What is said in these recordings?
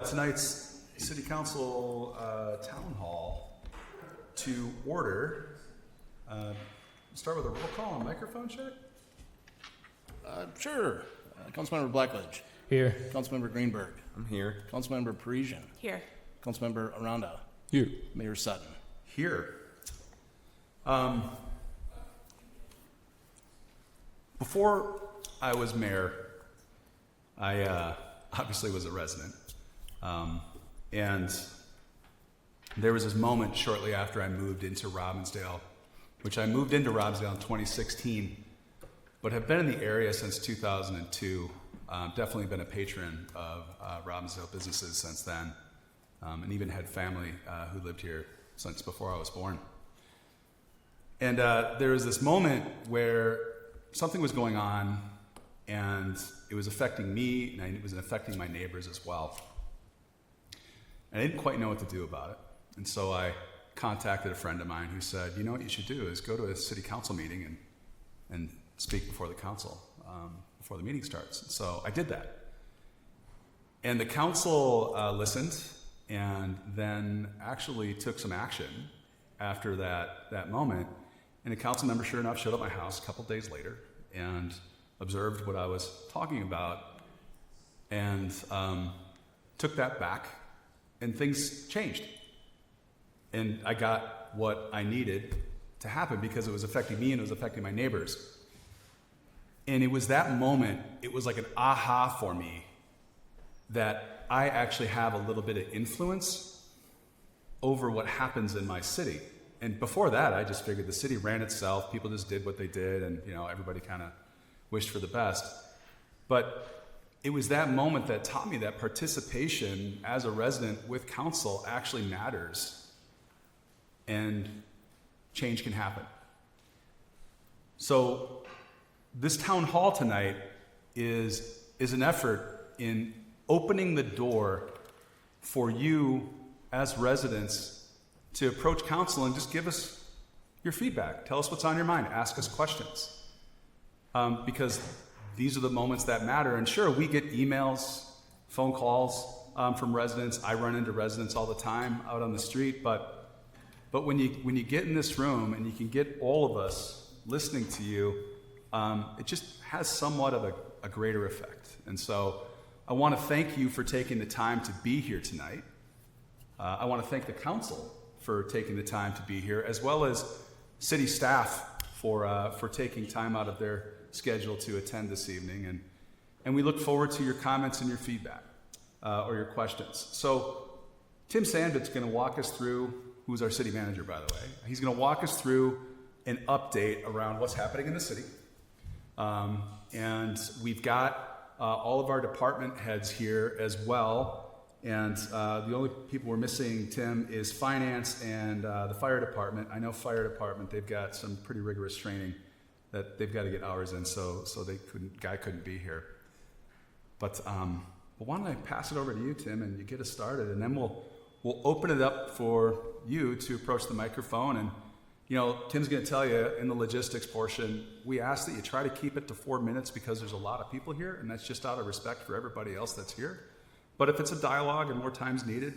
Tonight's City Council Town Hall to order. Start with a roll call on microphone check. Sure. Councilmember Blackledge. Here. Councilmember Greenberg. I'm here. Councilmember Parisian. Here. Councilmember Aranda. Here. Mayor Sutton. Here. Before I was mayor, I obviously was a resident. And there was this moment shortly after I moved into Robbinsdale, which I moved into Robbinsdale in 2016, but have been in the area since 2002. Definitely been a patron of Robbinsdale businesses since then, and even had family who lived here since before I was born. And there was this moment where something was going on, and it was affecting me, and it was affecting my neighbors as well. And I didn't quite know what to do about it. And so I contacted a friend of mine who said, you know what you should do is go to a city council meeting and speak before the council, before the meeting starts. And so I did that. And the council listened and then actually took some action after that moment. And a council member, sure enough, showed up at my house a couple days later and observed what I was talking about and took that back, and things changed. And I got what I needed to happen because it was affecting me and it was affecting my neighbors. And it was that moment, it was like an aha for me that I actually have a little bit of influence over what happens in my city. And before that, I just figured the city ran itself, people just did what they did, and everybody kind of wished for the best. But it was that moment that taught me that participation as a resident with council actually matters, and change can happen. So this town hall tonight is an effort in opening the door for you as residents to approach council and just give us your feedback. Tell us what's on your mind. Ask us questions. Because these are the moments that matter. And sure, we get emails, phone calls from residents. I run into residents all the time out on the street. But when you get in this room and you can get all of us listening to you, it just has somewhat of a greater effect. And so I want to thank you for taking the time to be here tonight. I want to thank the council for taking the time to be here, as well as city staff for taking time out of their schedule to attend this evening. And we look forward to your comments and your feedback or your questions. So Tim Sandvich's going to walk us through, who's our city manager, by the way. He's going to walk us through an update around what's happening in the city. And we've got all of our department heads here as well. And the only people we're missing, Tim, is finance and the fire department. I know fire department, they've got some pretty rigorous training that they've got to get hours in, so Guy couldn't be here. But why don't I pass it over to you, Tim, and you get us started, and then we'll open it up for you to approach the microphone. And Tim's going to tell you in the logistics portion, we ask that you try to keep it to 4 minutes because there's a lot of people here, and that's just out of respect for everybody else that's here. But if it's a dialogue and more time's needed,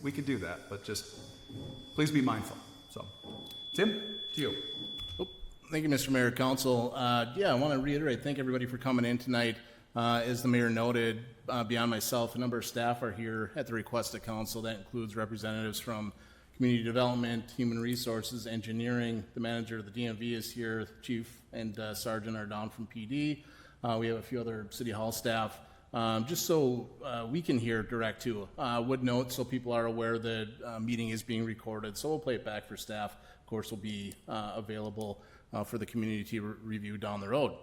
we could do that. But just please be mindful. So, Tim, to you. Thank you, Mr. Mayor, Council. I want to reiterate, thank everybody for coming in tonight. As the mayor noted, beyond myself, a number of staff are here at the request of council. That includes representatives from community development, human resources, engineering. The manager of the DMV is here. The chief and sergeant are down from PD. We have a few other city hall staff. Just so we can hear direct too. Would note so people are aware that meeting is being recorded, so we'll play it back for staff. Of course, will be available for the community to review down the road.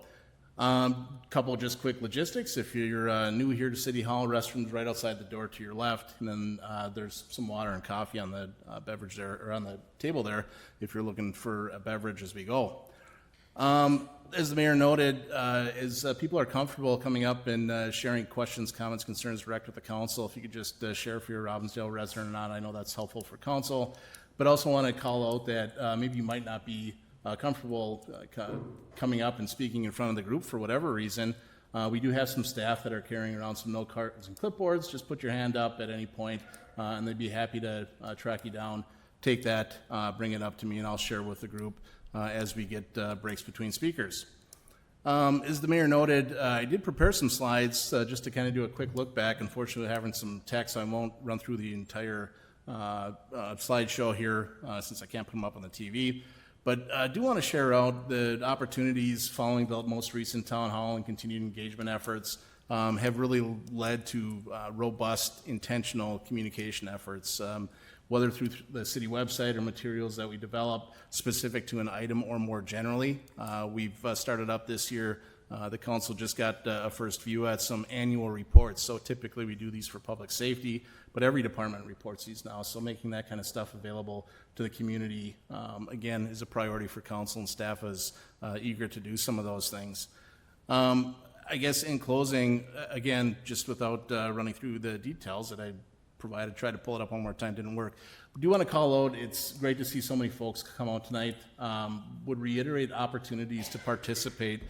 Couple just quick logistics. If you're new here to City Hall, restrooms right outside the door to your left, and then there's some water and coffee on the beverage there, or on the table there, if you're looking for a beverage as we go. As the mayor noted, as people are comfortable coming up and sharing questions, comments, concerns direct with the council, if you could just share if you're a Robbinsdale resident or not, I know that's helpful for council. But also want to call out that maybe you might not be comfortable coming up and speaking in front of the group for whatever reason. We do have some staff that are carrying around some note cards and clipboards. Just put your hand up at any point, and they'd be happy to track you down. Take that, bring it up to me, and I'll share with the group as we get breaks between speakers. As the mayor noted, I did prepare some slides just to kind of do a quick look back. Unfortunately, having some text, I won't run through the entire slideshow here since I can't put them up on the TV. But I do want to share out the opportunities following the most recent town hall and continued engagement efforts have really led to robust, intentional communication efforts. Whether through the city website or materials that we develop specific to an item or more generally. We've started up this year. The council just got a first view at some annual reports. So typically we do these for public safety, but every department reports these now. So making that kind of stuff available to the community, again, is a priority for council, and staff is eager to do some of those things. I guess in closing, again, just without running through the details that I provided, tried to pull it up one more time, didn't work. I do want to call out, it's great to see so many folks come out tonight. Would reiterate opportunities to participate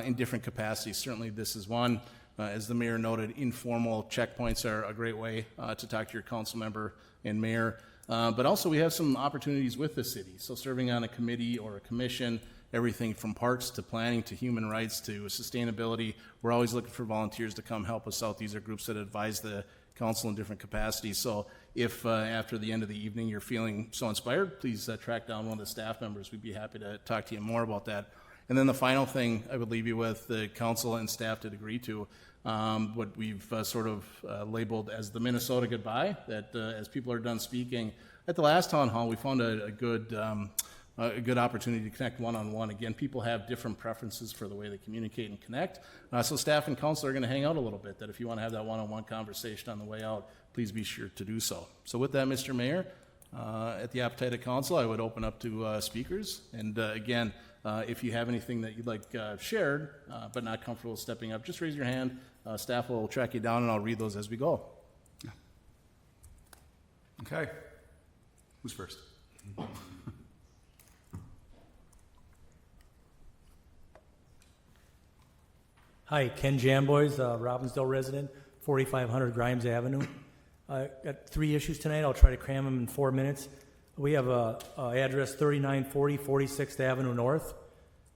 in different capacities. Certainly this is one. As the mayor noted, informal checkpoints are a great way to talk to your council member and mayor. But also we have some opportunities with the city. So serving on a committee or a commission, everything from parks to planning to human rights to sustainability. We're always looking for volunteers to come help us out. These are groups that advise the council in different capacities. So if after the end of the evening you're feeling so inspired, please track down one of the staff members. We'd be happy to talk to you more about that. And then the final thing I would leave you with, the council and staff did agree to, what we've sort of labeled as the Minnesota goodbye, that as people are done speaking, at the last town hall we found a good opportunity to connect one-on-one. Again, people have different preferences for the way they communicate and connect. So staff and council are going to hang out a little bit, that if you want to have that one-on-one conversation on the way out, please be sure to do so. So with that, Mr. Mayor, at the appetite of council, I would open up to speakers. And again, if you have anything that you'd like shared, but not comfortable stepping up, just raise your hand. Staff will track you down, and I'll read those as we go. Yeah. Okay. Who's first? Hi, Ken Jamboys, Robbinsdale resident, 4500 Grimes Avenue. I got 3 issues tonight. I'll try to cram them in 4 minutes. We have a address 3940 46th Avenue North.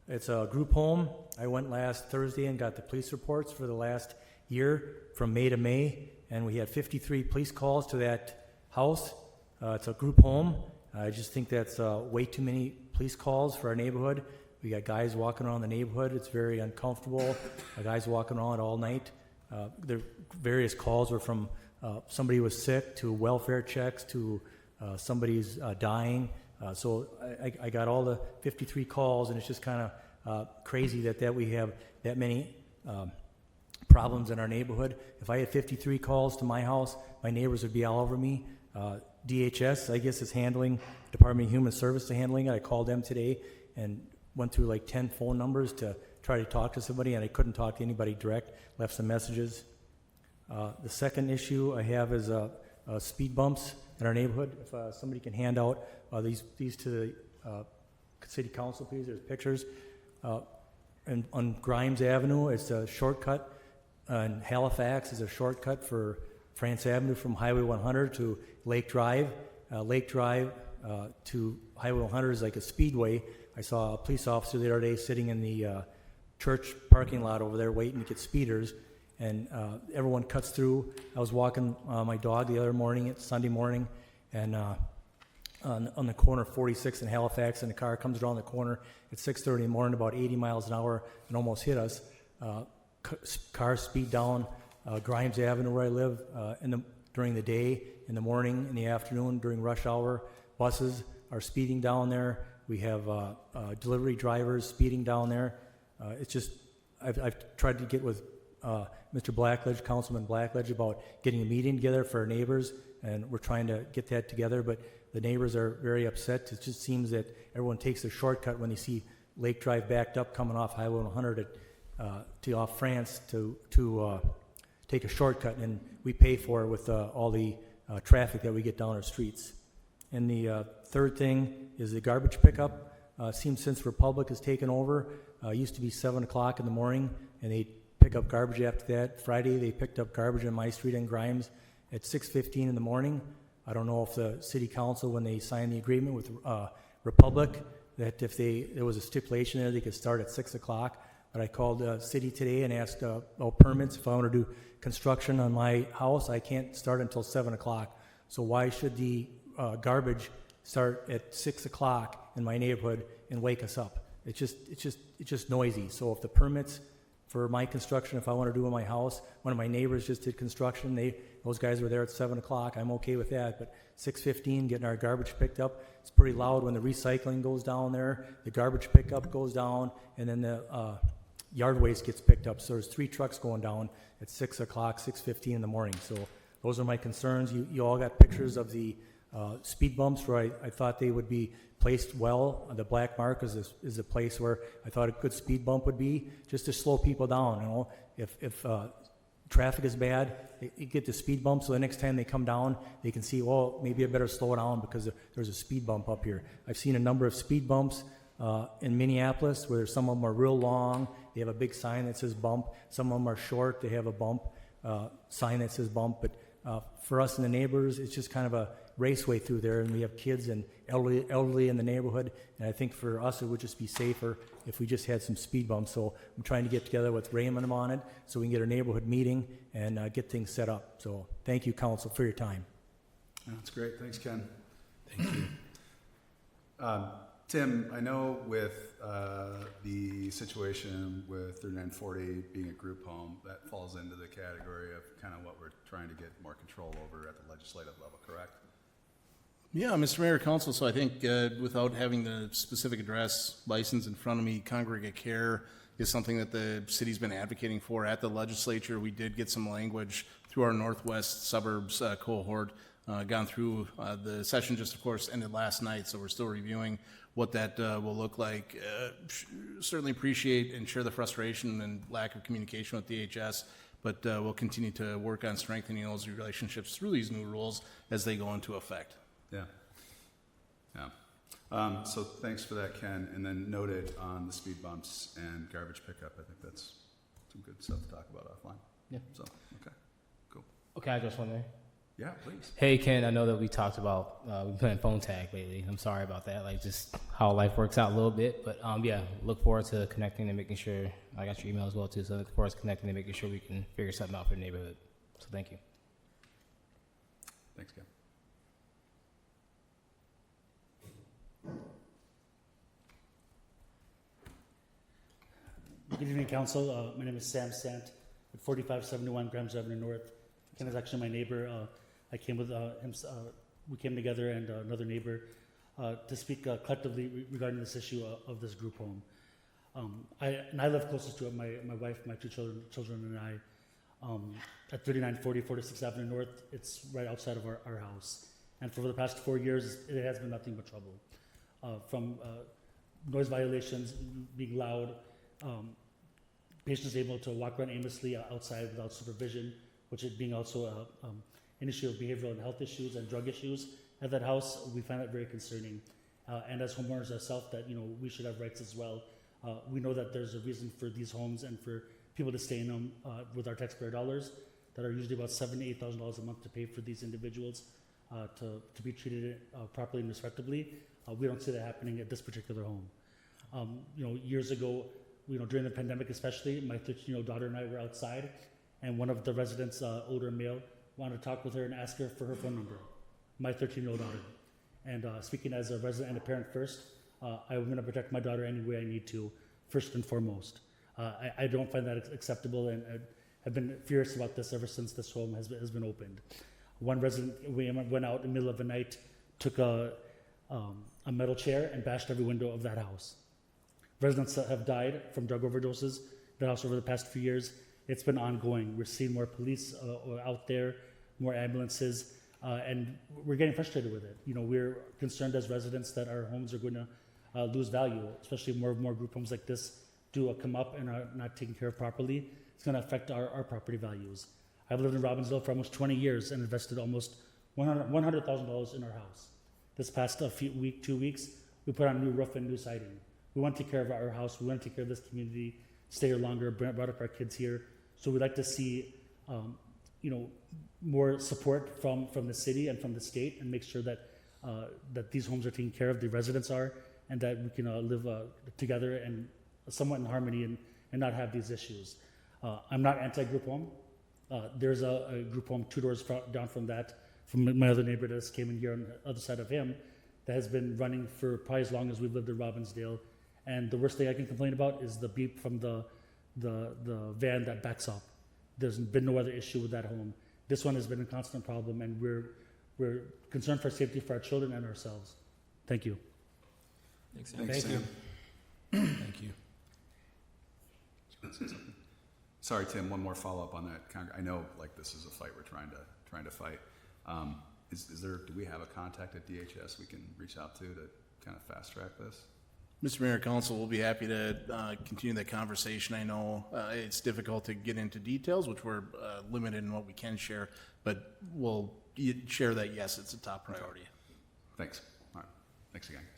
It's a group home. I went last Thursday and got the police reports for the last year from May to May, and we had 53 police calls to that house. It's a group home. I just think that's way too many police calls for our neighborhood. We got guys walking around the neighborhood. It's very uncomfortable. Guys walking around all night. The various calls were from somebody was sick to welfare checks to somebody's dying. So I got all the 53 calls, and it's just kind of crazy that we have that many problems in our neighborhood. If I had 53 calls to my house, my neighbors would be all over me. DHS, I guess, is handling, Department of Human Service is handling it. I called them today and went through like 10 phone numbers to try to talk to somebody, and I couldn't talk to anybody direct, left some messages. The second issue I have is speed bumps in our neighborhood. If somebody can hand out these to the city council, please. There's pictures. And on Grimes Avenue, it's a shortcut. And Halifax is a shortcut for France Avenue from Highway 100 to Lake Drive. Lake Drive to Highway 100 is like a speedway. I saw a police officer the other day sitting in the church parking lot over there waiting to get speeders, and everyone cuts through. I was walking my dog the other morning, it's Sunday morning, and on the corner of 46 and Halifax, and the car comes around the corner at 6:30 in the morning, about 80 miles an hour, and almost hit us. Cars speed down Grimes Avenue where I live during the day, in the morning, in the afternoon, during rush hour. Buses are speeding down there. We have delivery drivers speeding down there. It's just, I've tried to get with Mr. Blackledge, Councilman Blackledge, about getting a meeting together for our neighbors, and we're trying to get that together, but the neighbors are very upset. It just seems that everyone takes a shortcut when they see Lake Drive backed up coming off Highway 100 to off France to take a shortcut, and we pay for it with all the traffic that we get down our streets. And the third thing is the garbage pickup. Seems since Republic has taken over, it used to be 7 o'clock in the morning, and they pick up garbage after that. Friday, they picked up garbage on my street in Grimes at 6:15 in the morning. I don't know if the city council, when they signed the agreement with Republic, that if there was a stipulation there, they could start at 6 o'clock. But I called the city today and asked about permits. If I want to do construction on my house, I can't start until 7 o'clock. So why should the garbage start at 6 o'clock in my neighborhood and wake us up? It's just noisy. So if the permits for my construction, if I want to do in my house, one of my neighbors just did construction. Those guys were there at 7 o'clock. I'm okay with that. But 6:15, getting our garbage picked up, it's pretty loud when the recycling goes down there. The garbage pickup goes down, and then the yard waste gets picked up. So there's 3 trucks going down at 6 o'clock, 6:15 in the morning. So those are my concerns. You all got pictures of the speed bumps where I thought they would be placed well. The black mark is a place where I thought a good speed bump would be, just to slow people down. You know, if traffic is bad, you get the speed bump, so the next time they come down, they can see, well, maybe I better slow down because there's a speed bump up here. I've seen a number of speed bumps in Minneapolis where some of them are real long. They have a big sign that says bump. Some of them are short. They have a bump sign that says bump. But for us and the neighbors, it's just kind of a raceway through there, and we have kids and elderly in the neighborhood, and I think for us it would just be safer if we just had some speed bumps. So I'm trying to get together with Raymond on it so we can get a neighborhood meeting and get things set up. So thank you, council, for your time. That's great. Thanks, Ken. Thank you. Tim, I know with the situation with 3940 being a group home, that falls into the category of kind of what we're trying to get more control over at the legislative level, correct? Yeah, Mr. Mayor, Council, so I think without having the specific address license in front of me, congregate care is something that the city's been advocating for at the legislature. We did get some language through our Northwest Suburbs cohort, gone through the session just, of course, ended last night, so we're still reviewing what that will look like. Certainly appreciate and share the frustration and lack of communication with DHS, but we'll continue to work on strengthening those relationships through these new rules as they go into effect. Yeah. So thanks for that, Ken. And then noted on the speed bumps and garbage pickup. I think that's some good stuff to talk about offline. Yeah. So, okay, cool. Okay, I just want to. Yeah, please. Hey, Ken, I know that we talked about we playing phone tag lately. I'm sorry about that. Like just how life works out a little bit, but yeah, look forward to connecting and making sure. I got your email as well too, so look forward to connecting and making sure we can figure something out for the neighborhood. So thank you. Thanks, Ken. Good evening, Council. My name is Sam Sant at 4571 Grimes Avenue North. Ken is actually my neighbor. I came with him. We came together and another neighbor to speak collectively regarding this issue of this group home. I live closest to it. My wife, my 2 children, and I. At 3940 46th Avenue North, it's right outside of our house. And for the past 4 years, it has been nothing but trouble. From noise violations, being loud, patients able to walk around aimlessly outside without supervision, which is being also an issue of behavioral and health issues and drug issues at that house. We find that very concerning. And as homeowners ourselves, that we should have rights as well. We know that there's a reason for these homes and for people to stay in them with our taxpayer dollars that are usually about $7,000 to $8,000 a month to pay for these individuals to be treated properly and respectably. We don't see that happening at this particular home. Years ago, during the pandemic especially, my 13-year-old daughter and I were outside, and one of the residents, older male, wanted to talk with her and ask her for her phone number, my 13-year-old daughter. And speaking as a resident and a parent first, I'm going to protect my daughter any way I need to, first and foremost. I don't find that acceptable, and have been furious about this ever since this home has been opened. One resident went out in the middle of the night, took a metal chair and bashed every window of that house. Residents have died from drug overdoses in the house over the past few years. It's been ongoing. We're seeing more police out there, more ambulances, and we're getting frustrated with it. We're concerned as residents that our homes are going to lose value, especially more and more group homes like this do come up and are not taken care of properly. It's going to affect our property values. I've lived in Robbinsdale for almost 20 years and invested almost $100,000 in our house. This past 2 weeks, we put on a new roof and new siding. We want to take care of our house. We want to take care of this community, stay here longer, brought up our kids here. So we'd like to see, more support from the city and from the state, and make sure that these homes are taken care of, the residents are, and that we can live together and somewhat in harmony and not have these issues. I'm not anti-group home. There's a group home 2 doors down from that, from my other neighbor that just came in here on the other side of him, that has been running for probably as long as we've lived in Robbinsdale. And the worst thing I can complain about is the beep from the van that backs up. There's been no other issue with that home. This one has been a constant problem, and we're concerned for safety for our children and ourselves. Thank you. Thanks, Thank Sam. Thank you. Sorry, Tim. One more follow up on that. I know, like, this is a fight we're trying to fight. Do we have a contact at DHS we can reach out to kind of fast track this? Mr. Mayor, Council, we'll be happy to continue that conversation. I know it's difficult to get into details, which we're limited in what we can share, but we'll share that, yes, it's a top priority. Thanks. All right. Thanks again, guys.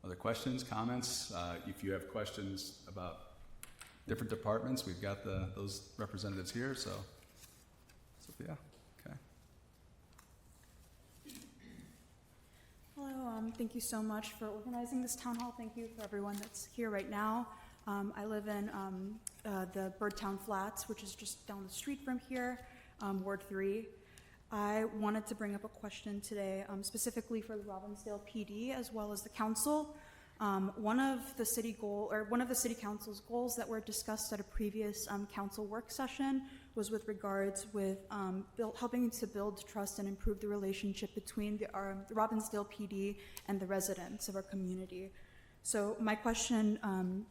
Other questions, comments? If you have questions about different departments, we've got those representatives here, so yeah, okay. Hello, thank you so much for organizing this town hall. Thank you for everyone that's here right now. I live in the Birdtown Flats, which is just down the street from here, Ward 3. I wanted to bring up a question today, specifically for the Robbinsdale PD as well as the council. One of the city council's goals that were discussed at a previous council work session was with regards with helping to build trust and improve the relationship between the Robbinsdale PD and the residents of our community. So my question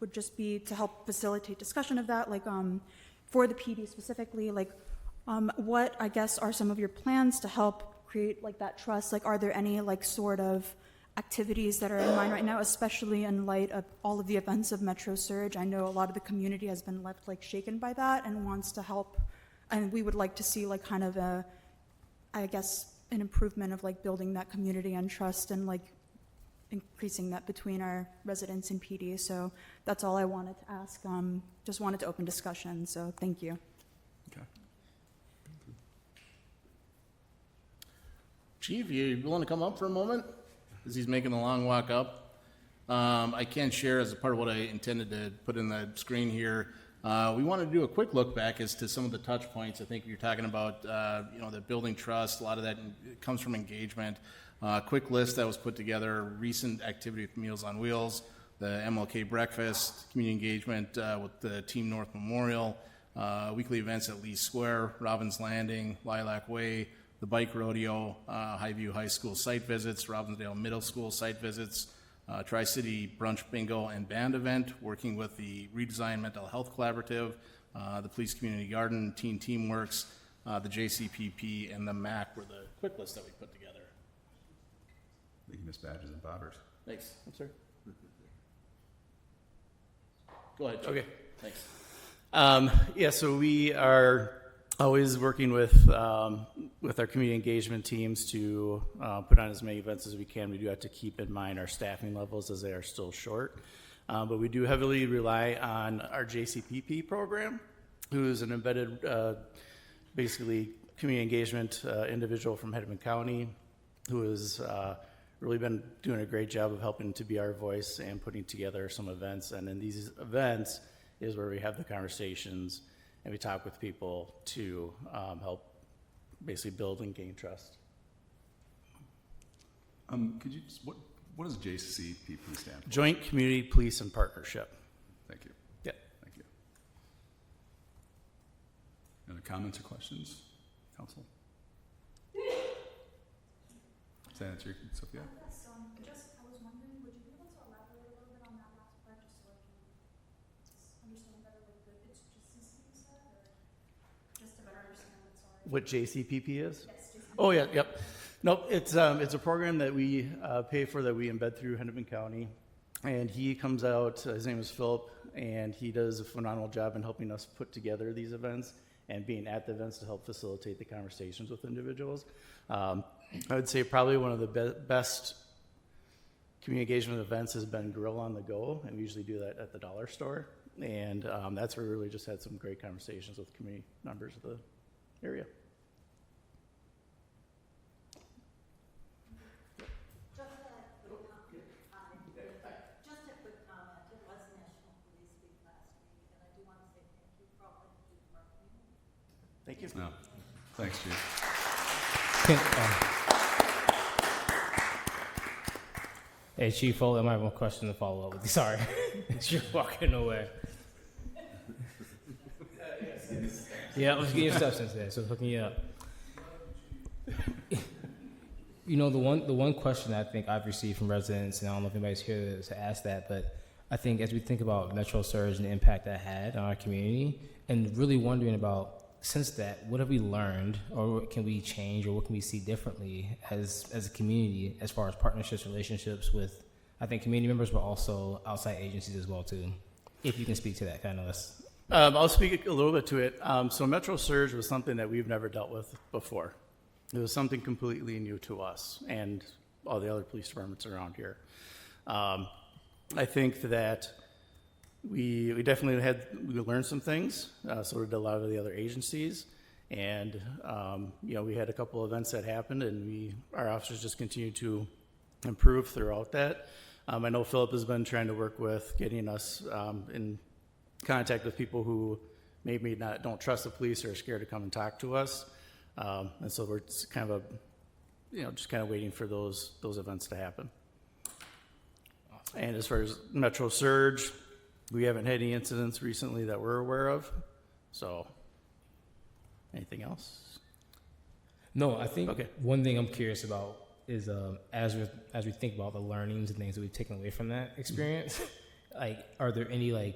would just be to help facilitate discussion of that, like for the PD specifically, like what I guess are some of your plans to help create like that trust? Like, are there any like sort of activities that are in mind right now, especially in light of all of the events of Metro Surge? I know a lot of the community has been left like shaken by that and wants to help, and we would like to see like kind of an improvement of like building that community and trust and like increasing that between our residents and PD. So that's all I wanted to ask. Just wanted to open discussion, so thank you. Okay. Chief, you willing to come up for a moment? As he's making the long walk up. I can share as a part of what I intended to put in the screen here. We want to do a quick look back as to some of the touch points. I think you're talking about, the building trust. A lot of that comes from engagement. Quick list that was put together, recent activity with Meals on Wheels, the MLK breakfast, community engagement with the Team North Memorial, weekly events at Lee Square, Robbins Landing, Lilac Way, the bike rodeo, Highview High School site visits, Robbinsdale Middle School site visits, Tri-City Brunch Bingo and Band event, working with the Redesign Mental Health Collaborative, the Police Community Garden, Teen Teamworks, the JCPP, and the MAC were the quick list that we put together. Thank you, Miss Badges and Bobbers. Thanks. I'm sorry. Go ahead, Chief. Okay. Thanks. So we are always working with our community engagement teams to put on as many events as we can. We do have to keep in mind our staffing levels as they are still short. But we do heavily rely on our JCPP program, who is an embedded, basically, community engagement individual from Hennepin County, who has really been doing a great job of helping to be our voice and putting together some events. And in these events is where we have the conversations and we talk with people to help basically build and gain trust. Could you just, what does JCPP stand for? Joint Community Police and Partnership. Thank you. Yeah. Thank you. Any other comments or questions, Council? Does that answer, Sophia? Yes, I was wondering, would you be able to elaborate a little bit on that last part, just so I can understand better what it's JCCP said, or just to better understand what's already? What JCPP is? Yes, JCCP. Oh, yeah, yep. Nope, it's a program that we pay for, that we embed through Hennepin County. And he comes out, his name is Philip, and he does a phenomenal job in helping us put together these events and being at the events to help facilitate the conversations with individuals. I would say probably one of the best community engagement events has been Grill on the Go, and we usually do that at the dollar store. And that's where we really just had some great conversations with community members of the area. Just a quick comment. It was National Police Week last week, and I do want to say thank you for all that you do for our community. Thank you. No. Thanks, Chief. Hey, Chief Foley, I might have one question to follow up with you. Sorry. You're walking away. Yeah, let's get your substance there. So hooking you up. You know, the one question I think I've received from residents, and I don't know if anybody's here to ask that, but I think as we think about Metro Surge and the impact that had on our community, and really wondering about, since that, what have we learned, or what can we change, or what can we see differently as a community as far as partnerships, relationships with, I think, community members, but also outside agencies as well, too? If you can speak to that, kind of less. I'll speak a little bit to it. So Metro Surge was something that we've never dealt with before. It was something completely new to us and all the other police departments around here. I think that we definitely we learned some things, so did a lot of the other agencies. And, we had a couple of events that happened, and our officers just continue to improve throughout that. I know Philip has been trying to work with getting us in contact with people who maybe don't trust the police or are scared to come and talk to us. And so we're just kind of waiting for those events to happen. And as far as Metro Surge, we haven't had any incidents recently that we're aware of. So, anything else? No, I think Okay. one thing I'm curious about is as we think about the learnings and things that we've taken away from that experience, like, are there any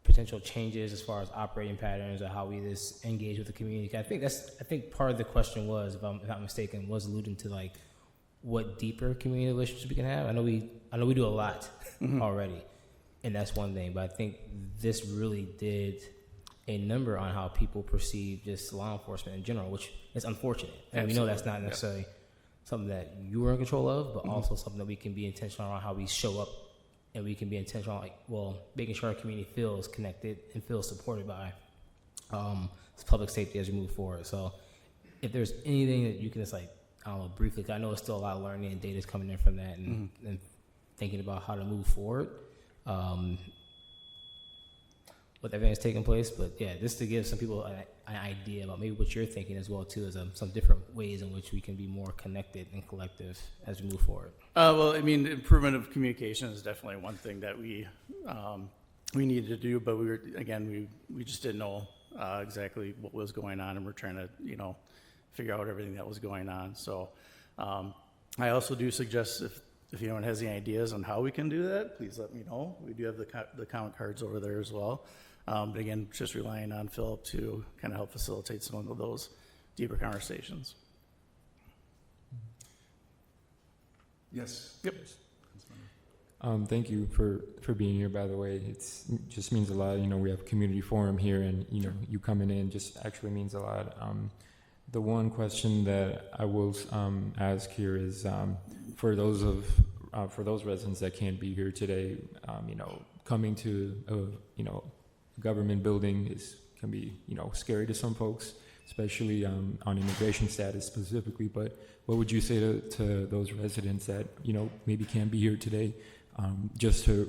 potential changes as far as operating patterns or how we just engage with the community? I think part of the question was, if I'm not mistaken, was alluding to what deeper community relationships we can have. I know we do a lot already, and that's one thing. But I think this really did a number on how people perceive just law enforcement in general, which is unfortunate. And we know that's not necessarily something that you are in control of, but also something that we can be intentional around how we show up, and we can be intentional, making sure our community feels connected and feels supported by public safety as we move forward. So if there's anything that you can just briefly, 'cause I know it's still a lot of learning and data is coming in from that, and thinking about how to move forward with everything that's taking place. But yeah, just to give some people an idea about maybe what you're thinking as well too, is some different ways in which we can be more connected and collective as we move forward. Improvement of communication is definitely one thing that we needed to do, but we just didn't know exactly what was going on, and we're trying to figure out everything that was going on. So I also do suggest if anyone has any ideas on how we can do that, please let me know. We do have the comment cards over there as well. But again, just relying on Philip to kind of help facilitate some of those deeper conversations. Yes. Yep. Thank you for being here, by the way. It just means a lot. We have a community forum here, and you coming in just actually means a lot. The one question that I will ask here is for those residents that can't be here today, coming to a government building can be scary to some folks, especially on immigration status specifically. But what would you say to those residents that maybe can't be here today, just to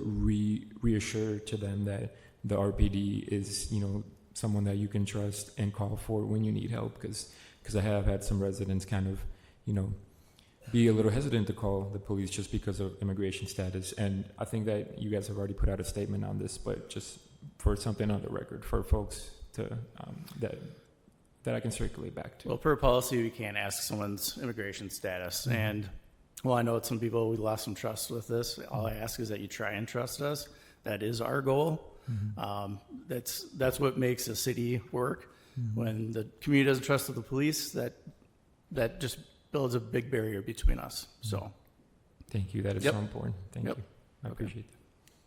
reassure to them that the RPD is someone that you can trust and call for when you need help? Because I have had some residents kind of be a little hesitant to call the police just because of immigration status. And I think that you guys have already put out a statement on this, but just for something on the record for folks to that I can circulate back to. Well, per policy, we can't ask someone's immigration status. And well, I know some people, we lost some trust with this. All I ask is that you try and trust us. That is our goal. That's what makes a city work. When the community doesn't trust the police, that just builds a big barrier between us. So, thank you. That is so important. Thank you. I appreciate that.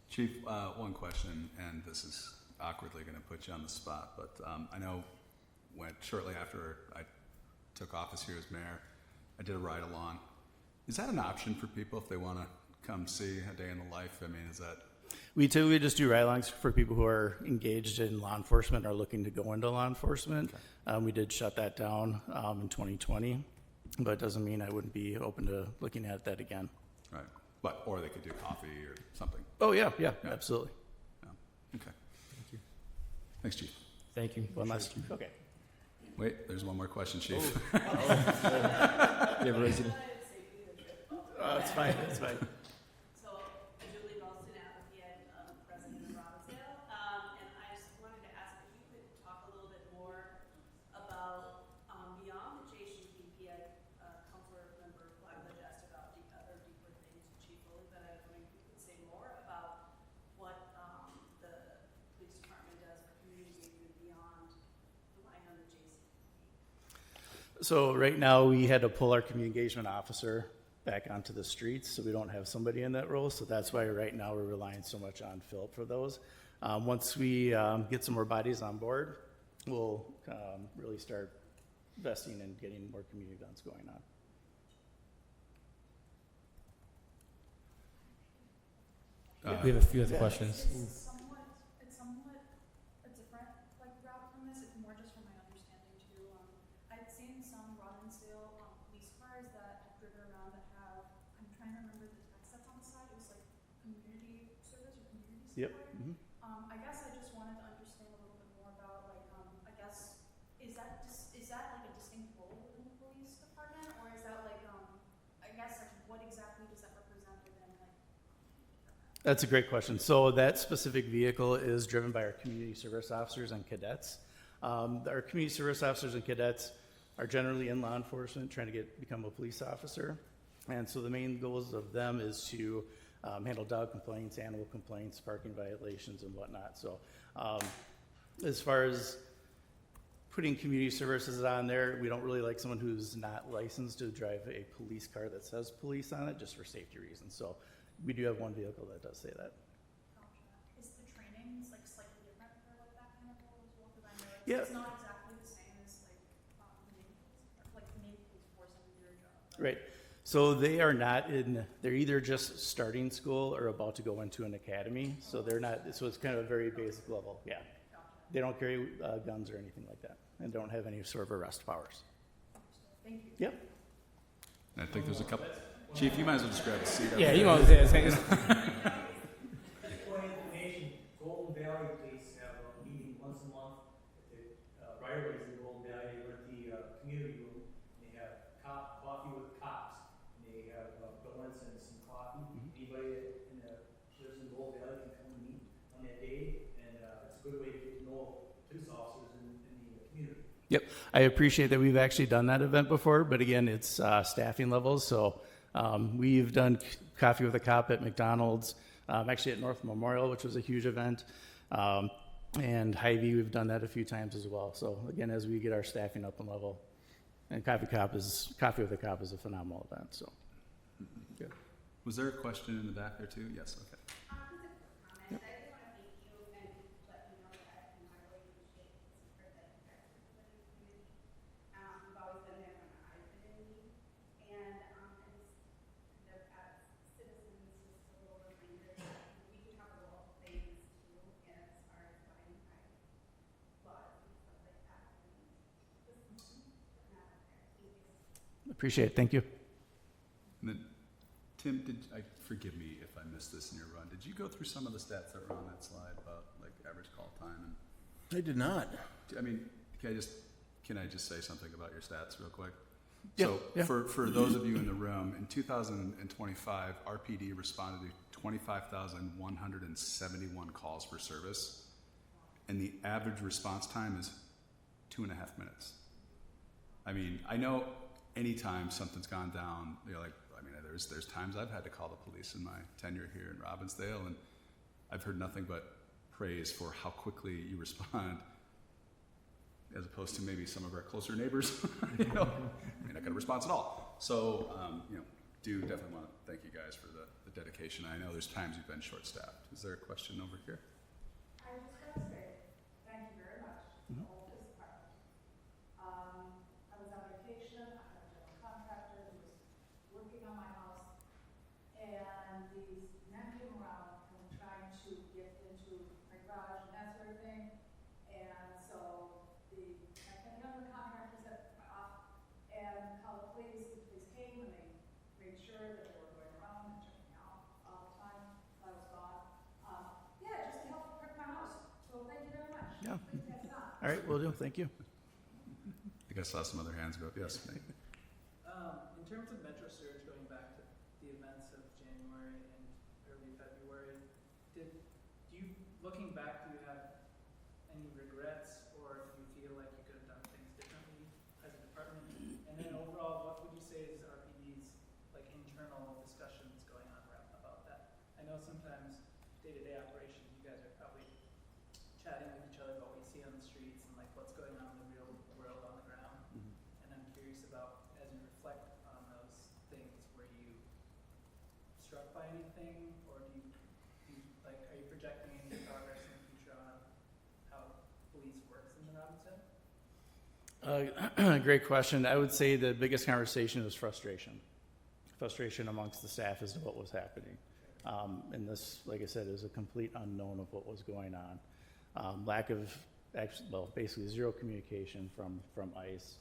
Chief, one question, and this is awkwardly going to put you on the spot, but I know shortly after I took office here as mayor, I did a ride-along. Is that an option for people if they want to come see a day in the life? I mean, is that We typically just do ride-alongs for people who are engaged in law enforcement or looking to go into law enforcement. We did shut that down in 2020, but it doesn't mean I wouldn't be open to looking at that again. right? But or they could do coffee or something. Oh, yeah, absolutely. Yeah. Okay. Thank you. Thanks, Chief. Thank you. One last, okay. Wait, there's one more question, Chief. You have a resident? It's fine, it's fine. So, Julie Ralston, advocate, president of Robbinsdale, and I just wanted to ask if you could talk a little bit more about, beyond the JCPP, Councilor Member Blackledge asked about other deeper things, Chief Foley, but I was wondering if you could say more about what, the police department does for community engagement beyond relying on the JCPP. So right now, we had to pull our community engagement officer back onto the streets, so we don't have somebody in that role. So that's why right now we're relying so much on Philip for those. Once we get some more bodies on board, we'll really start investing in getting more community events going on. We have a few other questions. It's somewhat a different route from this. It's more just from my understanding too. I've seen some Robbinsdale police cars that have driven around that have. I'm trying to remember the text that's on the side. It was like community service or community support. Yep. Mhm. I guess I just wanted to understand a little bit more about I guess is that like a distinct role within the police department, or is that I guess what exactly does that represent within That's a great question. So that specific vehicle is driven by our community service officers and cadets. Our community service officers and cadets are generally in law enforcement trying to become a police officer. And so the main goals of them is to handle dog complaints, animal complaints, parking violations, and whatnot. So as far as putting community services on there, we don't really like someone who's not licensed to drive a police car that says police on it, just for safety reasons. So we do have one vehicle that does say that. Gotcha. Is the training slightly different for that kind of role as well? Because I know Yeah. it's not exactly the same as the Navy police force under your job. Right. So they are not they're either just starting school or about to go into an academy. So they're not, so it's kind of a very basic level. Yeah. They don't carry guns or anything like that and don't have any sort of arrest powers. Thank you. Yep. I think there's a couple. Chief, you might as well just grab a seat. Yeah, you know what I'm saying. For information, Golden Valley Police have a meeting once a month at the right of ways in Golden Valley. They rent the community room. They have coffee with cops. And they have donuts and some coffee. Anybody that lives in Golden Valley can come and meet on that day, and it's a good way to get to know police officers in the community. Yep. I appreciate that we've actually done that event before, but again, it's staffing levels. So we've done coffee with a cop at McDonald's, actually at North Memorial, which was a huge event. And Hy-Vee, we've done that a few times as well. So again, as we get our staffing up and level, and coffee with a cop is a phenomenal event. So, yeah. Was there a question in the back there too? Yes. Okay. I just want to thank you and let you know that I really appreciate the support that you guys have given the community. You've always been there when I've been in need. And as citizens, just a little reminder that we do have a role to play in this too, and as far as abiding by laws and stuff like that. And just putting that out there. Thank you. Appreciate it. Thank you. And then, Tim, forgive me if I missed this in your run. Did you go through some of the stats that were on that slide about average call time? And I did not. I mean, can I just say something about your stats real quick? Yeah, So yeah. for those of you in the room, in 2025, RPD responded to 25,171 calls for service, and the average response time is 2.5 minutes. I mean, I know anytime something's gone down, there's times I've had to call the police in my tenure here in Robbinsdale, and I've heard nothing but praise for how quickly you respond, as opposed to maybe some of our closer neighbors. You're not going to respond at all. So, do definitely want to thank you guys for the dedication. I know there's times you've been short-staffed. Is there a question over here? I was just going to say, thank you very much to the whole police department. I was on vacation, I had a general contractor who was working on my house, and the Yeah. All right, will do. Thank you. I think I saw some other hands go up. Yes, Nate. In terms of Metro Surge, going back to the events of January and early February, looking back, do you have any regrets, or do you feel like you could have done things differently as a department? And then overall, what would you say is RPD's like internal discussions going on about that? I know sometimes day-to-day operations, you guys are probably chatting with each other about what you see on the streets and like what's going on in the real world on the ground. And I'm curious about, as you reflect on those things, were you struck by anything, or are you projecting any progress in the future on how police works in the Robbinsdale? Great question. I would say the biggest conversation was frustration. Frustration amongst the staff as to what was happening. And this, like I said, is a complete unknown of what was going on. Lack of, basically zero communication from ICE.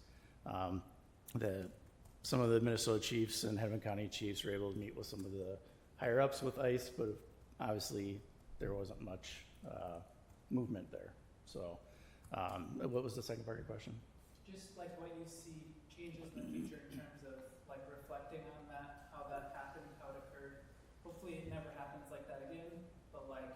Some of the Minnesota chiefs and Hennepin County chiefs were able to meet with some of the higher ups with ICE, but obviously there wasn't much movement there. So, what was the second part of your question? Just like what you see changes in the future in terms of like reflecting on that, how that happened, how it occurred. Hopefully it never happens like that again, but like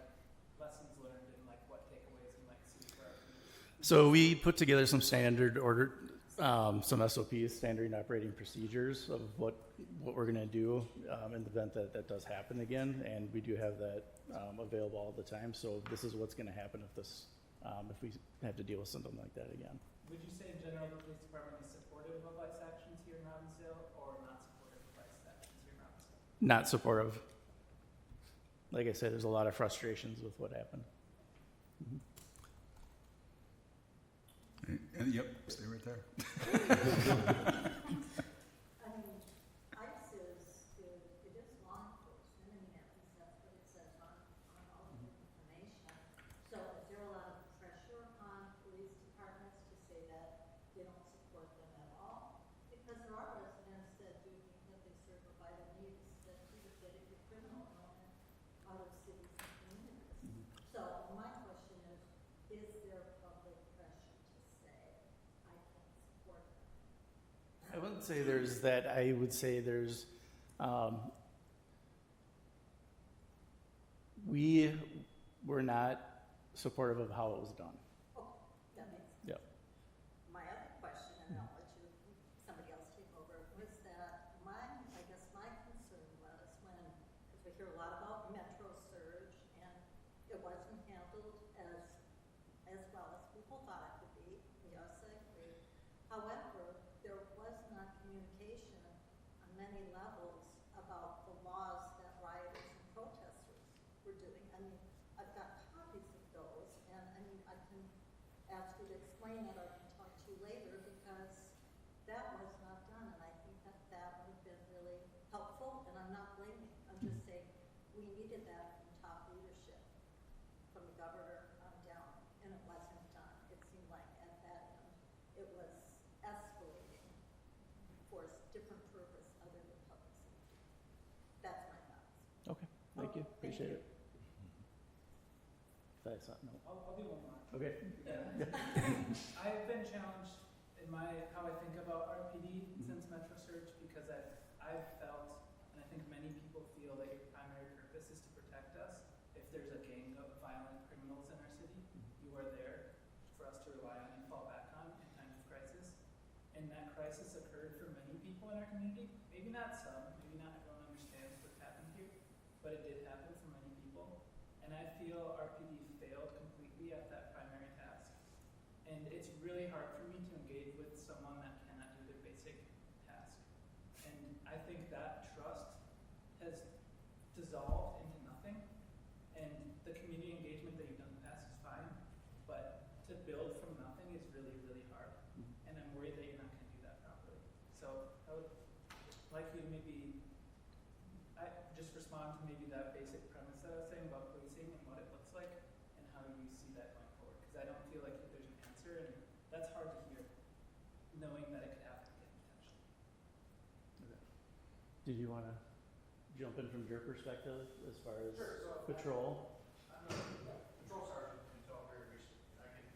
lessons learned and like what takeaways you might see for our community. So we put together some standard order, some SOPs, standard operating procedures of what we're going to do in the event that does happen again, and we do have that available all the time. So this is what's going to happen if we have to deal with something like that again. Would you say in general the police department is supportive of ICE actions here in Robbinsdale, or not supportive of ICE actions here in Robbinsdale? Not supportive. Like I said, there's a lot of frustrations with what happened. And, yep, stay right there. I mean, ICE it is law enforcement, I mean, at least that's what it says on all of the information. So is there a lot of pressure on police departments to say that they don't support them at all? Because there are residents that do think that they serve a vital need, that even that if you're criminal element out of cities and communities. So my question is there public pressure to say, I can't support them? I wouldn't say there's that. I would say there's, we were not supportive of how it was done. Oh, that makes sense. Yep. My other question, and I'll let somebody else take over, was that I guess my concern was because we hear a lot about Metro Surge, and it wasn't handled as well as people thought it could be. Yes, I agree. However, there was not communication on many levels about the laws that rioters and protesters were doing. I mean, I've got copies of those, and I mean, I can ask you to explain it, or I can talk to you later, because that was not done, and I think that would have been really helpful, and I'm not blaming. I'm just saying we needed that from top leadership, from the governor on down, and it wasn't done. It seemed like at that end, it was escalating for a different purpose other than public safety. That's my thoughts. Okay, thank you. Appreciate it. That's not, no. I'll do one more. Okay. I've been challenged in how I think about RPD since Metro Surge, because I've felt, and I think many people feel, that your primary purpose is to protect us. If there's a gang of violent criminals in our city, you are there for us to rely on and fall back on in times of crisis. And that crisis occurred for many people in our community. Maybe not some, maybe not everyone understands what happened here, but it did happen for many people. And I feel RPD failed completely at that primary task. And it's really hard for me to engage with someone that cannot do their basic task. And I think that trust has dissolved into nothing. And the community engagement that you've done in the past is fine, but to build from nothing is really, really hard. And I'm worried that you're not going to do that properly. So I would like you to maybe just respond to maybe that basic premise that I was saying about policing and what it looks like and how you see that going forward. Because I don't feel like there's an answer, and that's hard to hear, knowing that it could happen again potentially. Okay. Did you want to jump in from your perspective as far as Sure, so patrol? I'm a patrol sergeant until very recently. I can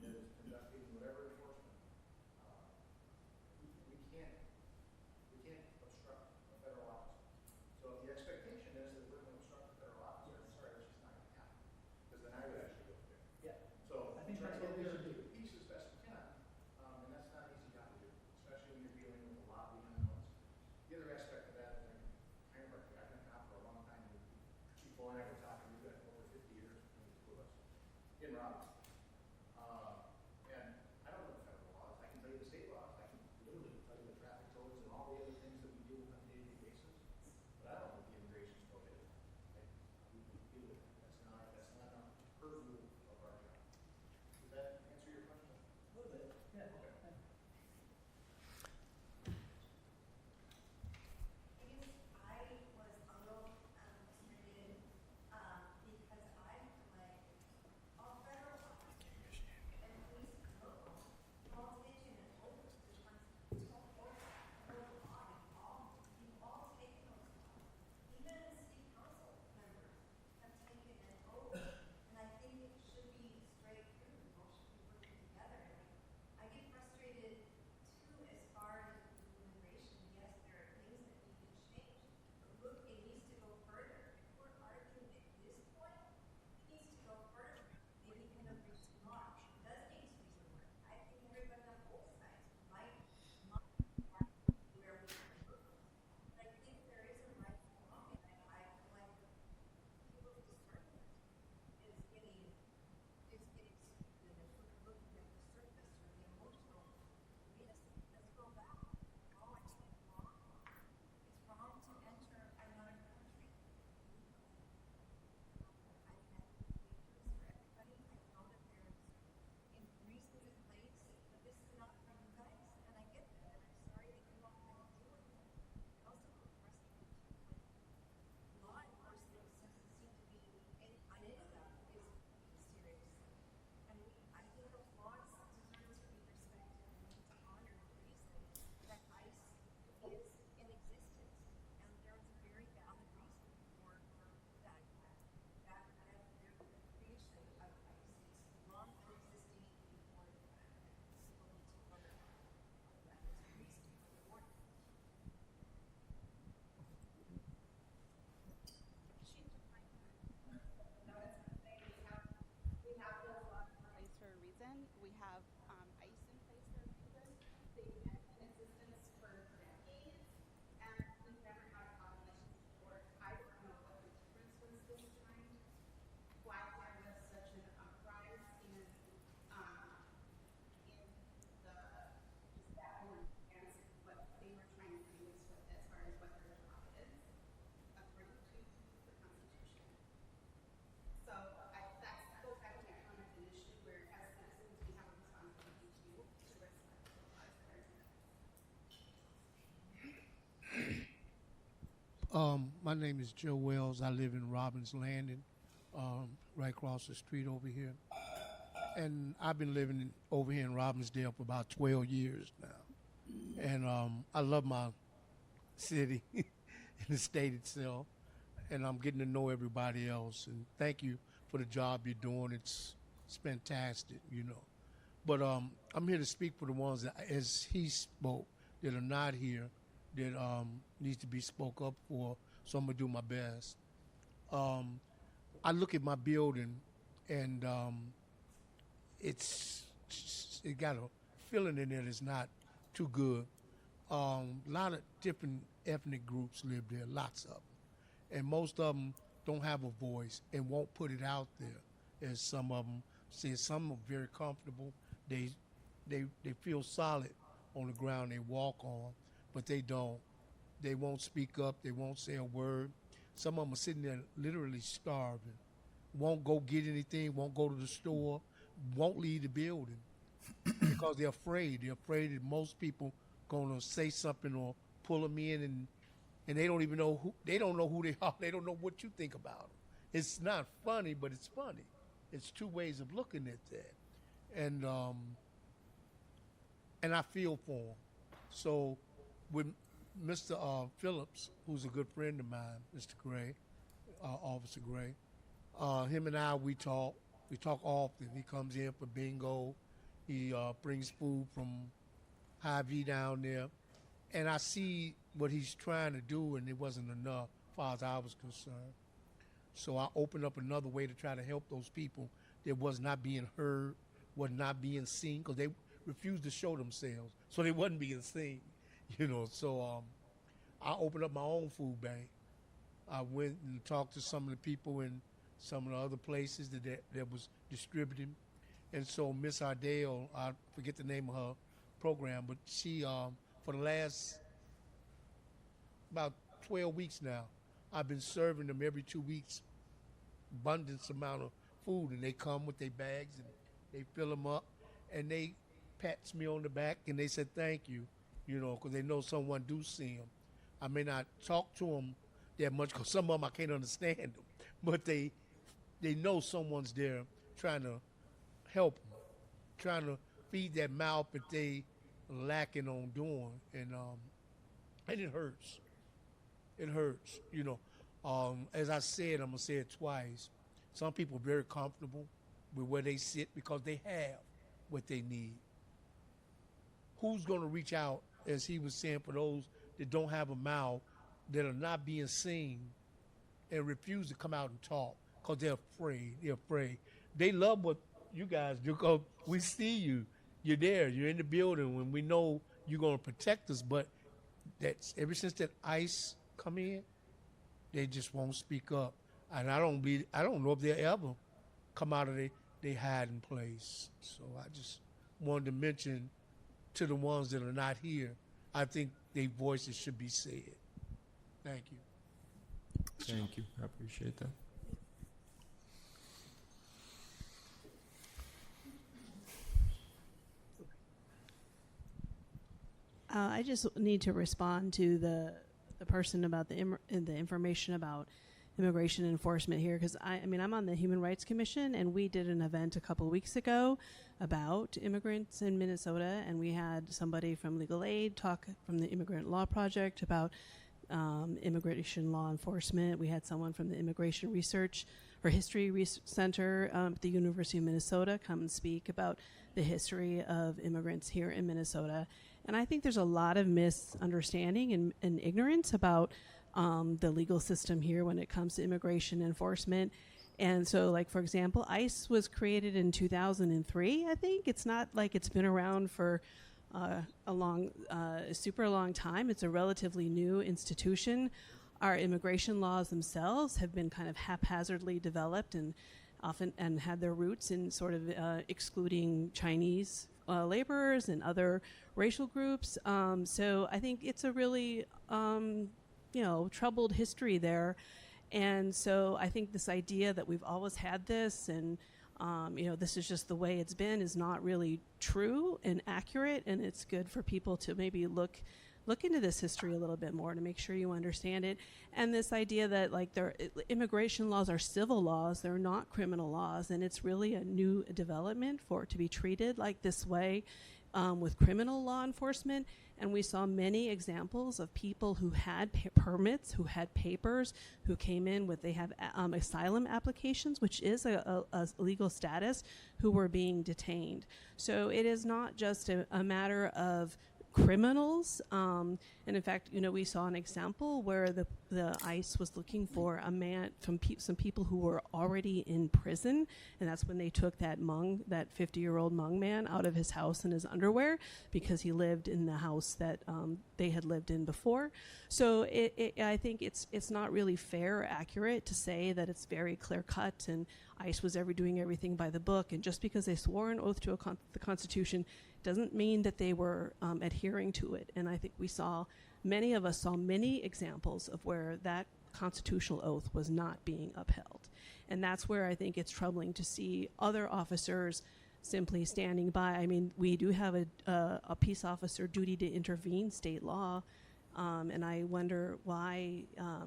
that is conducting whatever enforcement, we can't obstruct a federal officer. So if the expectation is that we're going to obstruct a federal officer, I'm sorry, that's just not going to happen. Because then I would actually go there. Yeah. So I think try that's to what get we there should to do. the piece as best we can, and that's not an easy job to do, especially when you're dealing with a lot of unknowns. The other aspect of that is I've been a cop for a long time. Chief Boy and I were talking, we've got over 50 years between the two of us in Robbinsdale. And I don't know the federal laws. I can tell you the state laws. I can literally tell you the traffic codes and all the other things that we deal with on a daily basis. But I don't know what the immigration code is. We deal with it. That's not a purview of our job. Does that answer your question? A little bit, yeah. Okay. I guess I was a little frustrated because I feel like all federal officers and police and local all taken an oath to enforce federal law and you've all taken those laws. Even city council members have taken an oath, and I think it should be straight through. We all should be working together. And I get frustrated too as far as immigration. Yes, there are things that need to change, but look, it needs to go further. If we're arguing at this point, it needs to go further. Maybe kind of reach tomorrow. It does need to be more. I think everybody on both sides might where we can move. But I think there is a right and wrong, and I feel like people's discernment is getting skewed. And if we're looking at the surface or the emotional, let's go back. Oh, I think it's wrong. It's wrong to enter another country. I have dangerous for everybody. I know that there's reasons in place, but this is not for you guys, and I get that, and I'm sorry that you all have to deal with it. I also get frustrated too with law enforcement doesn't seem to be on any level is serious. And I think those laws deserve to be respected and we need to honor the reason that ICE is in existence. And there is a very valid reason for that their creation of ICE. It's long been existing before the fact that people need to honor that is the reason for the order. No, it's okay. We have those laws in place for a reason. We have ICE in place for a reason. They've been in existence for decades, and we've never had a population before. I don't know what the difference was this time. Why there was such an uprise in the just that one and what they were trying to do is what, as far as what their job is, according to the Constitution. So that goes back to my comment initially, where as citizens we have a responsibility to respect the laws that are in My name is Joe Wells. I live in Robbins Landing, right across the street over here. And I've been living over here in Robbinsdale for about 12 years now. And I love my city and the state itself. And I'm getting to know everybody else. And thank you for the job you're doing. It's fantastic, you know. But I'm here to speak for the ones that, as he spoke, that are not here, that needs to be spoke up for. So I'm gonna do my best. I look at my building, and it got a feeling in it that's not too good. A lot of different ethnic groups live there, lots of them, and most of them don't have a voice and won't put it out there. As some of them say, some are very comfortable. They feel solid on the ground they walk on, but they don't. They won't speak up. They won't say a word. Some of them are sitting there literally starving. Won't go get anything. Won't go to the store. Won't leave the building because they're afraid. They're afraid that most people gonna say something or pull them in, and they don't even know who. They don't know who they are. They don't know what you think about them. It's not funny, but it's funny. It's two ways of looking at that, and I feel for them. So with Mr. Phillips, who's a good friend of mine, Mr. Gray, Officer Gray, him and I, we talk often. He comes in for bingo. He brings food from Hy-Vee down there. And I see what he's trying to do, and it wasn't enough as far as I was concerned. So I opened up another way to try to help those people that was not being heard, was not being seen, because they refused to show themselves. So they wasn't being seen, you know. So I opened up my own food bank. I went and talked to some of the people in some of the other places that was distributing. And so Miss Ardale, I forget the name of her program, but she, for the last about 12 weeks now, I've been serving them every 2 weeks, abundance amount of food, and they come with their bags and they fill them up, and they pats me on the back and they said thank you, you know, because they know someone do see them. I may not talk to them that much because some of them I can't understand them, but they know someone's there trying to help them, trying to feed that mouth that they lacking on doing, and it hurts. It hurts, you know. As I said, I'm gonna say it twice. Some people are very comfortable with where they sit because they have what they need. Who's gonna reach out, as he was saying, for those that don't have a mouth, that are not being seen, and refuse to come out and talk because they're afraid. They're afraid. They love what you guys do because we see you. You're there. You're in the building when we know you're going to protect us. But that's ever since that ICE come in, they just won't speak up. And I don't know if they'll ever come out of their hiding place. So I just wanted to mention to the ones that are not here, I think their voices should be said. Thank you. Thank you. I appreciate that. I just need to respond to the person about the information about immigration enforcement here, because I mean I'm on the Human Rights Commission, and we did an event a couple of weeks ago about immigrants in Minnesota, and we had somebody from Legal Aid talk from the Immigrant Law Project about immigration law enforcement. We had someone from the Immigration Research or History Center at the University of Minnesota come and speak about the history of immigrants here in Minnesota. And I think there's a lot of misunderstanding and ignorance about the legal system here when it comes to immigration enforcement. And so, like, for example, ICE was created in 2003, I think. It's not like it's been around for a super long time. It's a relatively new institution. Our immigration laws themselves have been kind of haphazardly developed and often and had their roots in sort of excluding Chinese laborers and other racial groups. So I think it's a really, troubled history there. And so I think this idea that we've always had this and, this is just the way it's been is not really true and accurate. And it's good for people to maybe look into this history a little bit more to make sure you understand it. And this idea that immigration laws are civil laws, they're not criminal laws, and it's really a new development for it to be treated like this way with criminal law enforcement. And we saw many examples of people who had permits, who had papers, who came in with, they have asylum applications, which is a legal status, who were being detained. So it is not just a matter of criminals, and in fact, we saw an example where the ICE was looking for a man from some people who were already in prison, and that's when they took that 50-year-old Hmong man out of his house in his underwear because he lived in the house that they had lived in before. So I think it's not really fair or accurate to say that it's very clear cut and ICE was doing everything by the book, and just because they swore an oath to the Constitution doesn't mean that they were adhering to it. And I think many of us saw many examples of where that constitutional oath was not being upheld. And that's where I think it's troubling to see other officers simply standing by. I mean, we do have a peace officer duty to intervene, state law, and I wonder why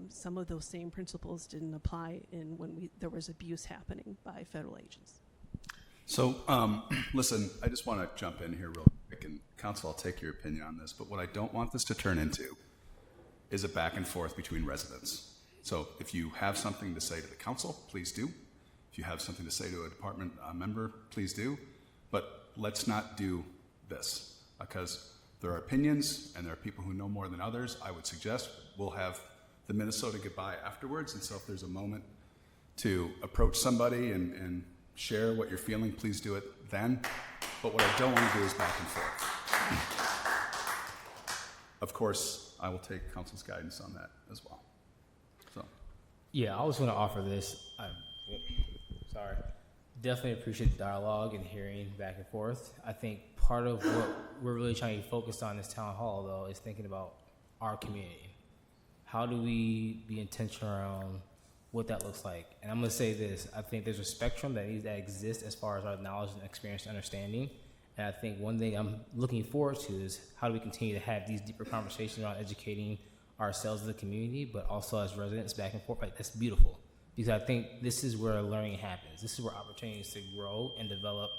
some of those same principles didn't apply when there was abuse happening by federal agents. So, listen, I just want to jump in here real quick, and counsel, I'll take your opinion on this, but what I don't want this to turn into is a back and forth between residents. So if you have something to say to the council, please do. If you have something to say to a department member, please do. But let's not do this, because there are opinions and there are people who know more than others. I would suggest we'll have the Minnesota goodbye afterwards, and so if there's a moment to approach somebody and share what you're feeling, please do it then. But what I don't want to do is back and forth. Of course, I will take council's guidance on that as well. So, Yeah, I always want to offer this. Sorry. Definitely appreciate the dialogue and hearing back and forth. I think part of what we're really trying to focus on this town hall, though, is thinking about our community. How do we be intentional around what that looks like? And I'm going to say this. I think there's a spectrum that exists as far as our knowledge and experience and understanding. And I think one thing I'm looking forward to is how do we continue to have these deeper conversations around educating ourselves as a community, but also as residents back and forth. Like, that's beautiful. Because I think this is where learning happens. This is where opportunities to grow and develop.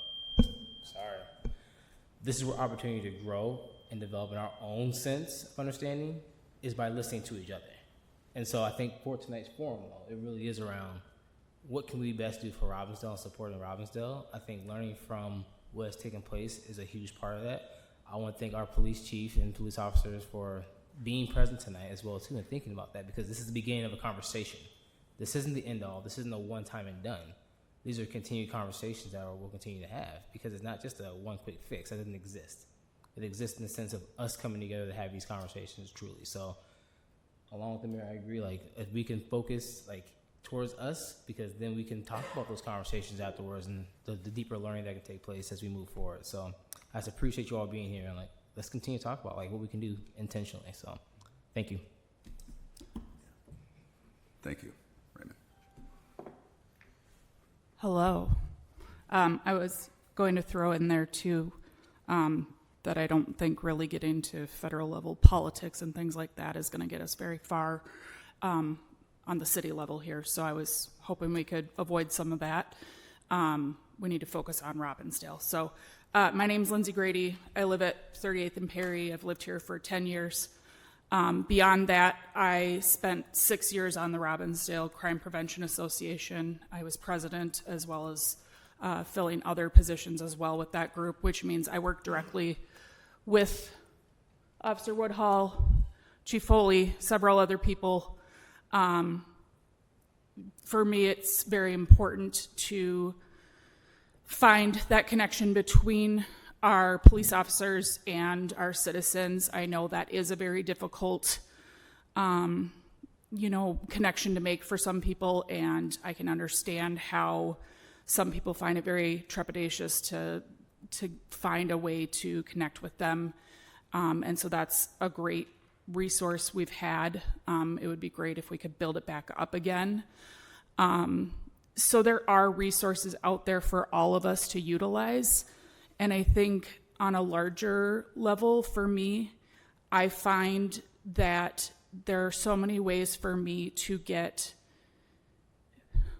This is where opportunity to grow and develop in our own sense of understanding is by listening to each other. And so I think for tonight's forum, though, it really is around what can we best do for Robbinsdale and supporting Robbinsdale. I think learning from what has taken place is a huge part of that. I want to thank our police chief and police officers for being present tonight as well, too, and thinking about that, because this is the beginning of a conversation. This isn't the end all. This isn't a one time and done. These are continued conversations that we'll continue to have, because it's not just a one quick fix. That doesn't exist. It exists in the sense of us coming together to have these conversations truly. So along with the mayor, I agree, like, if we can focus like towards us, because then we can talk about those conversations afterwards and the deeper learning that can take place as we move forward. So I just appreciate you all being here, and like, let's continue to talk about like what we can do intentionally. So thank you. thank you, Raymond. Hello. I was going to throw in there too that I don't think really getting to federal level politics and things like that is going to get us very far on the city level here. So I was hoping we could avoid some of that. We need to focus on Robbinsdale. So my name's Lindsay Grady. I live at 38th and Perry. I've lived here for 10 years. Beyond that, I spent 6 years on the Robbinsdale Crime Prevention Association. I was president, as well as filling other positions as well with that group, which means I work directly with Officer Woodhall, Chief Foley, several other people. For me, it's very important to find that connection between our police officers and our citizens. I know that is a very difficult, connection to make for some people, and I can understand how some people find it very trepidatious to find a way to connect with them. And so that's a great resource we've had. It would be great if we could build it back up again. So there are resources out there for all of us to utilize. And I think on a larger level for me, I find that there are so many ways for me to get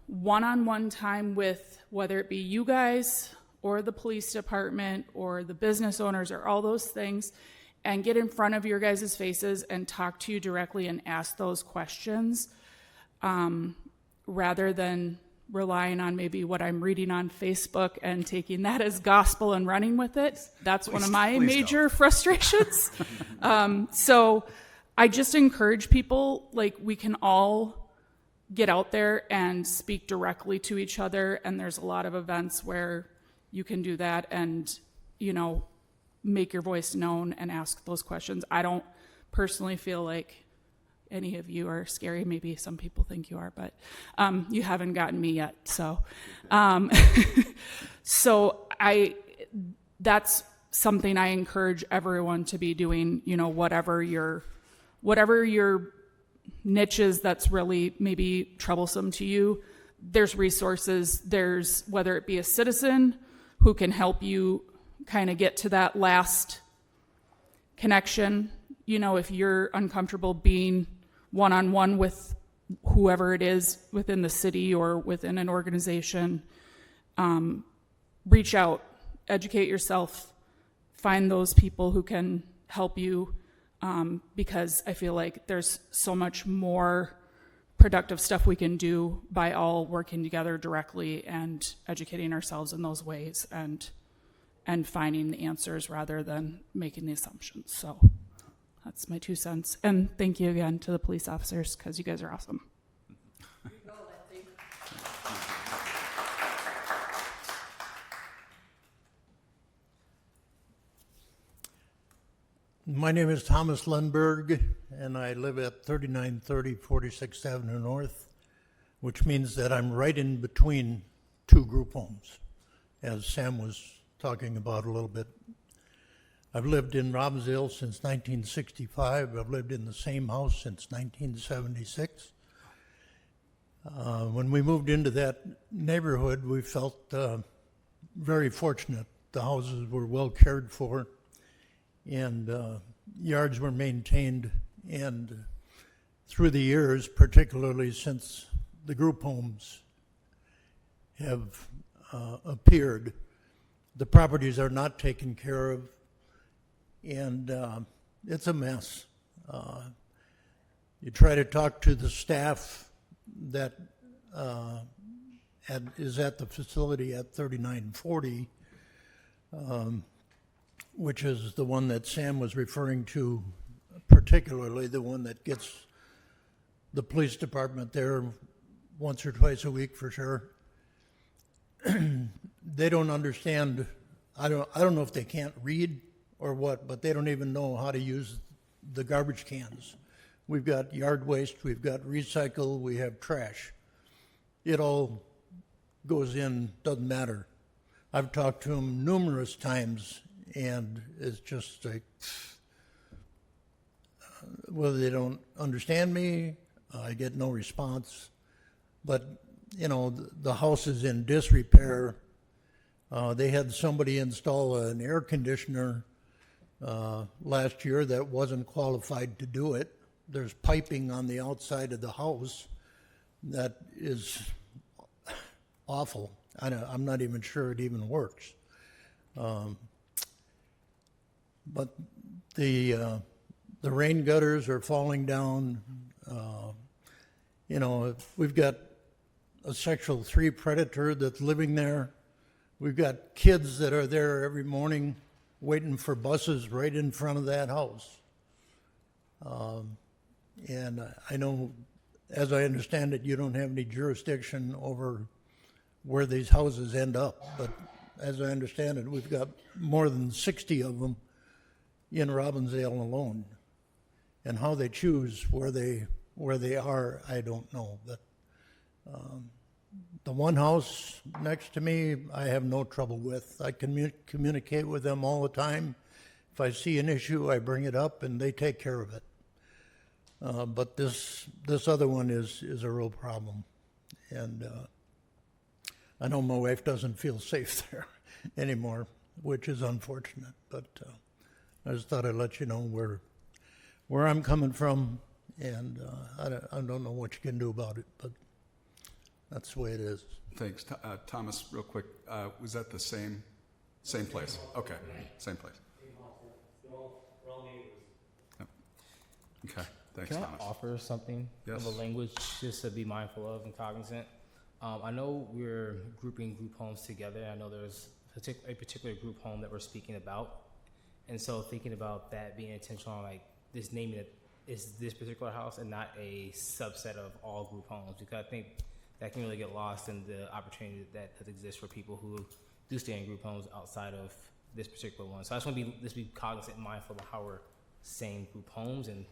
one-on-one time with, whether it be you guys or the police department or the business owners or all those things, and get in front of your guys' faces and talk to you directly and ask those questions, rather than relying on maybe what I'm reading on Facebook and taking that as gospel and running with it. That's one of my major frustrations. So I just encourage people, like, we can all get out there and speak directly to each other. And there's a lot of events where you can do that and, make your voice known and ask those questions. I don't personally feel like any of you are scary. Maybe some people think you are, but you haven't gotten me yet. So, that's something I encourage everyone to be doing. Whatever your niche is that's really maybe troublesome to you, there's resources. There's, whether it be a citizen who can help you kind of get to that last connection. If you're uncomfortable being one-on-one with whoever it is within the city or within an organization, reach out, educate yourself, find those people who can help you, because I feel like there's so much more productive stuff we can do by all working together directly and educating ourselves in those ways. And and finding the answers rather than making the assumptions. So that's my 2 cents. And thank you again to the police officers, because you guys are awesome. My name is Thomas Lundberg, and I live at 3930 46th Avenue North, which means that I'm right in between 2 group homes, as Sam was talking about a little bit. I've lived in Robbinsdale since 1965. I've lived in the same house since 1976. When we moved into that neighborhood, we felt very fortunate. The houses were well cared for, and yards were maintained. And through the years, particularly since the group homes have appeared, the properties are not taken care of, and it's a mess. You try to talk to the staff that is at the facility at 3940, which is the one that Sam was referring to, particularly the one that gets the police department there once or twice a week for sure. They don't understand. I don't know if they can't read or what, but they don't even know how to use the garbage cans. We've got yard waste, we've got recycle, we have trash. It all goes in, doesn't matter. I've talked to them numerous times, and it's just like, whether they don't understand me, I get no response. But, you know, the house is in disrepair. They had somebody install an air conditioner last year that wasn't qualified to do it. There's piping on the outside of the house that is awful. I'm not even sure it even works. But the rain gutters are falling down. You know, we've got a Sexual 3 predator that's living there. We've got kids that are there every morning waiting for buses right in front of that house. And I know, as I understand it, you don't have any jurisdiction over where these houses end up. But as I understand it, we've got more than 60 of them in Robbinsdale alone. And how they choose where they are, I don't know. But the one house next to me, I have no trouble with. I communicate with them all the time. If I see an issue, I bring it up, and they take care of it. But this other one is a real problem. And I know my wife doesn't feel safe there anymore, which is unfortunate. But I just thought I'd let you know where I'm coming from, and I don't know what you can do about it, but that's the way it is. Thanks. Thomas, real quick, was that the same place? Okay, same place. Yep. Okay, thanks, Can Thomas. I offer something Yes. of a language just to be mindful of and cognizant? I know we're grouping group homes together. I know there's a particular group home that we're speaking about. And so thinking about that being intentional, like this naming it is this particular house and not a subset of all group homes, because I think that can really get lost in the opportunity that exists for people who do stay in group homes outside of this particular one. So I just want to be cognizant and mindful of how we're saying group homes and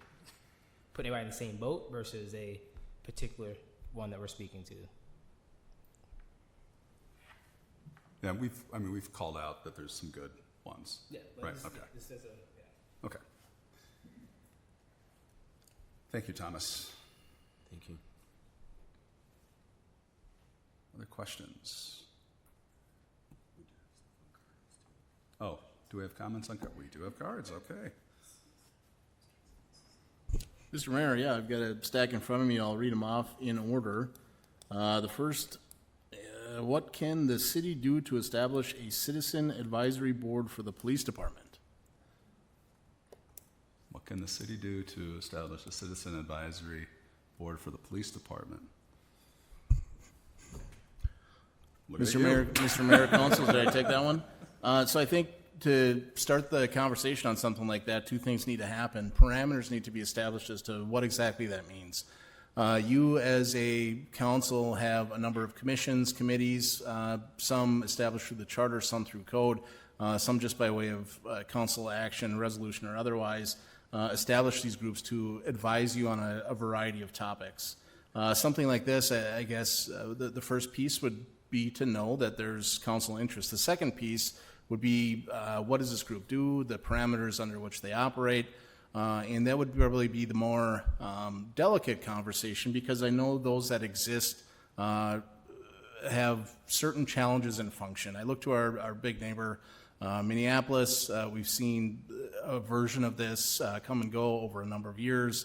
putting everybody in the same boat versus a particular one that we're speaking to. Yeah, we've called out that there's some good ones. Yeah, right. This, Okay. This is yeah. Okay. Thank you, Thomas. Thank you. Other questions? Oh, do we have comments on cards? We do have cards. Okay. Mr. Mayor, yeah, I've got a stack in front of me. I'll read them off in order. The first, what can the city do to establish a citizen advisory board for the police department? What can the city do to establish a citizen advisory board for the police department? Mr. Mayor, Council, did I take that one? So I think to start the conversation on something like that, two things need to happen. Parameters need to be established as to what exactly that means. You as a council have a number of commissions, committees, some established through the charter, some through code, some just by way of council action, resolution, or otherwise, establish these groups to advise you on a variety of topics. Something like this, I guess, the first piece would be to know that there's council interest. The second piece would be what does this group do, the parameters under which they operate, and that would probably be the more delicate conversation, because I know those that exist have certain challenges in function. I look to our big neighbor, Minneapolis. We've seen a version of this come and go over a number of years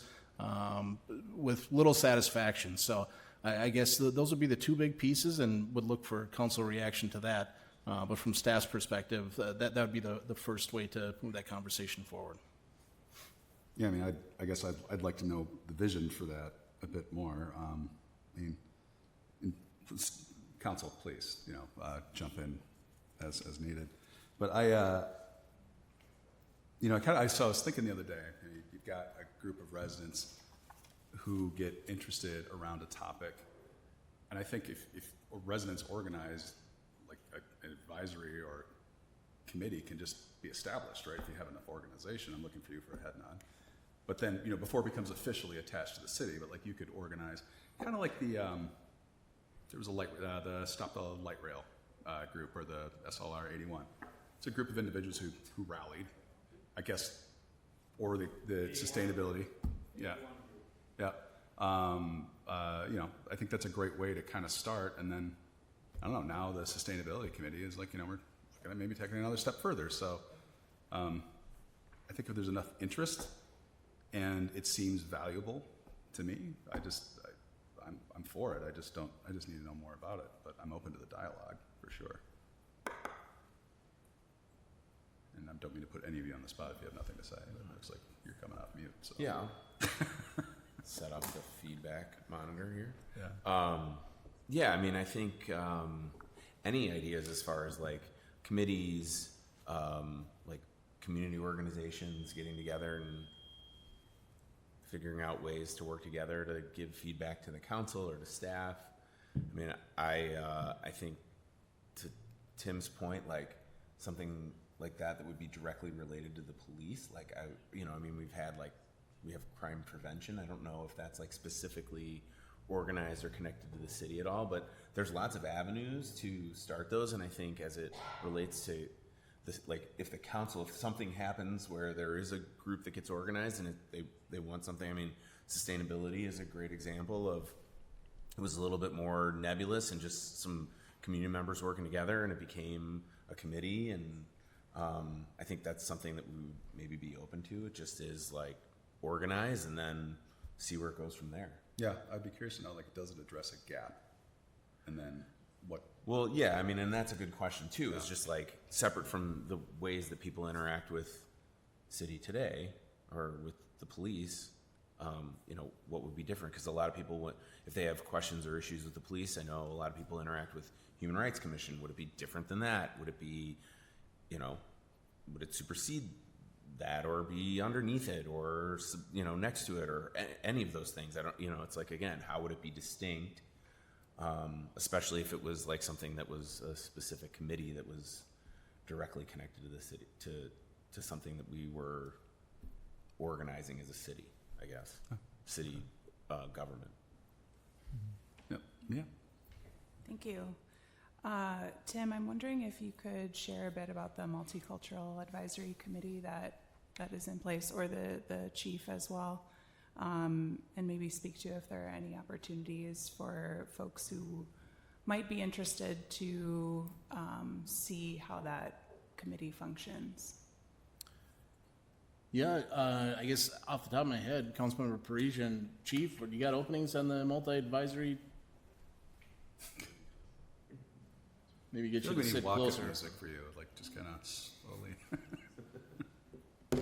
with little satisfaction. So I guess those would be the two big pieces, and would look for council reaction to that. But from staff's perspective, that would be the first way to move that conversation forward. Yeah, I mean, I guess I'd like to know the vision for that a bit more. I mean, council, please, jump in as needed. But I was thinking the other day, you've got a group of residents who get interested around a topic, and I think if residents organized, like an advisory or committee can just be established, right? If you have enough organization, I'm looking for you for a head nod. But then, before it becomes officially attached to the city, but like you could organize, kind of like there was the Stop the Light Rail group, or the SLR 81. It's a group of individuals who rallied, I guess, or the sustainability. Yeah. Yeah. I think that's a great way to kind of start. And then, I don't know, now the sustainability committee is like, we're going to maybe take it another step further. So I think if there's enough interest and it seems valuable to me, I'm for it. I just need to know more about it, but I'm open to the dialogue for sure. And I don't mean to put any of you on the spot if you have nothing to say. It looks like you're coming off mute. So. Yeah. Set up the feedback monitor here. Yeah. I mean, I think any ideas as far as like committees, like community organizations getting together and figuring out ways to work together to give feedback to the council or to staff. I mean, I think to Tim's point, like something like that would be directly related to the police. Like we have crime prevention. I don't know if that's like specifically organized or connected to the city at all, but there's lots of avenues to start those. And I think as it relates to this, like if the council, if something happens where there is a group that gets organized and they want something, I mean, sustainability is a great example of, it was a little bit more nebulous and just some community members working together, and it became a committee. And I think that's something that we would maybe be open to. It just is like organize and then see where it goes from there. Yeah, I'd be curious to know, like, does it address a gap? And then what? Well, yeah, I mean, and that's a good question too. It's just like separate from the ways that people interact with city today or with the police. What would be different? Because a lot of people, if they have questions or issues with the police, I know a lot of people interact with Human Rights Commission. Would it be different than that? Would it be, would it supersede that or be underneath it or, next to it or any of those things? I don't, it's like, again, how would it be distinct? Especially if it was like something that was a specific committee that was directly connected to the city, to something that we were organizing as a city, I guess, city government. Yep. Yeah. Thank you. Tim, I'm wondering if you could share a bit about the Multicultural Advisory Committee that is in place, or the chief as well, and maybe speak to if there are any opportunities for folks who might be interested to see how that committee functions. Yeah, I guess off the top of my head, Councilmember Parisian, Chief, you got openings on the multi-advisory? Maybe get you to sit closer. Music for you, like just kind of slowly. I'm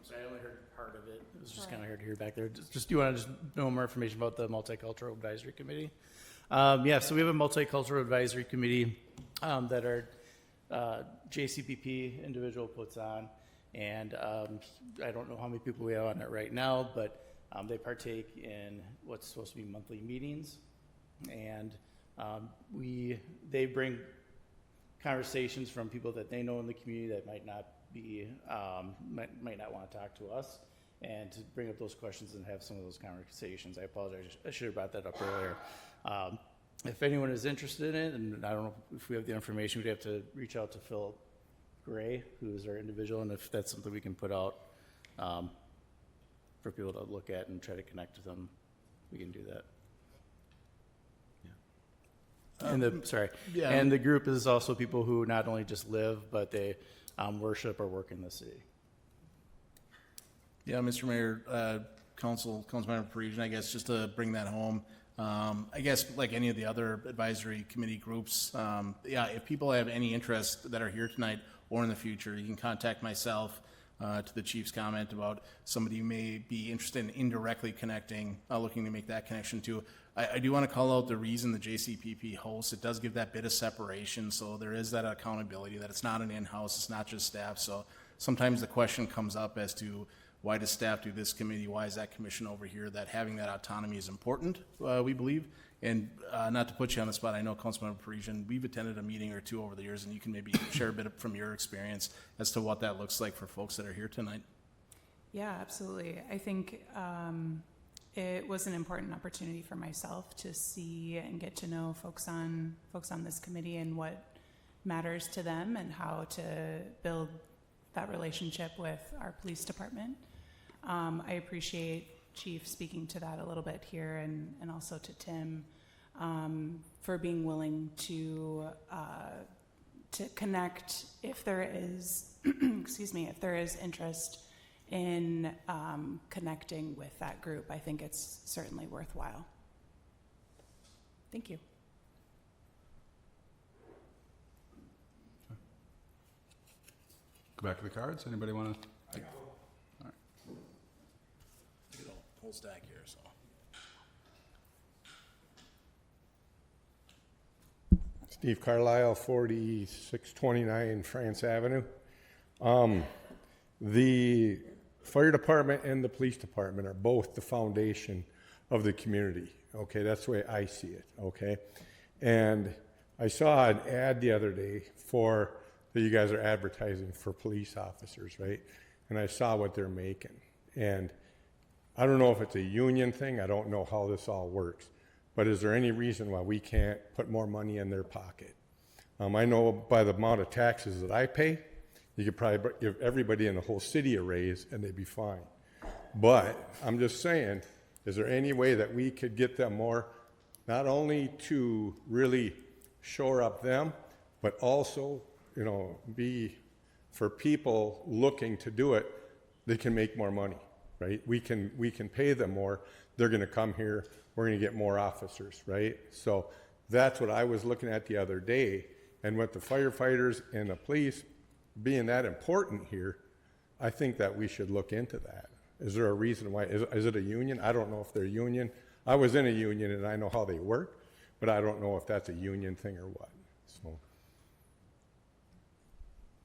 sorry, I only heard part of it. was just kind of hard to hear back there. Just do you want to just know more information about the Multicultural Advisory Committee? Yeah, so we have a Multicultural Advisory Committee that our JCPP individual puts on, and I don't know how many people we have on it right now, but they partake in what's supposed to be monthly meetings, and they bring conversations from people that they know in the community that might not be might not want to talk to us, and to bring up those questions and have some of those conversations. I apologize, I should have brought that up earlier. If anyone is interested in it, and I don't know if we have the information, we'd have to reach out to Phil Gray, who is our individual, and if that's something we can put out for people to look at and try to connect with them, we can do that. And and the group is also people who not only just live, but they worship or work in the city. Yeah, Mr. Mayor, Councilmember Parisian, I guess just to bring that home, I guess like any of the other advisory committee groups, if people have any interest that are here tonight or in the future, you can contact myself to the chief's comment about somebody who may be interested in indirectly connecting, looking to make that connection too. I do want to call out the reason the JCPP hosts. It does give that bit of separation, so there is that accountability that it's not an in-house, it's not just staff. So sometimes the question comes up as to why does staff do this committee, why is that commission over here, that having that autonomy is important, we believe. And not to put you on the spot, I know Councilmember Parisian, we've attended a meeting or two over the years, and you can maybe share a bit from your experience as to what that looks like for folks that are here tonight. Yeah, absolutely. I think it was an important opportunity for myself to see and get to know folks on this committee and what matters to them and how to build that relationship with our police department. I appreciate Chief speaking to that a little bit here, and also to Tim for being willing to connect if there is if there is interest in connecting with that group. I think it's certainly worthwhile. Thank you. Go back to the cards. Anybody want to? All right. Get a whole stack here, so. Steve Carlisle, 4629 France Avenue. The fire department and the police department are both the foundation of the community. Okay, that's the way I see it. Okay, and I saw an ad the other day that you guys are advertising for police officers, right? And I saw what they're making, and I don't know if it's a union thing. I don't know how this all works, but is there any reason why we can't put more money in their pocket? I know by the amount of taxes that I pay, you could probably give everybody in the whole city a raise and they'd be fine. But I'm just saying, is there any way that we could get them more, not only to really shore up them, but also, be for people looking to do it, they can make more money, right? We can pay them more. They're going to come here. We're going to get more officers, right? So that's what I was looking at the other day. And with the firefighters and the police being that important here, I think that we should look into that. Is there a reason why? Is it a union? I don't know if they're a union. I was in a union and I know how they work, but I don't know if that's a union thing or what. So.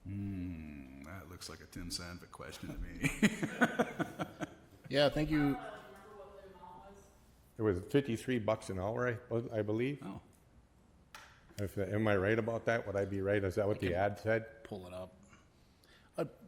That looks like a Tim Sandvik question to me. Yeah, thank you. It was $53 an hour, I believe. Oh. Am I right about that? Would I be right? Is that what the ad said? Pull it up.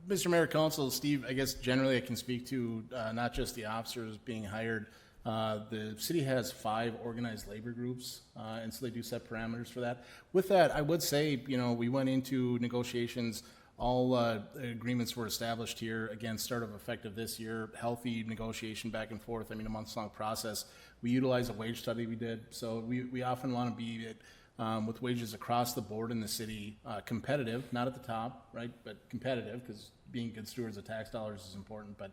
Mr. Mayor, Council, Steve, I guess generally I can speak to not just the officers being hired. The city has 5 organized labor groups, and so they do set parameters for that. With that, I would say, we went into negotiations. All agreements were established here. Again, start of effective this year. Healthy negotiation back and forth. A months-long process. We utilize a wage study we did. So we often want to be with wages across the board in the city, competitive, not at the top, right, but competitive, because being good stewards of tax dollars is important, but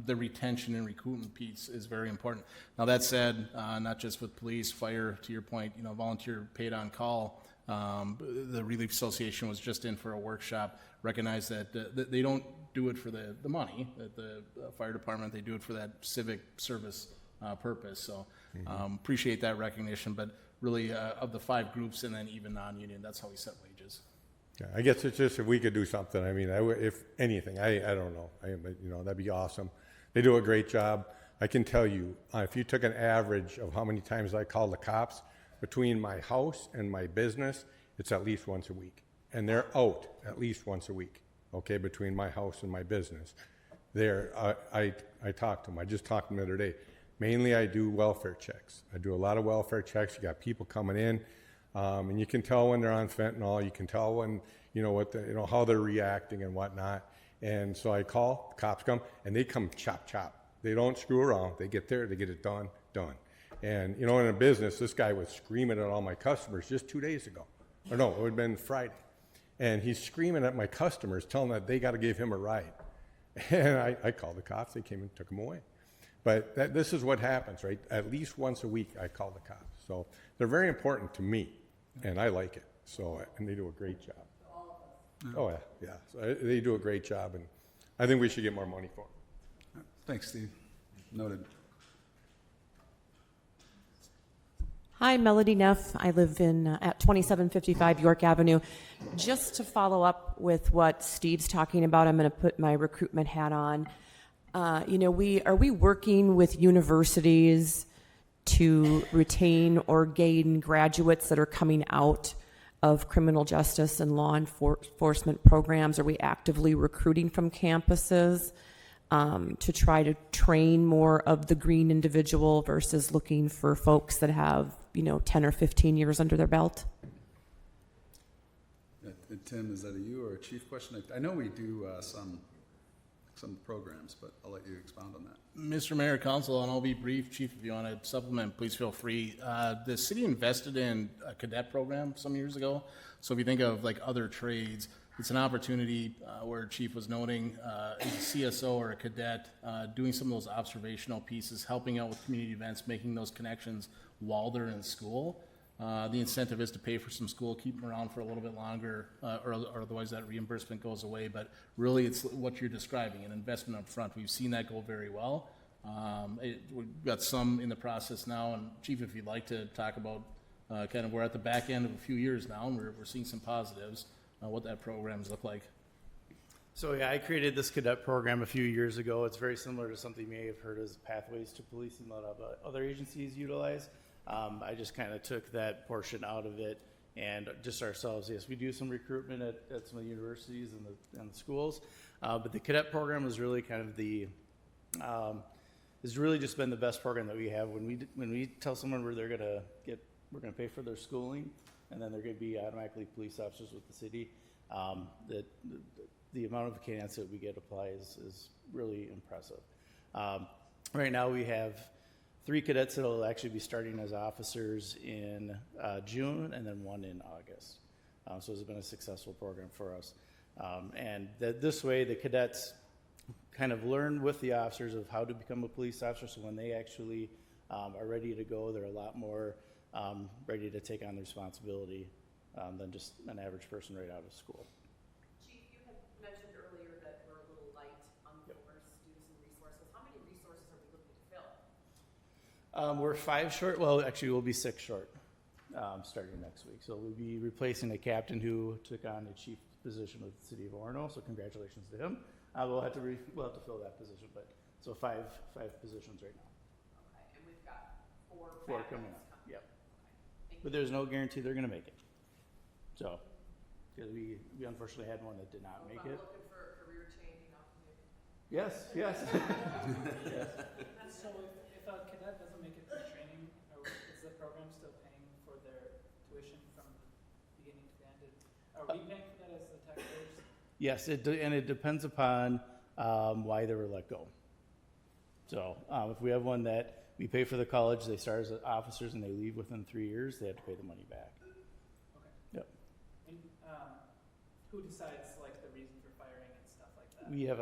the retention and recruitment piece is very important. Now, that said, not just with police, fire, to your point, volunteer paid on call, the Relief Association was just in for a workshop, recognized that they don't do it for the money at the fire department. They do it for that civic service purpose. So appreciate that recognition. But really, of the 5 groups and then even non-union, that's how we set wages. Yeah, I guess it's just if we could do something. I mean, if anything, I don't know. That'd be awesome. They do a great job. I can tell you, if you took an average of how many times I call the cops between my house and my business, it's at least once a week. And they're out at least once a week, okay, between my house and my business. I talk to them. I just talked to them the other day. Mainly I do welfare checks. I do a lot of welfare checks. You got people coming in, and you can tell when they're on fentanyl. You can tell when, how they're reacting and whatnot. And so I call, the cops come, and they come chop, chop. They don't screw around. They get there, they get it done. And, in a business, this guy was screaming at all my customers just 2 days ago. Or no, it would have been Friday. And he's screaming at my customers, telling them that they got to give him a ride. And I called the cops. They came and took him away. But this is what happens, right? At least once a week, I call the cops. So they're very important to me, and I like it. So, and they do a great job. Oh, yeah. So they do a great job, and I think we should get more money for them. Thanks, Steve. Noted. Hi, Melody Neff. I live at 2755 York Avenue. Just to follow up with what Steve's talking about, I'm going to put my recruitment hat on. Are we working with universities to retain or gain graduates that are coming out of criminal justice and law enforcement programs? Are we actively recruiting from campuses to try to train more of the green individual versus looking for folks that have 10 or 15 years under their belt? Tim, is that a you or a chief question? I know we do some programs, but I'll let you expound on that. Mr. Mayor, Council, and I'll be brief. Chief, if you want to supplement, please feel free. The city invested in a cadet program some years ago. So if you think of like other trades, it's an opportunity where Chief was noting as a CSO or a cadet, doing some of those observational pieces, helping out with community events, making those connections while they're in school. The incentive is to pay for some school, keep them around for a little bit longer, or otherwise that reimbursement goes away. But really, it's what you're describing, an investment up front. We've seen that go very well. We've got some in the process now. And Chief, if you'd like to talk about kind of we're at the back end of a few years now, and we're seeing some positives, what that programs look like. So yeah, I created this cadet program a few years ago. It's very similar to something you may have heard as Pathways to Policing that other agencies utilize. I just kind of took that portion out of it and just ourselves. Yes, we do some recruitment at some of the universities and the schools, but the cadet program is really kind of has really just been the best program that we have. When we tell someone we're going to pay for their schooling, and then they're going to be automatically police officers with the city. The amount of candidates that we get apply is really impressive. Right now we have 3 cadets that will actually be starting as officers in June, and then 1 in August. So it's been a successful program for us. And this way the cadets kind of learn with the officers of how to become a police officer, so when they actually are ready to go, they're a lot more ready to take on the responsibility than just an average person right out of school. Chief, you had mentioned earlier that we're a little light on the force due to some resources. How many resources are we looking to fill? We're 5 short. Well, actually, we'll be 6 short starting next week. So we'll be replacing a captain who took on a chief position with the city of Orono. So congratulations to him. We'll have to fill that position, but so 5 positions right now. Okay, and we've got 4 coming up. Yep. But there's no guarantee they're going to make it. So, because we unfortunately had one that did not make it. Looking for a career changing opportunity. Yes. Yes. So if a cadet doesn't make it through training, is the program still paying for their tuition from the beginning to the end? Are we paying for that as the taxpayers? Yes, and it depends upon why they were let go. So if we have one that we pay for the college, they start as officers and they leave within 3 years, they have to pay the money back. Okay. Yep. And who decides like the reason for firing and stuff like that? We have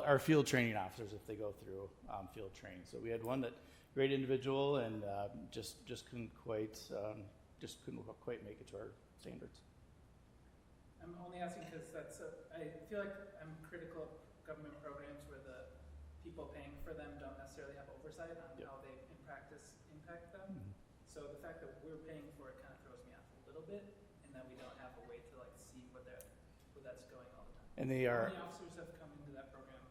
our field training officers if they go through field training. So we had one great individual and just couldn't quite make it to our standards. I'm only asking because I feel like I'm critical of government programs where the people paying for them don't necessarily have oversight on how they in practice impact them. So the fact that we're paying for it kind of throws me off a little bit, and that we don't have a way to like see where that's going all the time. And they are. How many officers have come into that program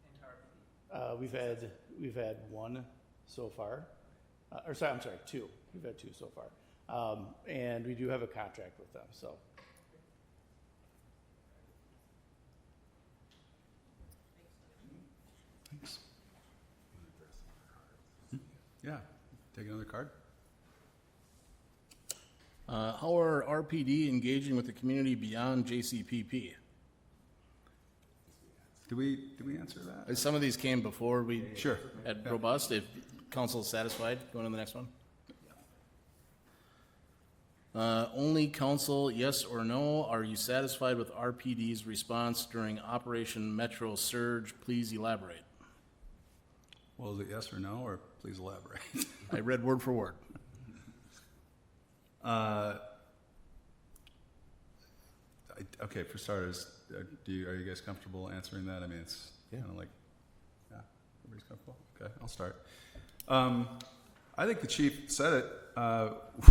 into RPD? We've had one so far, I'm sorry, two. We've had two so far, and we do have a contract with them. So. Thanks. Yeah, take another card. How are RPD engaging with the community beyond JCPP? Did we answer that? Some of these came before we Sure. had robust. If council is satisfied, going to the next one. Only council, yes or no? Are you satisfied with RPD's response during Operation Metro Surge? Please elaborate. Well, is it yes or no, or please elaborate? I read word for word. Okay, for starters, are you guys comfortable answering that? I mean, it's kind of like, yeah, everybody's comfortable. Okay, I'll start. I think the chief said it.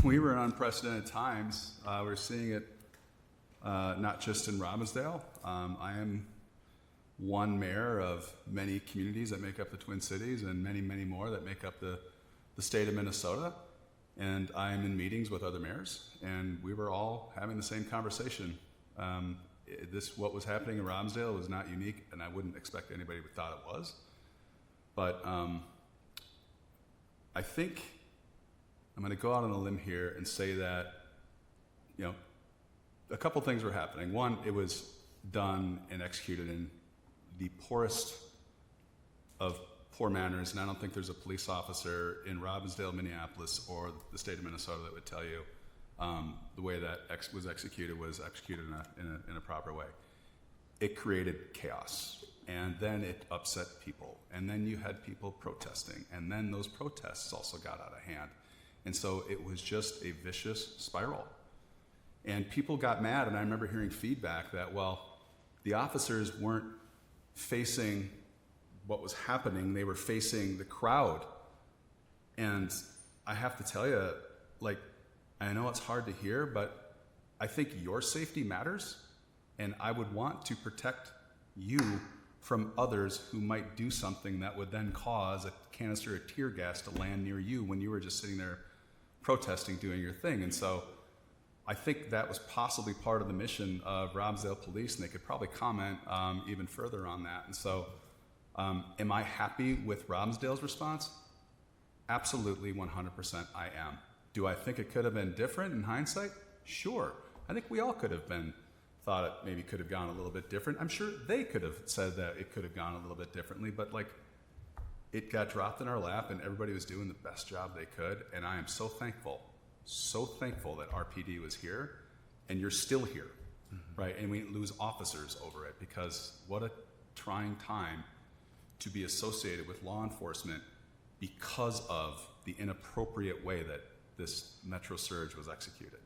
We were in unprecedented times. We're seeing it not just in Robbinsdale. I am one mayor of many communities that make up the Twin Cities and many, many more that make up the state of Minnesota. And I am in meetings with other mayors, and we were all having the same conversation. What was happening in Robbinsdale was not unique, and I wouldn't expect anybody would thought it was. But I think I'm going to go out on a limb here and say that, a couple things were happening. One, it was done and executed in the poorest of poor manners, and I don't think there's a police officer in Robbinsdale, Minneapolis, or the state of Minnesota that would tell you the way that was executed in a proper way. It created chaos, and then it upset people, and then you had people protesting, and then those protests also got out of hand. And so it was just a vicious spiral. And people got mad, and I remember hearing feedback that, well, the officers weren't facing what was happening, they were facing the crowd. And I have to tell you, I know it's hard to hear, but I think your safety matters, and I would want to protect you from others who might do something that would then cause a canister of tear gas to land near you when you were just sitting there protesting, doing your thing. And so I think that was possibly part of the mission of Robbinsdale Police, and they could probably comment even further on that. And so am I happy with Robbinsdale's response? Absolutely, 100% I am. Do I think it could have been different in hindsight? Sure. I think we all could have thought it maybe could have gone a little bit different. I'm sure they could have said that it could have gone a little bit differently, but it got dropped in our lap and everybody was doing the best job they could. And I am so thankful that RPD was here and you're still here, right? And we didn't lose officers over it, because what a trying time to be associated with law enforcement because of the inappropriate way that this Metro Surge was executed.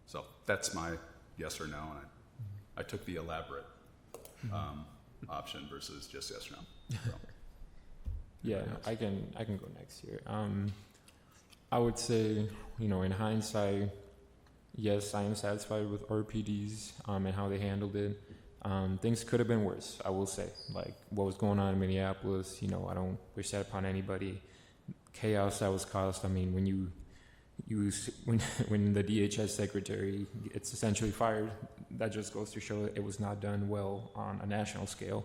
So that's my yes or no, and I took the elaborate option versus just yes or no. So. Yeah, I can go next here. I would say, in hindsight, yes, I am satisfied with RPDs and how they handled it. Things could have been worse, I will say. Like what was going on in Minneapolis, I don't wish that upon anybody. Chaos that was caused. I mean, when the DHS secretary gets essentially fired, that just goes to show that it was not done well on a national scale.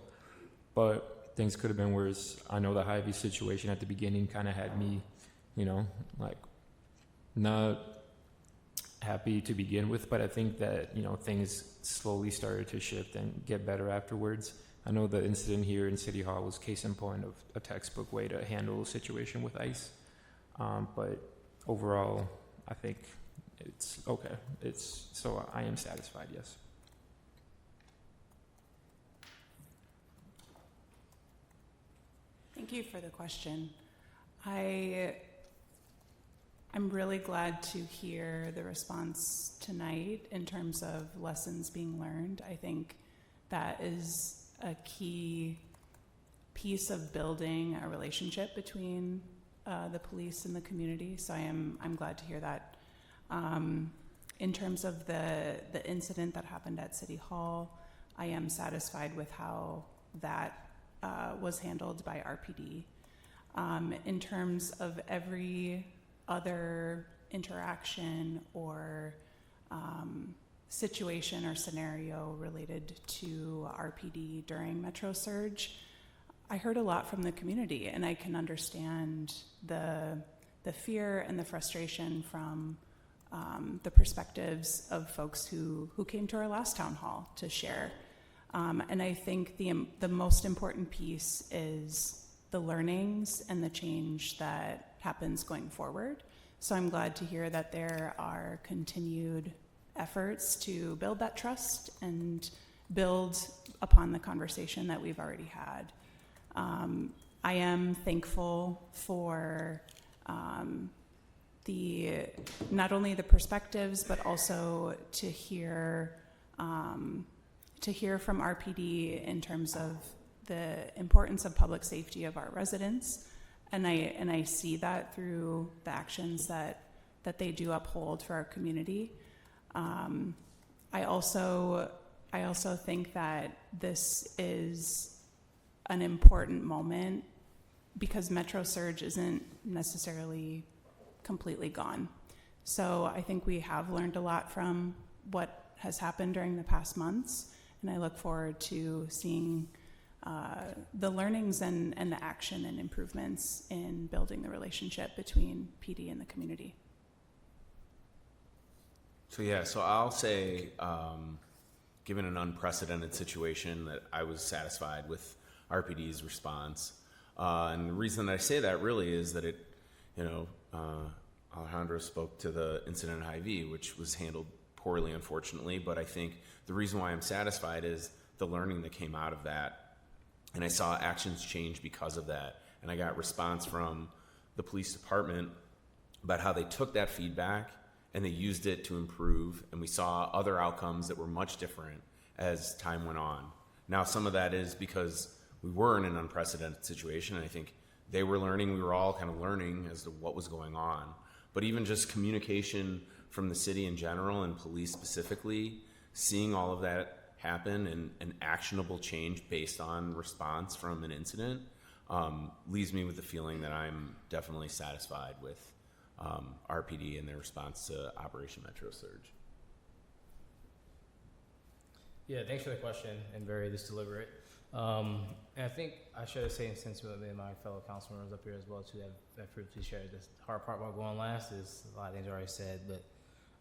But things could have been worse. I know the Hy-Vee situation at the beginning kind of had me, not happy to begin with, but I think that, things slowly started to shift and get better afterwards. I know the incident here in City Hall was case in point of a textbook way to handle a situation with ICE. But overall, I think it's okay. So I am satisfied, yes. Thank you for the question. I I'm really glad to hear the response tonight in terms of lessons being learned. I think that is a key piece of building a relationship between the police and the community. So I'm glad to hear that. In terms of the incident that happened at City Hall, I am satisfied with how that was handled by RPD. In terms of every other interaction or situation or scenario related to RPD during Metro Surge, I heard a lot from the community, and I can understand the fear and the frustration from the perspectives of folks who came to our last town hall to share. And I think the most important piece is the learnings and the change that happens going forward. So I'm glad to hear that there are continued efforts to build that trust and build upon the conversation that we've already had. I am thankful for not only the perspectives, but also to hear from RPD in terms of the importance of public safety of our residents, and I see that through the actions that they do uphold for our community. I also think that this is an important moment because Metro Surge isn't necessarily completely gone. So I think we have learned a lot from what has happened during the past months, and I look forward to seeing the learnings and the action and improvements in building the relationship between PD and the community. So I'll say, given an unprecedented situation, that I was satisfied with RPD's response. And the reason that I say that really is that Alejandro spoke to the incident at Hy-Vee, which was handled poorly, unfortunately. But I think the reason why I'm satisfied is the learning that came out of that. And I saw actions change because of that. And I got response from the police department about how they took that feedback and they used it to improve. And we saw other outcomes that were much different as time went on. Now, some of that is because we were in an unprecedented situation. And I think they were learning. We were all kind of learning as to what was going on. But even just communication from the city in general and police specifically, seeing all of that happen and an actionable change based on response from an incident leaves me with the feeling that I'm definitely satisfied with RPD and their response to Operation Metro Surge. Yeah, thanks for the question and very deliberate. And I think I should have said, since my fellow council members up here as well too have previously shared, this hard part about going last is a lot of things already said, but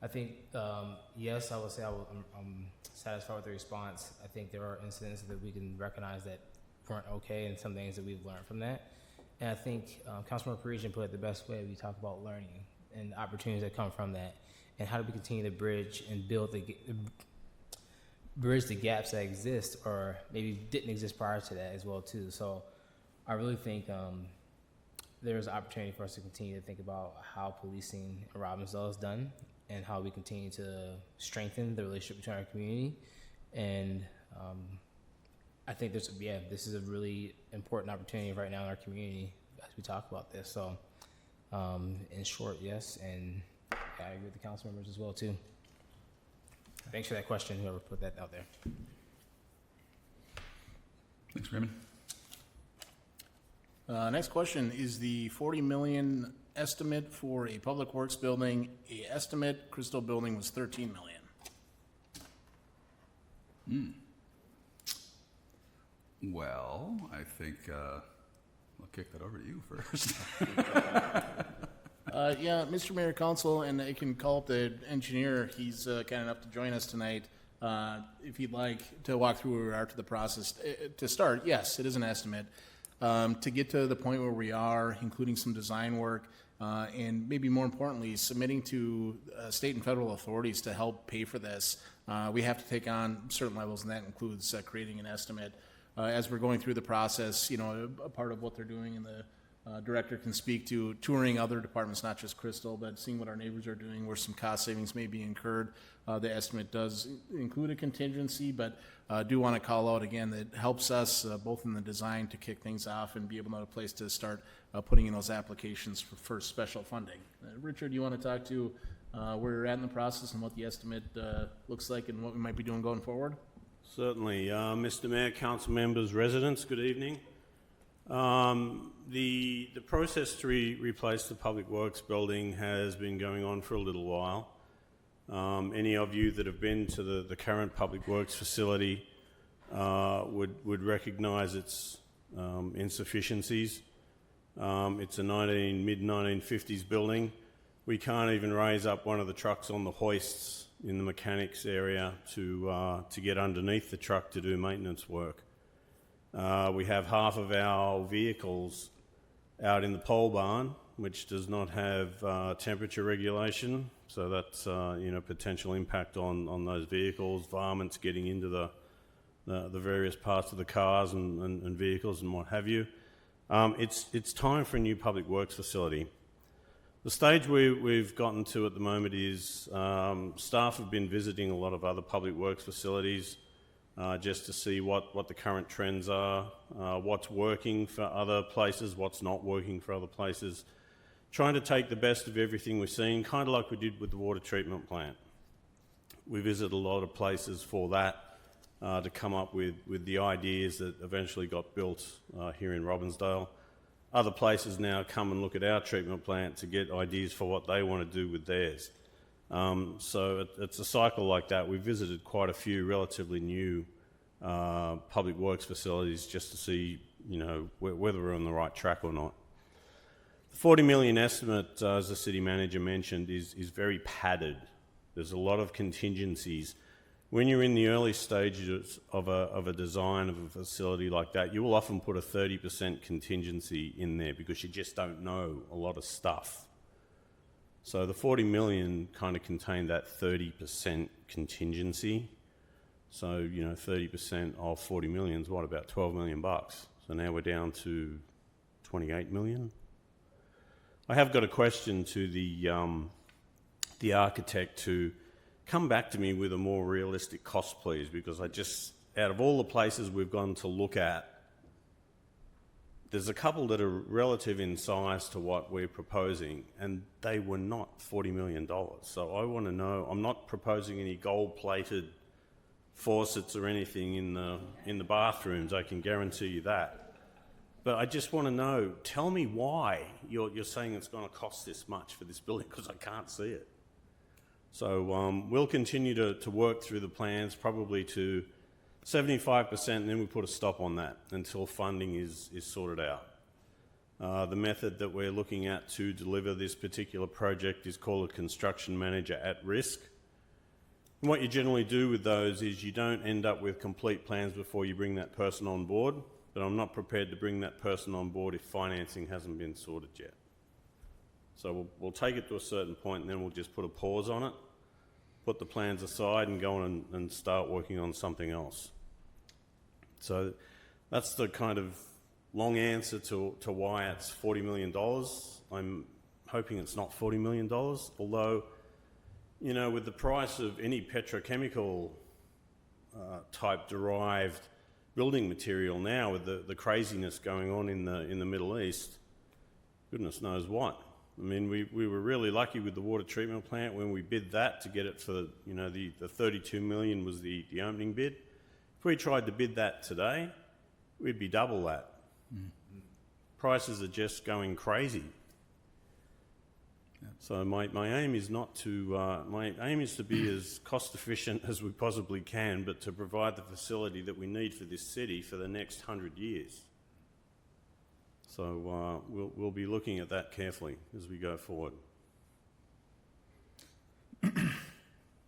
I think, yes, I would say I'm satisfied with the response. I think there are incidents that we can recognize that weren't okay and some things that we've learned from that. And I think Councilmember Parisian put it the best way. We talk about learning and opportunities that come from that and how do we continue to bridge and bridge the gaps that exist or maybe didn't exist prior to that as well too. So I really think there's an opportunity for us to continue to think about how policing in Robbinsdale is done and how we continue to strengthen the relationship between our community. And I think this is a really important opportunity right now in our community as we talk about this. So in short, yes, and I agree with the council members as well too. Thanks for that question, whoever put that out there. Thanks, Raymond. Next question is the $40 million estimate for a public works building. A estimate Crystal building was $13 million. Well, I think I'll kick that over to you first. Yeah, Mr. Mayor, Council, and I can call up the engineer. He's kind enough to join us tonight. If you'd like to walk through where we are to the process. To start, yes, it is an estimate. To get to the point where we are, including some design work, and maybe more importantly, submitting to state and federal authorities to help pay for this, we have to take on certain levels, and that includes creating an estimate. As we're going through the process, a part of what they're doing in the director can speak to touring other departments, not just Crystal, but seeing what our neighbors are doing, where some cost savings may be incurred. The estimate does include a contingency, but do want to call out again that it helps us both in the design to kick things off and be able to have a place to start putting in those applications for special funding. Richard, you want to talk to where you're at in the process and what the estimate looks like and what we might be doing going forward? Certainly. Mr. Mayor, council members, residents, good evening. The process to replace the Public Works building has been going on for a little while. Any of you that have been to the current Public Works facility would recognise its insufficiencies. It's a mid-1950s building. We can't even raise up one of the trucks on the hoists in the mechanics area to get underneath the truck to do maintenance work. We have half of our vehicles out in the pole barn, which does not have temperature regulation, so that's potential impact on those vehicles, varmints getting into the various parts of the cars and vehicles and what have you. It's time for a new public works facility. The stage we've gotten to at the moment is staff have been visiting a lot of other public works facilities just to see what the current trends are, what's working for other places, what's not working for other places, trying to take the best of everything we're seeing, kind of like we did with the water treatment plant. We visited a lot of places for that to come up with the ideas that eventually got built here in Robbinsdale. Other places now come and look at our treatment plant to get ideas for what they want to do with theirs. So it's a cycle like that. We visited quite a few relatively new public works facilities just to see, whether we're on the right track or not. The 40 million estimate, as the city manager mentioned, is very padded. There's a lot of contingencies. When you're in the early stages of a design of a facility like that, you will often put a 30% contingency in there because you just don't know a lot of stuff. So the 40 million kind of contained that 30% contingency. So, 30% of 40 million is what, about 12 million bucks. So now we're down to 28 million. I have got a question to the architect to come back to me with a more realistic cost, please, because out of all the places we've gone to look at, there's a couple that are relative in size to what we're proposing, and they were not $40 million. So I want to know, I'm not proposing any gold-plated faucets or anything in the bathrooms, I can guarantee you that. But I just want to know, tell me why you're saying it's going to cost this much for this building, because I can't see it. So we'll continue to work through the plans, probably to 75%, and then we put a stop on that until funding is sorted out. The method that we're looking at to deliver this particular project is called a construction manager at risk. And what you generally do with those is you don't end up with complete plans before you bring that person on board, but I'm not prepared to bring that person on board if financing hasn't been sorted yet. So we'll take it to a certain point and then we'll just put a pause on it, put the plans aside and go on and start working on something else. So that's the kind of long answer to why it's $40 million. I'm hoping it's not $40 million, although, with the price of any petrochemical type derived building material now, with the craziness going on in the Middle East, goodness knows what. I mean, we were really lucky with the water treatment plant when we bid that to get it for, the 32 million was the opening bid. If we tried to bid that today, we'd be double that. Prices are just going crazy. Yeah. So my aim is my aim is to be as cost efficient as we possibly can, but to provide the facility that we need for this city for the next 100 years. So we'll be looking at that carefully as we go forward.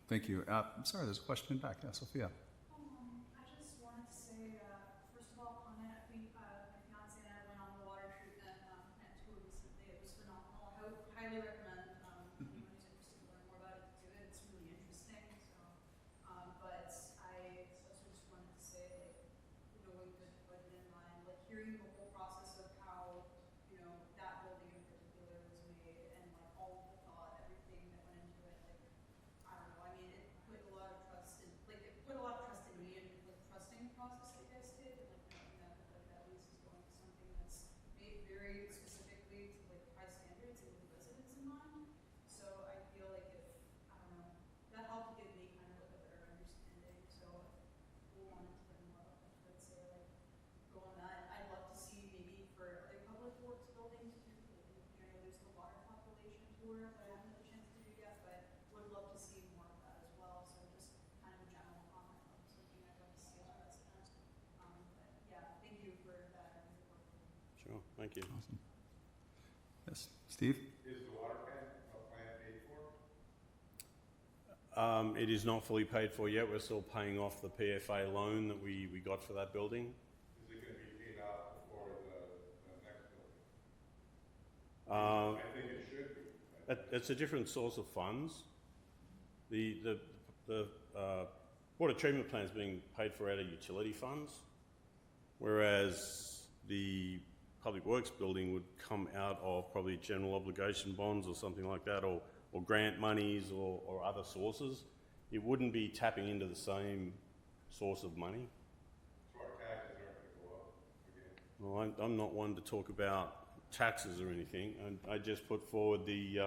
Thank you. I'm sorry, there's a question back. Yeah, Sophia. I just wanted to say, first of all, on that, my fiance and I went on the water treatment plant tour recently. It was phenomenal. I would highly recommend anyone who's interested in learning more about it to do it. It's really interesting. So, but I also just wanted to say, we could put it in mind, hearing the whole process of how, Thank you. Awesome. Yes, Steve? Is the water plant paid for? It is not fully paid for yet. We're still paying off the PFA loan that we got for that building. Is it going to be paid out before the next building? I think it should be. It's a different source of funds. The water treatment plant is being paid for out of utility funds, whereas the public works building would come out of probably general obligation bonds or something like that, or grant monies or other sources. It wouldn't be tapping into the same source of money. So our taxes aren't going to go up again? Well, I'm not one to talk about taxes or anything. I just put forward the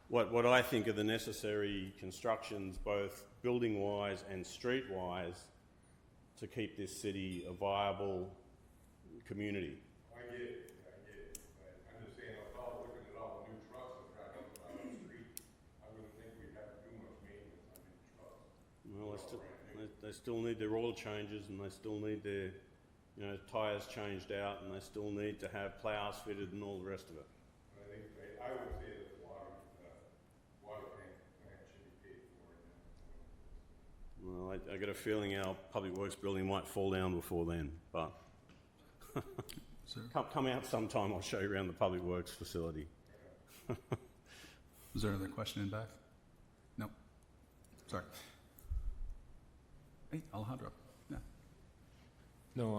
what I think are the necessary constructions, both building-wise and street-wise, to keep this city a viable community. I get it. But I'm just saying, I was looking at all the new trucks that drive up and down the street. I wouldn't think we'd have to do much maintenance on these trucks. Well, they still need their oil changes, and they still need their tyres changed out, and they still need to have plows fitted and all the rest of it. I would say that the water tank plant should be paid for. Well, I got a feeling our public works building might fall down before then, but come out sometime. I'll show you around the public works facility. Was there another question in back? No. Sorry. Hey, Alejandro. Yeah. No,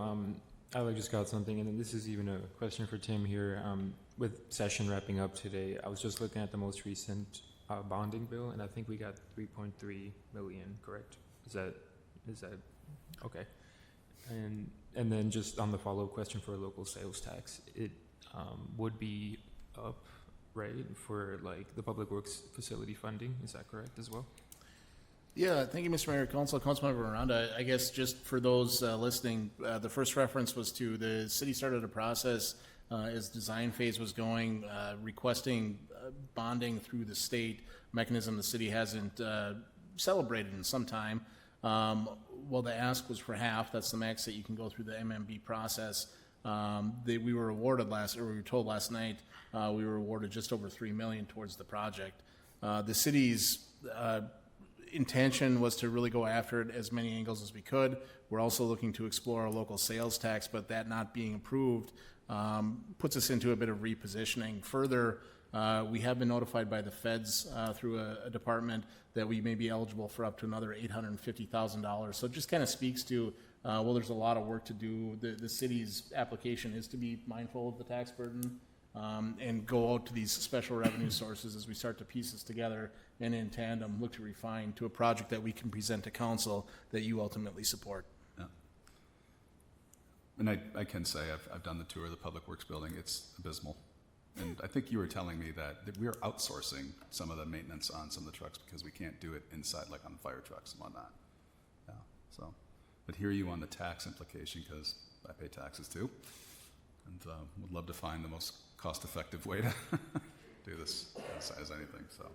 I just got something, and then this is even a question for Tim here. With session wrapping up today, I was just looking at the most recent bonding bill, and I think we got 3.3 million. Correct? Is that okay? And then just on the follow-up question for local sales tax, it would be up, right, for like the public works facility funding. Is that correct as well? Yeah, thank you, Mr. Mayor. Councilmember Miranda. I guess just for those listening, the first reference was to the city started a process as design phase was going, requesting bonding through the state mechanism. The city hasn't celebrated in some time. Well, the ask was for half. That's the max that you can go through the MMB process. We were awarded we were told last night, we were awarded just over $3 million towards the project. The city's intention was to really go after it as many angles as we could. We're also looking to explore a local sales tax, but that not being approved puts us into a bit of repositioning. Further, we have been notified by the feds through a department that we may be eligible for up to another $850,000. So it just kind of speaks to, there's a lot of work to do. The city's application is to be mindful of the tax burden and go out to these special revenue sources as we start to piece this together and in tandem look to refine to a project that we can present to council that you ultimately support. Yeah. And I can say I've done the tour of the Public Works building. It's abysmal. And I think you were telling me that we are outsourcing some of the maintenance on some of the trucks because we can't do it inside, like on fire trucks and whatnot. Yeah. So, but hear you on the tax implication because I pay taxes too, and would love to find the most cost-effective way to do this as anything. So,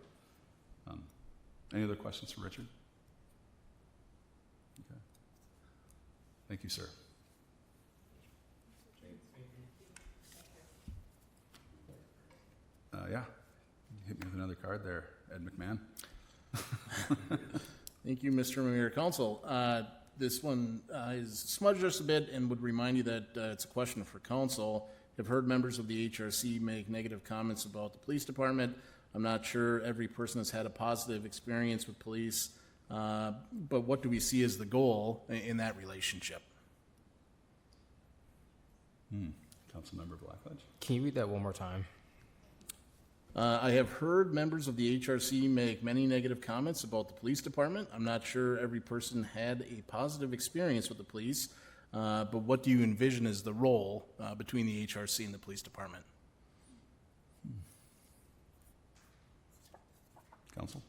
any other questions for Richard? Okay. Thank you, sir. Yeah, hit me with another card there, Ed McMahon. Thank you, Mr. Mayor. Council. This one is smudged just a bit and would remind you that it's a question for council. I've heard members of the HRC make negative comments about the police department. I'm not sure every person has had a positive experience with police, but what do we see as the goal in that relationship? Councilmember Blackledge. Can you read that one more time? I have heard members of the HRC make many negative comments about the police department. I'm not sure every person had a positive experience with the police, but what do you envision as the role between the HRC and the police department? Council.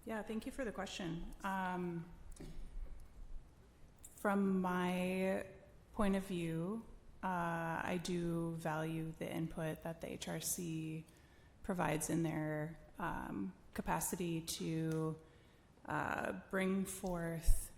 Yeah, thank you for the question. From my point of view, I do value the input that the HRC provides in their capacity to bring forth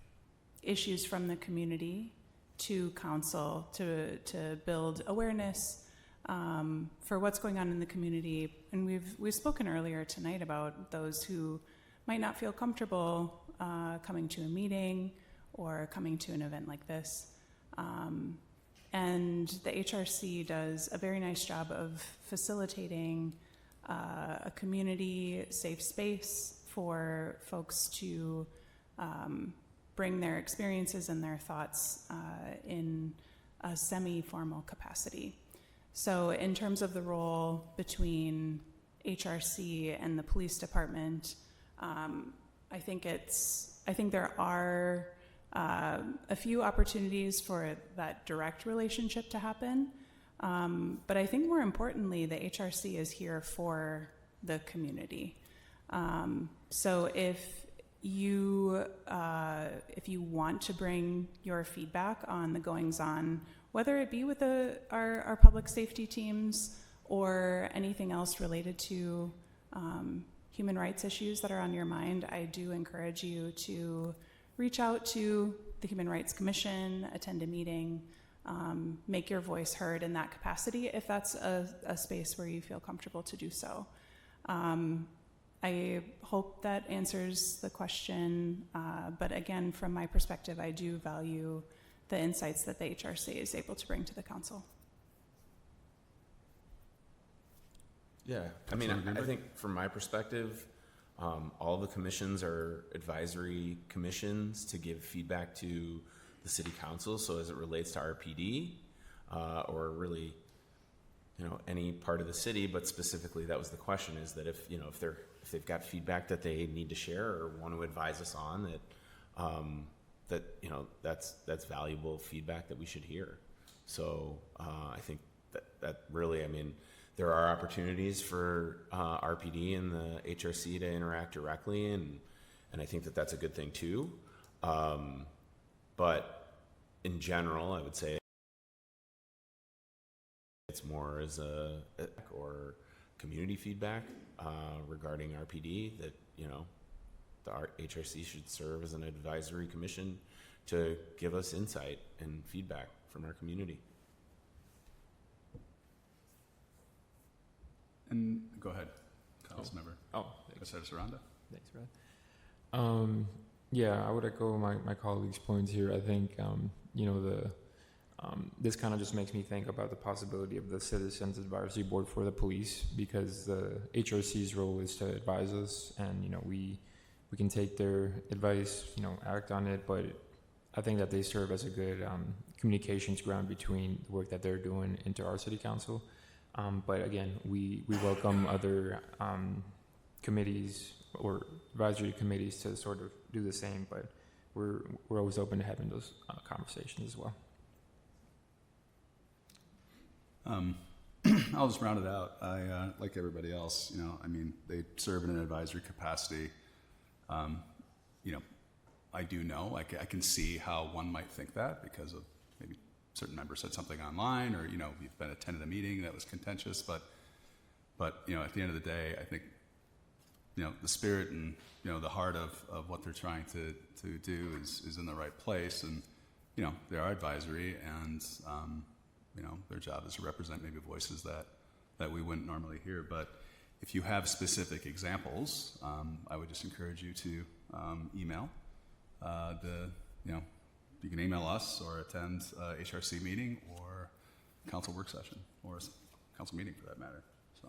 issues from the community to council to build awareness for what's going on in the community. And we've spoken earlier tonight about those who might not feel comfortable coming to a meeting or coming to an event like this. And the HRC does a very nice job of facilitating a community safe space for folks to bring their experiences and their thoughts in a semi-formal capacity. So in terms of the role between HRC and the police department, I think there are a few opportunities for that direct relationship to happen. But I think more importantly, the HRC is here for the community. So if you want to bring your feedback on the goings-on, whether it be with our public safety teams or anything else related to human rights issues that are on your mind, I do encourage you to reach out to the Human Rights Commission, attend a meeting, make your voice heard in that capacity if that's a space where you feel comfortable to do so. I hope that answers the question, but again, from my perspective, I do value the insights that the HRC is able to bring to the council. Yeah, I mean, I think from my perspective, all the commissions are advisory commissions to give feedback to the city council. So as it relates to RPD, or really, any part of the city, but specifically that was the question, is that if they've got feedback that they need to share or want to advise us on, that's valuable feedback that we should hear. So I think that really, I mean, there are opportunities for RPD and the HRC to interact directly, and I think that that's a good thing too. But in general, I would say it's more as or community feedback regarding RPD that the HRC should serve as an advisory commission to give us insight and feedback from our community. And go ahead, Councilmember. Thanks, Aranda. Thanks, Brad. Yeah, I would echo my colleagues' points here. I think this kind of just makes me think about the possibility of the Citizens Advisory Board for the police, because the HRC's role is to advise us, and we can take their advice, act on it, but I think that they serve as a good communications ground between the work that they're doing into our city council. But again, we welcome other committees or advisory committees to sort of do the same, but we're always open to having those conversations as well. I'll just round it out. I like everybody else, they serve in an advisory capacity. I do know, I can see how one might think that because of maybe certain members said something online, or you've been attended a meeting that was contentious, but at the end of the day, I think the spirit and the heart of what they're trying to do is in the right place, and they are advisory, and their job is to represent maybe voices that we wouldn't normally hear. But if you have specific examples, I would just encourage you to email you can email us or attend a HRC meeting or council work session or a council meeting for that matter. So,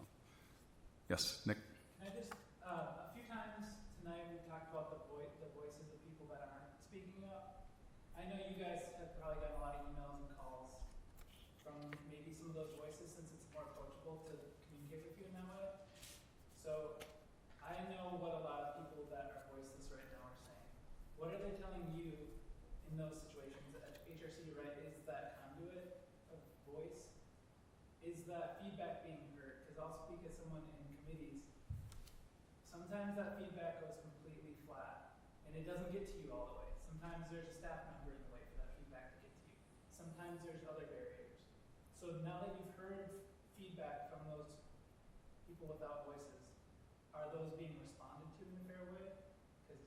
yes, Nick. Can I just, a few times tonight we talked about the voices of people that aren't speaking up. I know you guys have probably gotten a lot of emails and calls from maybe some of those voices, since it's more approachable to communicate with you in that way. So I know what a lot of people that are voiceless right now are saying. What are they telling you in those situations? HRC, right, is that conduit of voice? Is that feedback being heard? Because I'll speak as someone in committees. Sometimes that feedback goes completely flat, and it doesn't get to you all the way. Sometimes there's a staff member in the way for that feedback to get to you. Sometimes there's other barriers. So now that you've heard feedback from those people without voices, are those being responded to in a fair way? Because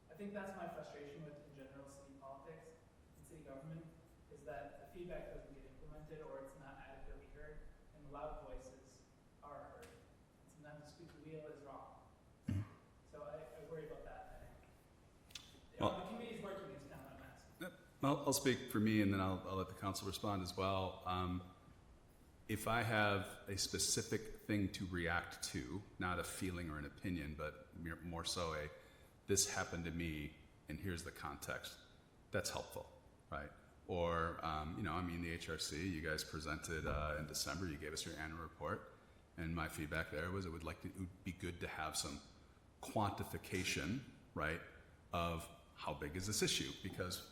I think that's my frustration with, in general, city politics and city government, is that the feedback doesn't get implemented or it's not adequately heard, and loud voices are heard. And sometimes the squeaky wheel is wrong. So I worry about that. Well, the committee's working, it's kind of a mess. I'll speak for me, and then I'll let the council respond as well. If I have a specific thing to react to, not a feeling or an opinion, but more so this happened to me, and here's the context, that's helpful, right? Or, the HRC, you guys presented in December, you gave us your annual report, and my feedback there was it would be good to have some quantification, right, of how big is this issue? Because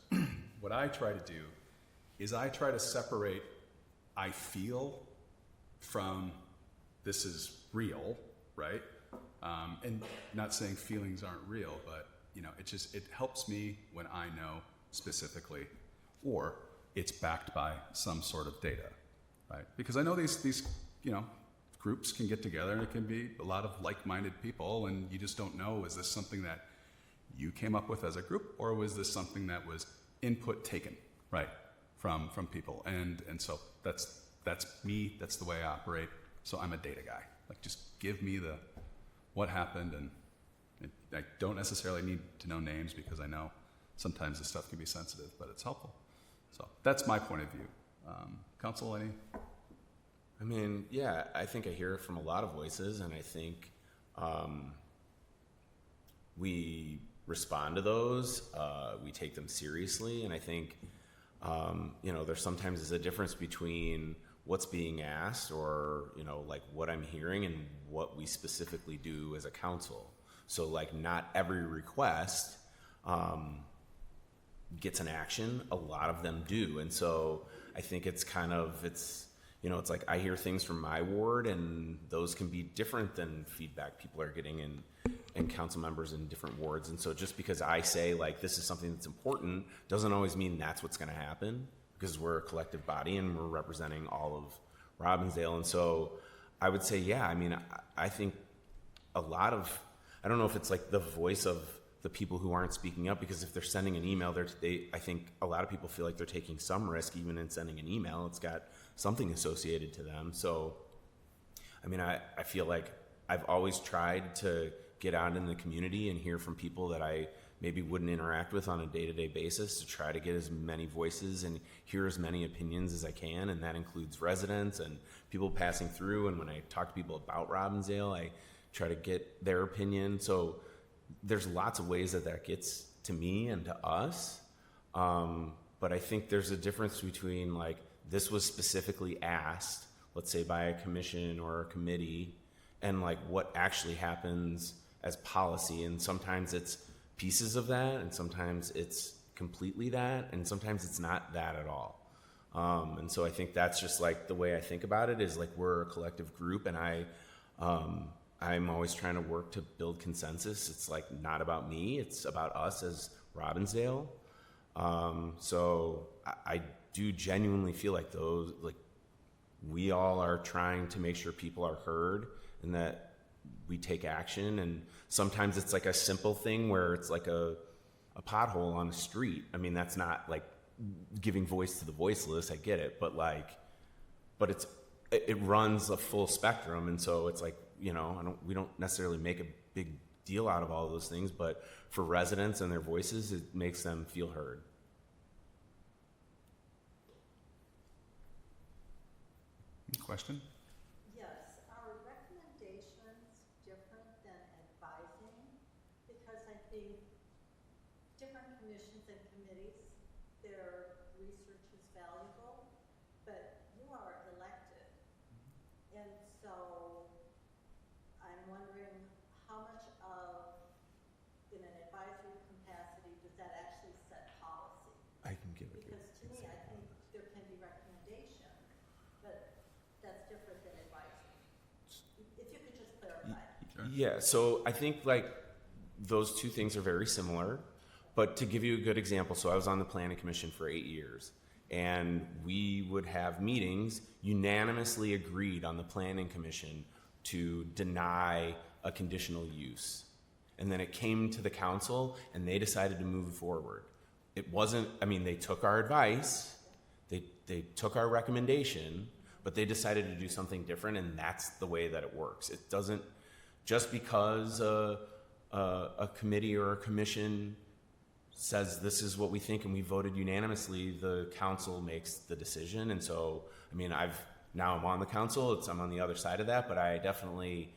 what I try to do is I try to separate I feel from this is real, right? And not saying feelings aren't real, but it helps me when I know specifically, or it's backed by some sort of data, right? Because I know these groups can get together and it can be a lot of like-minded people, and you just don't know, is this something that you came up with as a group, or was this something that was input taken, right, from people? And so that's me, that's the way I operate. So I'm a data guy. Like, just give me what happened, and I don't necessarily need to know names because I know sometimes this stuff can be sensitive, but it's helpful. So that's my point of view. Council, any? I mean, yeah, I think I hear it from a lot of voices, and I think we respond to those, we take them seriously, and I think there sometimes is a difference between what's being asked or like what I'm hearing and what we specifically do as a council. So like not every request gets an action, a lot of them do, and so I think it's it's like I hear things from my ward, and those can be different than feedback people are getting in council members in different wards. And so just because I say like this is something that's important doesn't always mean that's what's going to happen, because we're a collective body and we're representing all of Robbinsdale. And so I would say, yeah, I mean, I think a lot of, I don't know if it's like the voice of the people who aren't speaking up, because if they're sending an email, I think a lot of people feel like they're taking some risk even in sending an email. It's got something associated to them. So, I mean, I feel like I've always tried to get out in the community and hear from people that I maybe wouldn't interact with on a day-to-day basis, to try to get as many voices and hear as many opinions as I can, and that includes residents and people passing through. And when I talk to people about Robbinsdale, I try to get their opinion. So there's lots of ways that gets to me and to us, but I think there's a difference between like this was specifically asked, let's say by a commission or a committee, and like what actually happens as policy. And sometimes it's pieces of that, and sometimes it's completely that, and sometimes it's not that at all. And so I think that's just like the way I think about it, is like we're a collective group, and I'm always trying to work to build consensus. It's like not about me, it's about us as Robbinsdale. So I do genuinely feel like we all are trying to make sure people are heard and that we take action. And sometimes it's like a simple thing where it's like a pothole on the street. I mean, that's not like giving voice to the voiceless, I get it, but it runs a full spectrum. And so it's like, we don't necessarily make a big deal out of all of those things, but for residents and their voices, it makes them feel heard. Question? Yes. Are recommendations different than advising? Because I think different commissions and committees, their research is valuable, but you are elected. And so I'm wondering how much in an advisory capacity, does that actually set policy? I can give it. Because to me, I think there can be recommendations, but that's different than advisory. If you could just clarify. Yeah, so I think like those two things are very similar, but to give you a good example, so I was on the Planning Commission for 8 years, and we would have meetings, unanimously agreed on the Planning Commission to deny a conditional use. And then it came to the council and they decided to move forward. It wasn't, I mean, they took our advice, they took our recommendation, but they decided to do something different, and that's the way that it works. It doesn't, just because a committee or a commission says this is what we think and we voted unanimously, the council makes the decision. And so, I mean, now I'm on the council, I'm on the other side of that, but I definitely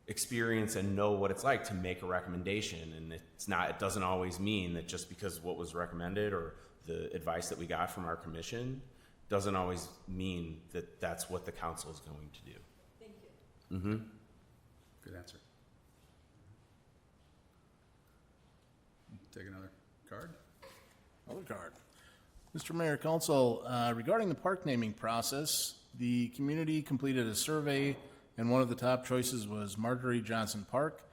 experience and know what it's like to make a recommendation. And it doesn't always mean that just because what was recommended or the advice that we got from our commission doesn't always mean that that's what the council is going to do. Thank you. Mm-hmm. Good answer. Take another card. Another card. Mr. Mayor, Council, regarding the park naming process, the community completed a survey, and one of the top choices was Marjorie Johnson Park.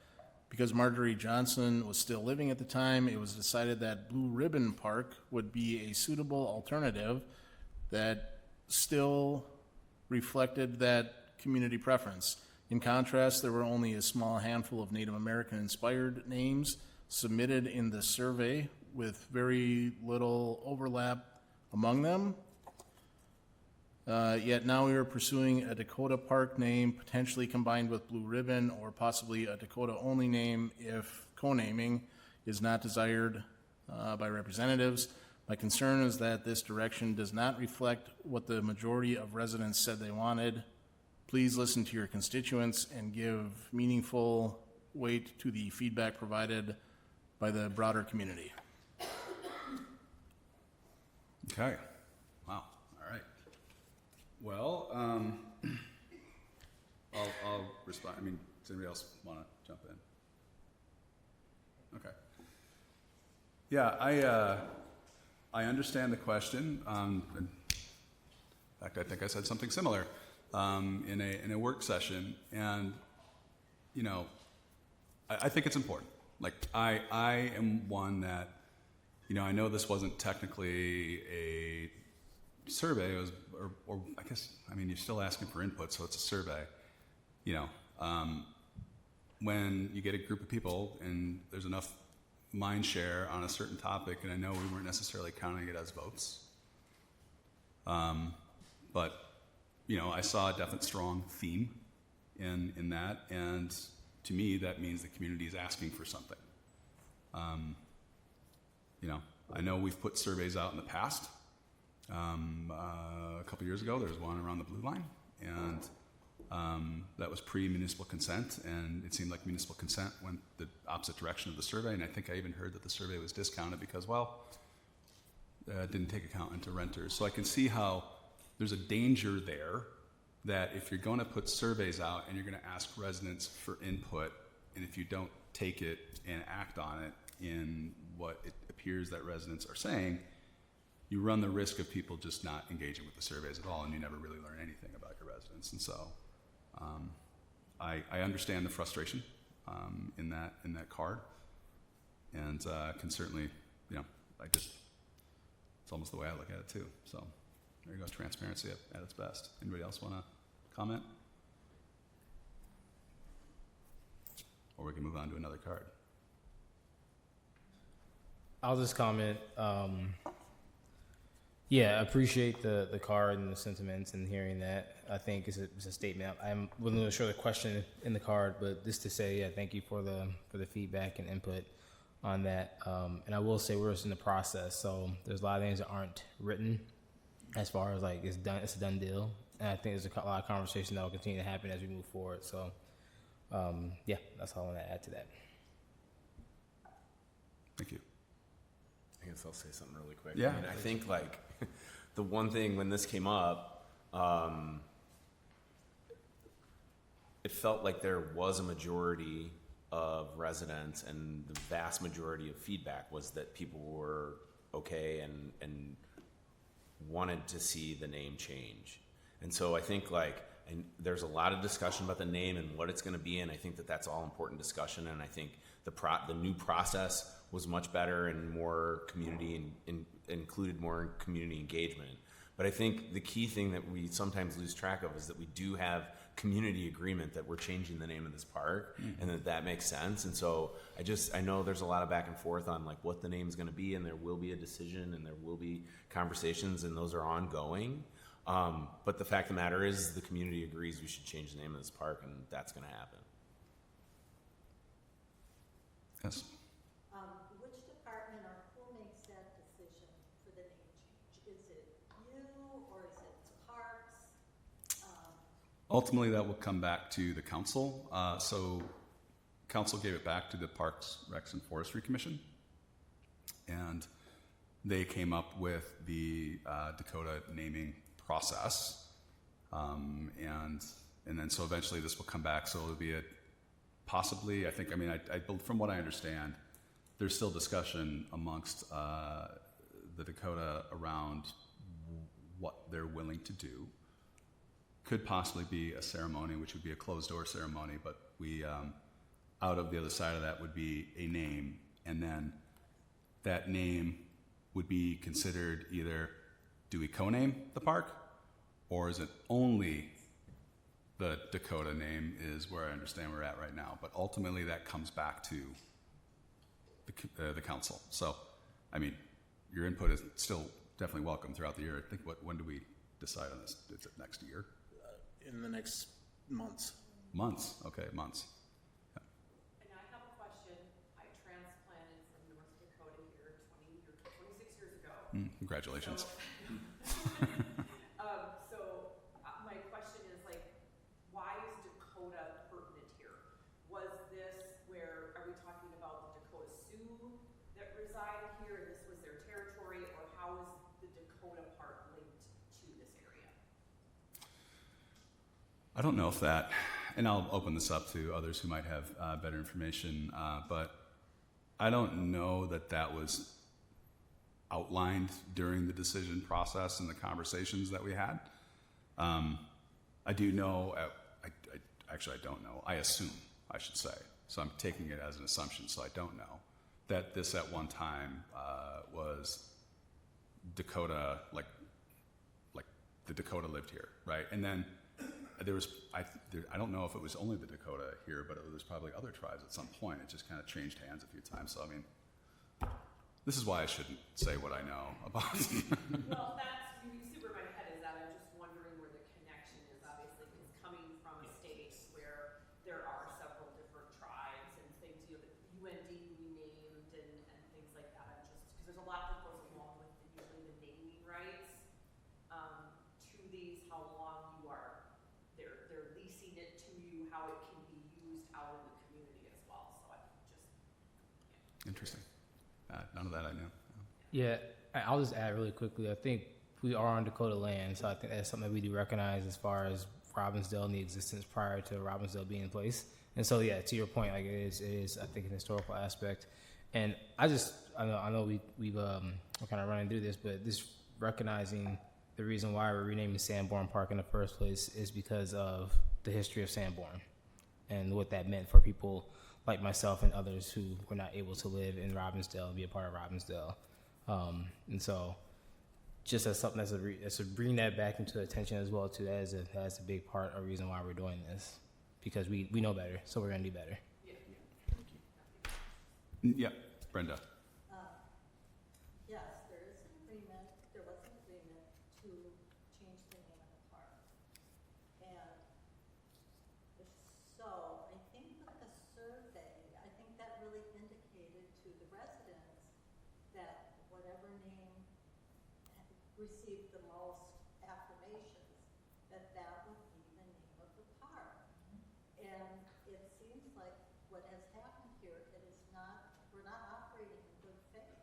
Because Marjorie Johnson was still living at the time, it was decided that Blue Ribbon Park would be a suitable alternative that still reflected that community preference. In contrast, there were only a small handful of Native American-inspired names submitted in the survey, with very little overlap among them. Yet now we are pursuing a Dakota Park name, potentially combined with Blue Ribbon, or possibly a Dakota-only name if co-naming is not desired by representatives. My concern is that this direction does not reflect what the majority of residents said they wanted. Please listen to your constituents and give meaningful weight to the feedback provided by the broader community. Okay. Wow. All right. Well, I'll respond. I mean, does anybody else want to jump in? Okay. Yeah, I understand the question. In fact, I think I said something similar in a work session, and you know, I think it's important. Like I am one that, you know, I know this wasn't technically a survey. It was, or I guess, I mean, you're still asking for input, so it's a survey. You know, when you get a group of people and there's enough mind share on a certain topic, and I know we weren't necessarily counting it as votes, but you know, I saw a definite strong theme in that, and to me, that means the community is asking for something. You know, I know we've put surveys out in the past. A couple years ago, there was one around the Blue Line, and that was pre-municipal consent, and it seemed like municipal consent went the opposite direction of the survey, and I think I even heard that the survey was discounted because, well, it didn't take account into renters. So I can see how there's a danger there that if you're going to put surveys out and you're going to ask residents for input, and if you don't take it and act on it in what it appears that residents are saying, you run the risk of people just not engaging with the surveys at all, and you never really learn anything about your residents. And so I understand the frustration in that card, and can certainly, you know, it's almost the way I look at it too. So there you go, transparency at its best. Anybody else want to comment? Or we can move on to another card. I'll just comment. Yeah, I appreciate the card and the sentiments and hearing that. I think it's a statement. I wasn't really sure the question in the card, but just to say, yeah, thank you for the feedback and input on that. And I will say we're just in the process, so there's a lot of things that aren't written as far as like it's a done deal. And I think there's a lot of conversation that will continue to happen as we move forward. So, yeah, that's all I want to add to that. Thank you. I guess I'll say something really quick. Yeah. I mean, I think like the one thing when this came up, it felt like there was a majority of residents, and the vast majority of feedback was that people were okay and wanted to see the name change. And so I think and there's a lot of discussion about the name and what it's going to be, and I think that that's all important discussion. And I think the new process was much better and more community and included more community engagement. But I think the key thing that we sometimes lose track of is that we do have community agreement that we're changing the name of this park, and that makes sense. And so I know there's a lot of back and forth on like what the name's going to be, and there will be a decision and there will be conversations, and those are ongoing. But the fact of the matter is the community agrees we should change the name of this park, and that's going to happen. Yes. Which department or who makes that decision for the name change? Is it you or is it parks? Ultimately, that will come back to the council. So council gave it back to the Parks, Recs, and Forestry Commission. And they came up with the Dakota naming process. And then so eventually this will come back. So it'll be possibly, I from what I understand, there's still discussion amongst the Dakota around what they're willing to do. Could possibly be a ceremony, which would be a closed door ceremony, but we, out of the other side of that would be a name, and then that name would be considered either, do we co-name the park, or is it only the Dakota name is where I understand we're at right now. But ultimately that comes back to the council. So, your input is still definitely welcome throughout the year. I think when do we decide on this? Is it next year? In the next months. Months, okay, months. Yeah. And I have a question. I transplanted from North Dakota here 26 years ago. Congratulations. So my question is why is Dakota pertinent here? Was this are we talking about the Dakota Sioux that reside here and this was their territory, or how is the Dakota part linked to this area? I don't know if that, and I'll open this up to others who might have better information, but I don't know that was outlined during the decision process and the conversations that we had. I do know, actually I don't know, I assume, I should say, so I'm taking it as an assumption, so I don't know, that this at one time was Dakota, like the Dakota lived here, right? And then there was, I don't know if it was only the Dakota here, but there's probably other tribes at some point. It just kind of changed hands a few times. So, this is why I shouldn't say what I know about. Well, that's super in my head is that I'm just wondering where the connection is. Obviously, it's coming from a state where there are several different tribes and things, the UND we named and things like that. I'm just, because there's a lot that goes along with usually the naming rights to these, how long you are, they're leasing it to you, how it can be used out in the community as well. So I just, yeah. Interesting. None of that I knew. Yeah, I'll just add really quickly. I think we are on Dakota land, so I think that's something that we do recognize as far as Robbinsdale and the existence prior to Robbinsdale being in place. And so, yeah, to your point, it is I think an historical aspect. And I know we're kind of running through this, but this recognizing the reason why we're renaming Sanborn Park in the first place is because of the history of Sanborn and what that meant for people like myself and others who were not able to live in Robbinsdale and be a part of Robbinsdale. And so just as something that's to bring that back into attention as well, too, that's a big part of the reason why we're doing this, because we know better, so we're going to do better. Yeah, Brenda. Yes, there is an agreement, there was an agreement to change the name of the park. And so I think with the survey, I think that really indicated to the residents that whatever name received the most affirmations, that would be the name of the park. And it seems like what has happened here, we're not operating in good faith.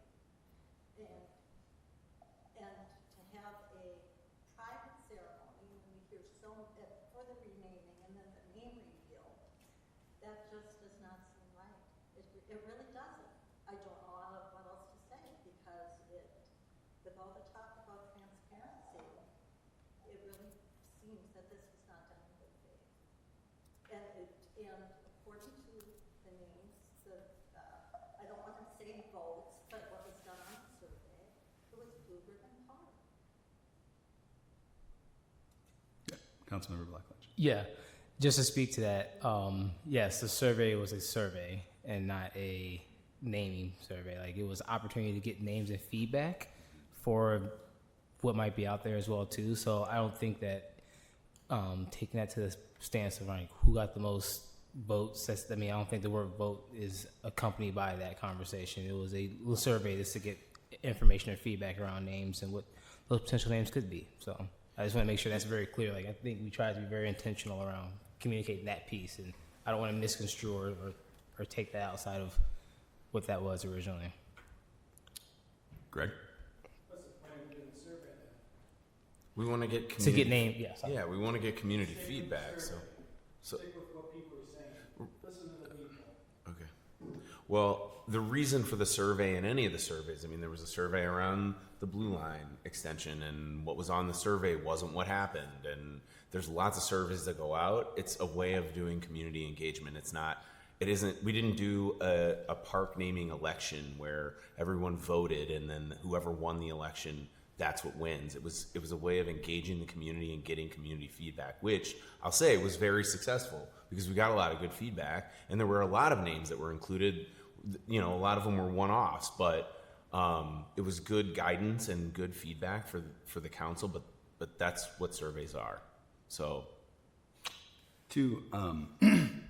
And to have a private ceremony when we hear for the renaming and then the name reveal, that just does not seem right. It really doesn't. I don't know what else to say, because with all the talk about transparency, it really seems that this was not done in good faith. And according to the names, I don't want to say votes, but what was done on the survey, it was Blue Ribbon Park. Councilmember Blackledge. Yeah, just to speak to that, yes, the survey was a survey and not a naming survey. Like, it was opportunity to get names and feedback for what might be out there as well too. So I don't think that taking that to the stance of like who got the most votes, I don't think the word vote is accompanied by that conversation. It was a little survey just to get information or feedback around names and what those potential names could be. So I just want to make sure that's very clear. Like, I think we try to be very intentional around communicating that piece, and I don't want to misconstrue or take that outside of what that was originally. Greg? What's the plan to do the survey then? We want to get To get named, yes. Yeah, we want to get community feedback. So Stick with what people are saying. Listen to the people. okay. Well, the reason for the survey and any of the surveys, I mean, there was a survey around the Blue Line extension, and what was on the survey wasn't what happened. And there's lots of surveys that go out. It's a way of doing community engagement. We didn't do a park naming election where everyone voted and then whoever won the election, that's what wins. It was a way of engaging the community and getting community feedback, which I'll say was very successful because we got a lot of good feedback, and there were a lot of names that were included. You know, a lot of them were one-offs, but it was good guidance and good feedback for the council. But that's what surveys are. So,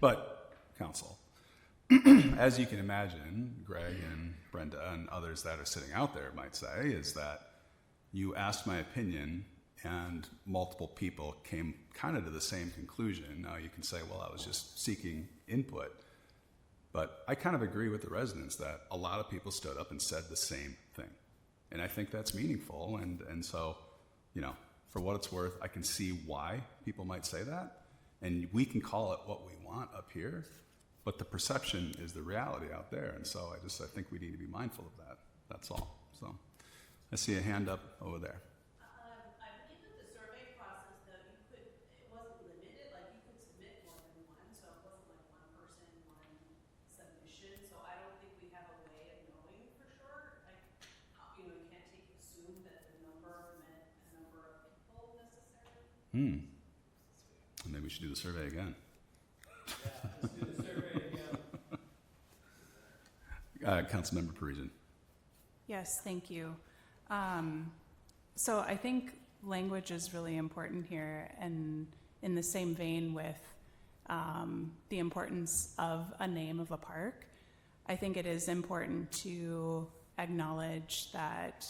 but council, as you can imagine, Greg and Brenda and others that are sitting out there might say is that you asked my opinion and multiple people came kind of to the same conclusion. Now you can say, well, I was just seeking input. But I kind of agree with the residents that a lot of people stood up and said the same thing. And I think that's meaningful. And so, you know, for what it's worth, I can see why people might say that. And we can call it what we want up here, but the perception is the reality out there. And so I think we need to be mindful of that. That's all. So I see a hand up over there. I believe that the survey process, though, it wasn't limited. Like, you could submit more than one, so it wasn't like one person, one submission. So I don't think we have a way of knowing for sure. Like, you can't assume that the number meant a number of people necessarily. Maybe we should do the survey again. Yeah, let's do the survey again. Councilmember Parisian. Yes, thank you. So I think language is really important here, and in the same vein with the importance of a name of a park, I think it is important to acknowledge that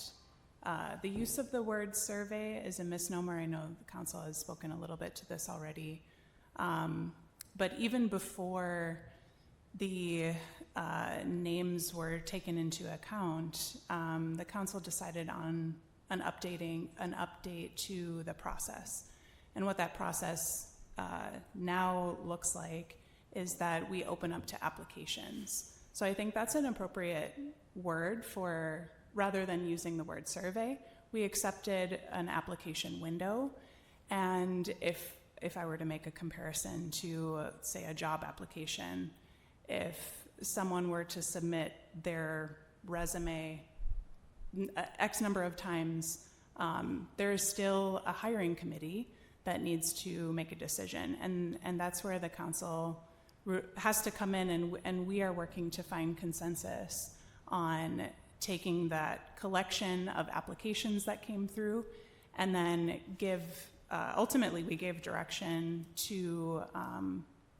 the use of the word survey is a misnomer. I know the council has spoken a little bit to this already. But even before the names were taken into account, the council decided on an update to the process. And what that process now looks like is that we open up to applications. So I think that's an appropriate word for, rather than using the word survey, we accepted an application window. And if I were to make a comparison to, say, a job application, if someone were to submit their resume X number of times, there is still a hiring committee that needs to make a decision. And that's where the council has to come in, and we are working to find consensus on taking that collection of applications that came through and then ultimately we gave direction to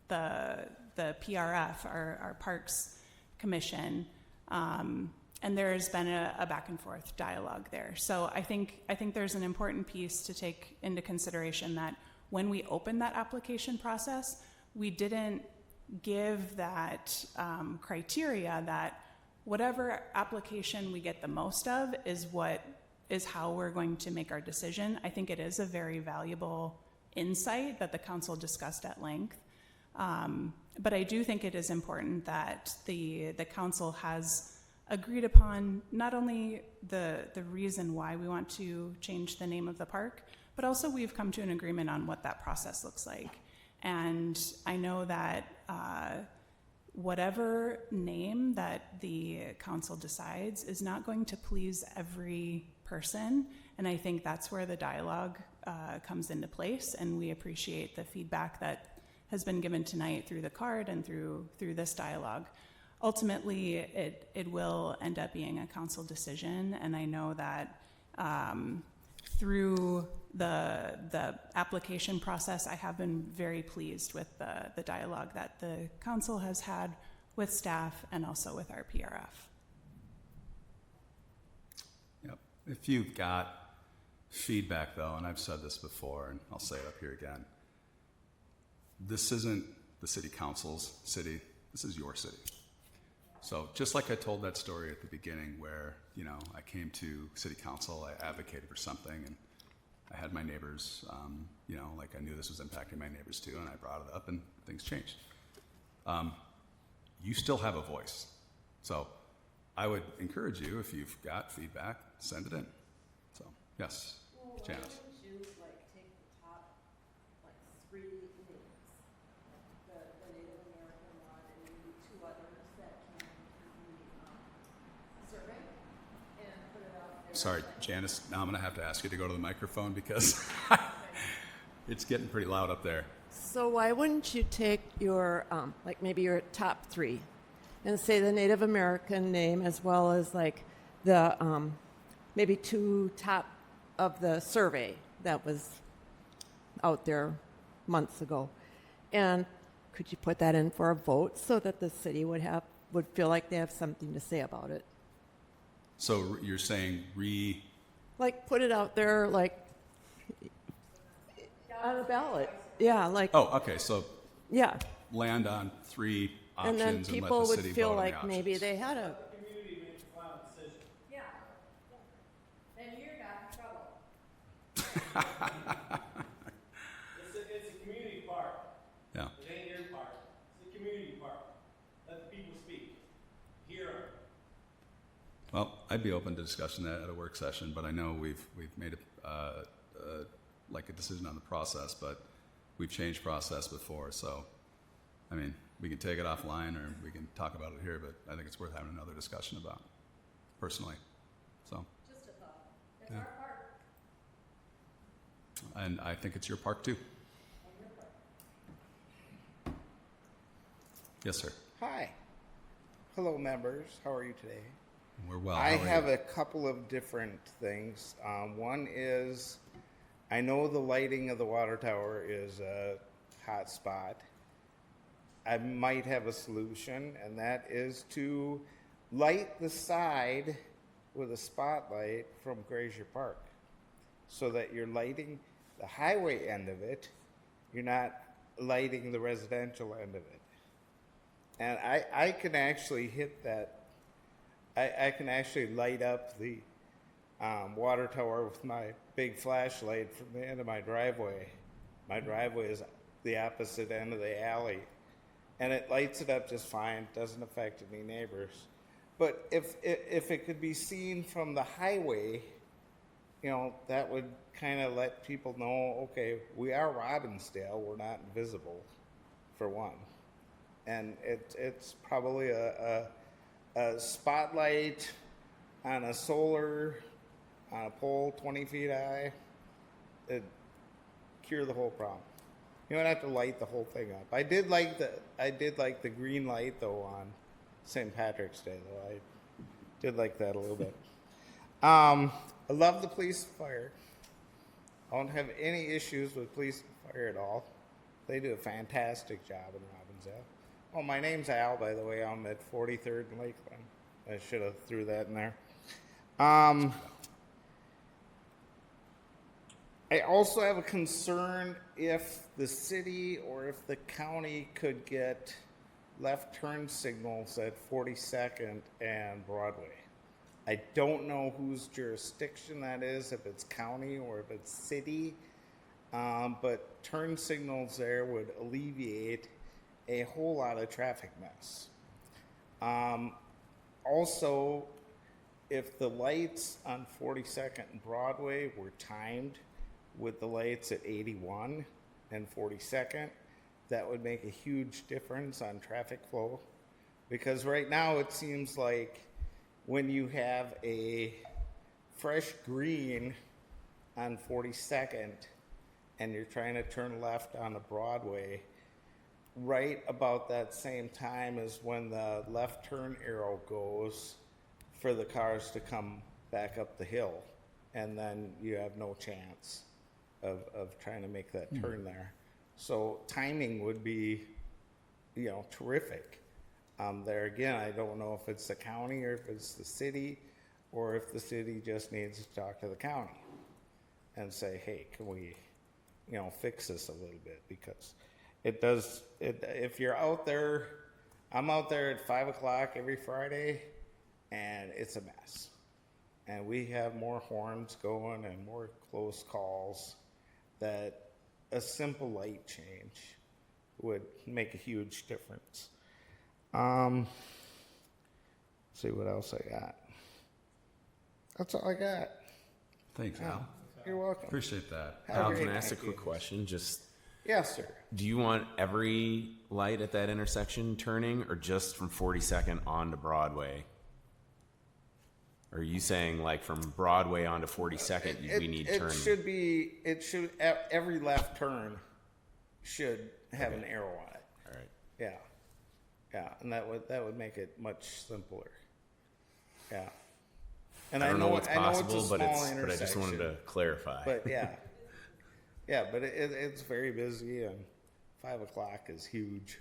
the PRF, our Parks Commission, and there has been a back and forth dialogue there. So I think there's an important piece to take into consideration that when we opened that application process, we didn't give that criteria that whatever application we get the most of is how we're going to make our decision. I think it is a very valuable insight that the council discussed at length. But I do think it is important that the council has agreed upon not only the reason why we want to change the name of the park, but also we've come to an agreement on what that process looks like. And I know that whatever name that the council decides is not going to please every person. And I think that's where the dialogue comes into place. And we appreciate the feedback that has been given tonight through the card and through this dialogue. Ultimately, it will end up being a council decision. And I know that through the application process, I have been very pleased with the dialogue that the council has had with staff and also with our PRF. Yep. If you've got feedback, though, and I've said this before, and I'll say it up here again, this isn't the city council's city. This is your city. So just like I told that story at the beginning where, you know, I came to city council, I advocated for something, and I had my neighbors, you know, like I knew this was impacting my neighbors too, and I brought it up and things changed. You still have a voice. So I would encourage you, if you've got feedback, send it in. So, yes, Janice. Why wouldn't you take the top 3 names, the Native American one and maybe 2 others that came through the survey and put it out there? Sorry, Janice, now I'm going to have to ask you to go to the microphone because it's getting pretty loud up there. So why wouldn't you take your, maybe your top 3 and say the Native American name as well as the maybe 2 top of the survey that was out there months ago? And could you put that in for a vote so that the city would feel like they have something to say about it? So you're saying put it out there on a ballot. Yeah, Oh, okay. So yeah, land on 3 options and then people let the would city feel vote on the like options. maybe they had a. The community makes the final decision. Yeah. Then you're not in trouble. It's a community park. Yeah. It ain't your park. It's a community park. Let the people speak. Hear them. Well, I'd be open to discussing that at a work session, but I know we've made a decision on the process, but we've changed process before, so I mean, we can take it offline or we can talk about it here, but I think it's worth having another discussion about, personally. So. Just a thought. It's Yeah. our park. And I think it's your park too. And your park. Yes, sir. Hi. Hello, members. How are you today? We're well. I How are have you? a couple of different things. One is, I know the lighting of the water tower is a hot spot. I might have a solution, and that is to light the side with a spotlight from Grazier Park so that you're lighting the highway end of it, you're not lighting the residential end of it. And I can actually hit that. I can actually light up the water tower with my big flashlight from the end of my driveway. My driveway is the opposite end of the alley, and it lights it up just fine. Doesn't affect any neighbors. But if it could be seen from the highway, you know, that would kind of let people know, okay, we are Robbinsdale. We're not invisible, for one. And it's probably a spotlight on a solar on a pole 20 feet high. It'd cure the whole problem. You don't have to light the whole thing up. I did like the green light though on St. Patrick's Day though. I did like that a little bit. I love the police and fire. I don't have any issues with police and fire at all. They do a fantastic job in Robbinsdale. Oh, my name's Al, by the way. I'm at 43rd and Lakeland. I should have threw that in there. I also have a concern if the city or if the county could get left turn signals at 42nd and Broadway. I don't know whose jurisdiction that is, if it's county or if it's city, but turn signals there would alleviate a whole lot of traffic mess. Also, if the lights on 42nd and Broadway were timed with the lights at 81 and 42nd, that would make a huge difference on traffic flow. Because right now it seems like when you have a fresh green on 42nd and you're trying to turn left on the Broadway, right about that same time is when the left turn arrow goes for the cars to come back up the hill. And then you have no chance of trying to make that turn there. So timing would be, terrific. There again, I don't know if it's the county or if it's the city, or if the city just needs to talk to the county and say, hey, can we, fix this a little bit? Because if you're out there, I'm out there at 5 o'clock every Friday, and it's a mess. And we have more horns going and more close calls that a simple light change would make a huge difference. See what else I got. That's all I got. Thanks, Al. You're welcome. Appreciate that. Have Al, a can great I ask a night. quick question? Just Yes, sir. do you want every light at that intersection turning, or just from 42nd on to Broadway? Or are you saying like from Broadway onto 42nd, we need turn? Every left turn should have an arrow on it. All right. Yeah, and that would make it much simpler. Yeah. And I don't know what's I know possible, it's a but small I just wanted to clarify. But but it's very busy, and 5 o'clock is huge.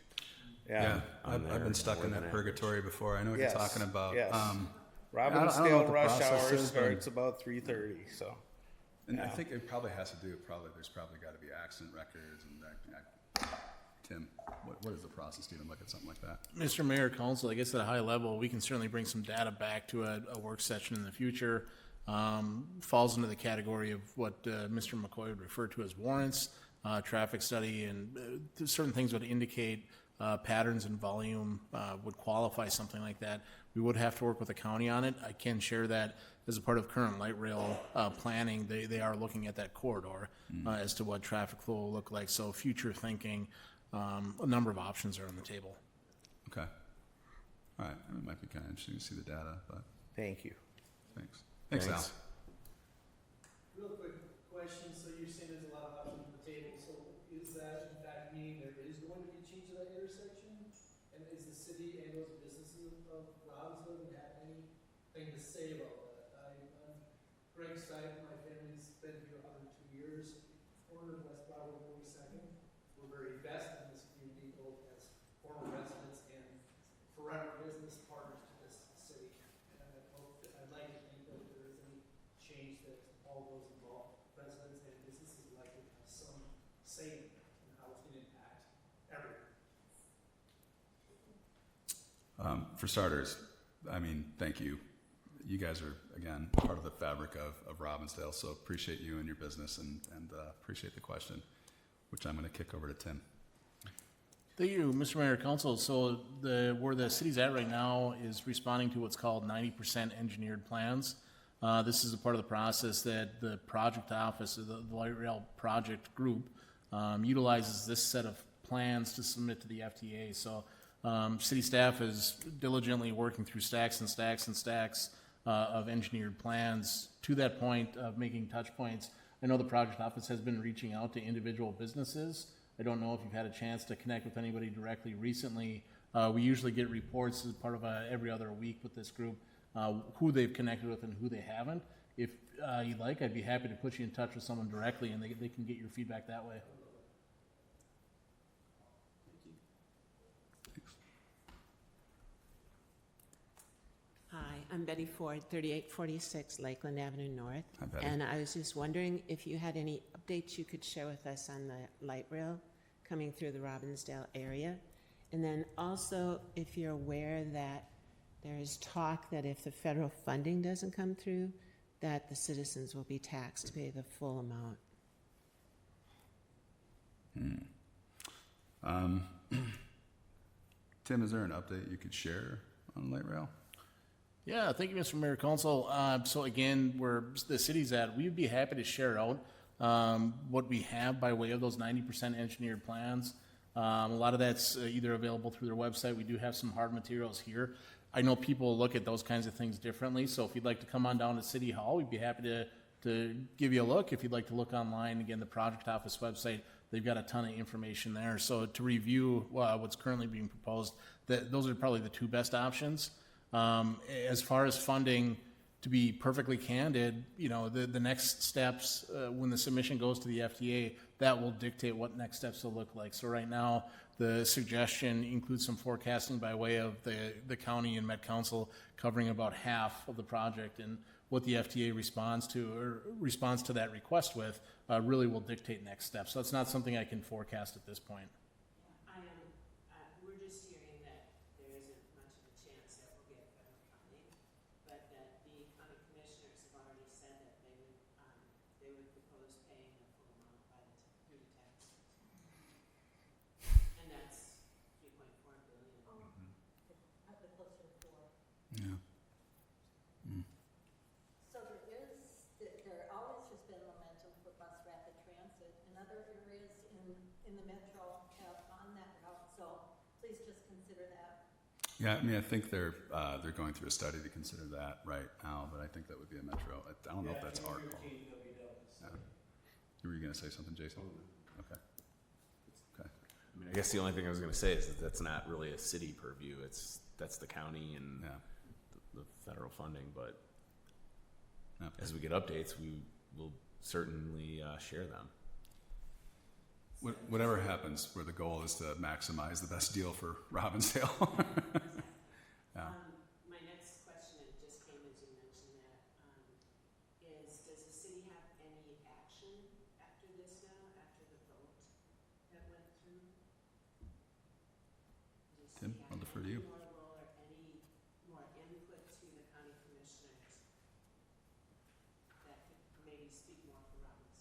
Yeah, I'm I've there been stuck more in than that average. purgatory before. I know what Yes, you're talking about. yes. I don't know Robbinsdale what the rush process hour is, but- starts about 3:30. So, And I think it probably has to do. There's probably got to be accident records and that. Tim, what is the process to even look at something like that? Mr. Mayor, Council, I guess at a high level, we can certainly bring some data back to a work session in the future. Falls into the category of what Mr. McCoy would refer to as warrants, traffic study, and certain things would indicate patterns and volume would qualify something like that. We would have to work with the county on it. I can share that as a part of current light rail planning, they are looking at that corridor as to what traffic flow will look like. So future thinking, a number of options are on the table. Okay. All right. It might be kind of interesting to see the data, but thank you. Thanks. Thanks, Al. Real quick question. So you're saying there's a lot of options on the table. So is that in fact meaning there is going to be a change to that intersection? And is the city and those businesses of Robbinsdale going to have anything to say about that? I'm Greg Stipe. My family's been here 102 years. Corner of West Broadway 42nd. We're very vested in this community, both as former residents and forever business partners to this city. And I'd like to think that if there is any change that all those involved, residents and businesses, would likely have some say in how it's going to impact everyone. For starters, I mean, thank you. You guys are, again, part of the fabric of Robbinsdale, so appreciate you and your business and appreciate the question, which I'm going to kick over to Tim. Thank you, Mr. Mayor, Council. So where the city's at right now is responding to what's called 90% engineered plans. This is a part of the process that the project office, the light rail project group, utilizes this set of plans to submit to the FTA. So city staff is diligently working through stacks and stacks and stacks of engineered plans to that point of making touch points. I know the project office has been reaching out to individual businesses. I don't know if you've had a chance to connect with anybody directly recently. We usually get reports as part of every other week with this group, who they've connected with and who they haven't. If you'd like, I'd be happy to put you in touch with someone directly and they can get your feedback that way. Hi, I'm Betty Ford, 3846 Lakeland Avenue North. Hi, Betty. And I was just wondering if you had any updates you could share with us on the light rail coming through the Robbinsdale area. And then also, if you're aware that there is talk that if the federal funding doesn't come through, that the citizens will be taxed to pay the full amount. Tim, is there an update you could share on light rail? Yeah, thank you, Mr. Mayor, Council. So again, where the city's at, we would be happy to share out what we have by way of those 90% engineered plans. A lot of that's either available through their website. We do have some hard materials here. I know people look at those kinds of things differently, so if you'd like to come on down to City Hall, we'd be happy to give you a look. If you'd like to look online, again, the project office website, they've got a ton of information there. So to review what's currently being proposed, those are probably the two best options. As far as funding, to be perfectly candid, the next steps, when the submission goes to the FDA, that will dictate what next steps will look like. So right now, the suggestion includes some forecasting by way of the county and Met Council covering about half of the project, and what the FDA responds to that request with really will dictate next steps. So that's not something I can forecast at this point. We're just hearing that there isn't much of a chance that we'll get federal funding, but that the county commissioners have already said that they would propose paying the full amount through the taxes. And that's $3.4 billion. Up to closer to 4. Yeah. So there always has been momentum for bus rapid transit in other areas in the metro on that route. So please just consider that. Yeah, I mean, I think they're going through a study to consider that right now, but I think that would be a metro. I don't know if that's our call. Yeah. Were you going to say something, Jason? Okay. Okay. I mean, I guess the only thing I was going to say is that that's not really a city purview. That's the county and the federal funding. But as we get updates, we will certainly share them. Whatever happens, where the goal is to maximize the best deal for Robbinsdale. My next question, it just came as you mentioned that, is does the city have any action after this now, after the vote that went through? Tim, I'll defer to you. Any more role or any more input to the county commissioners that could maybe speak more for Robbinsdale?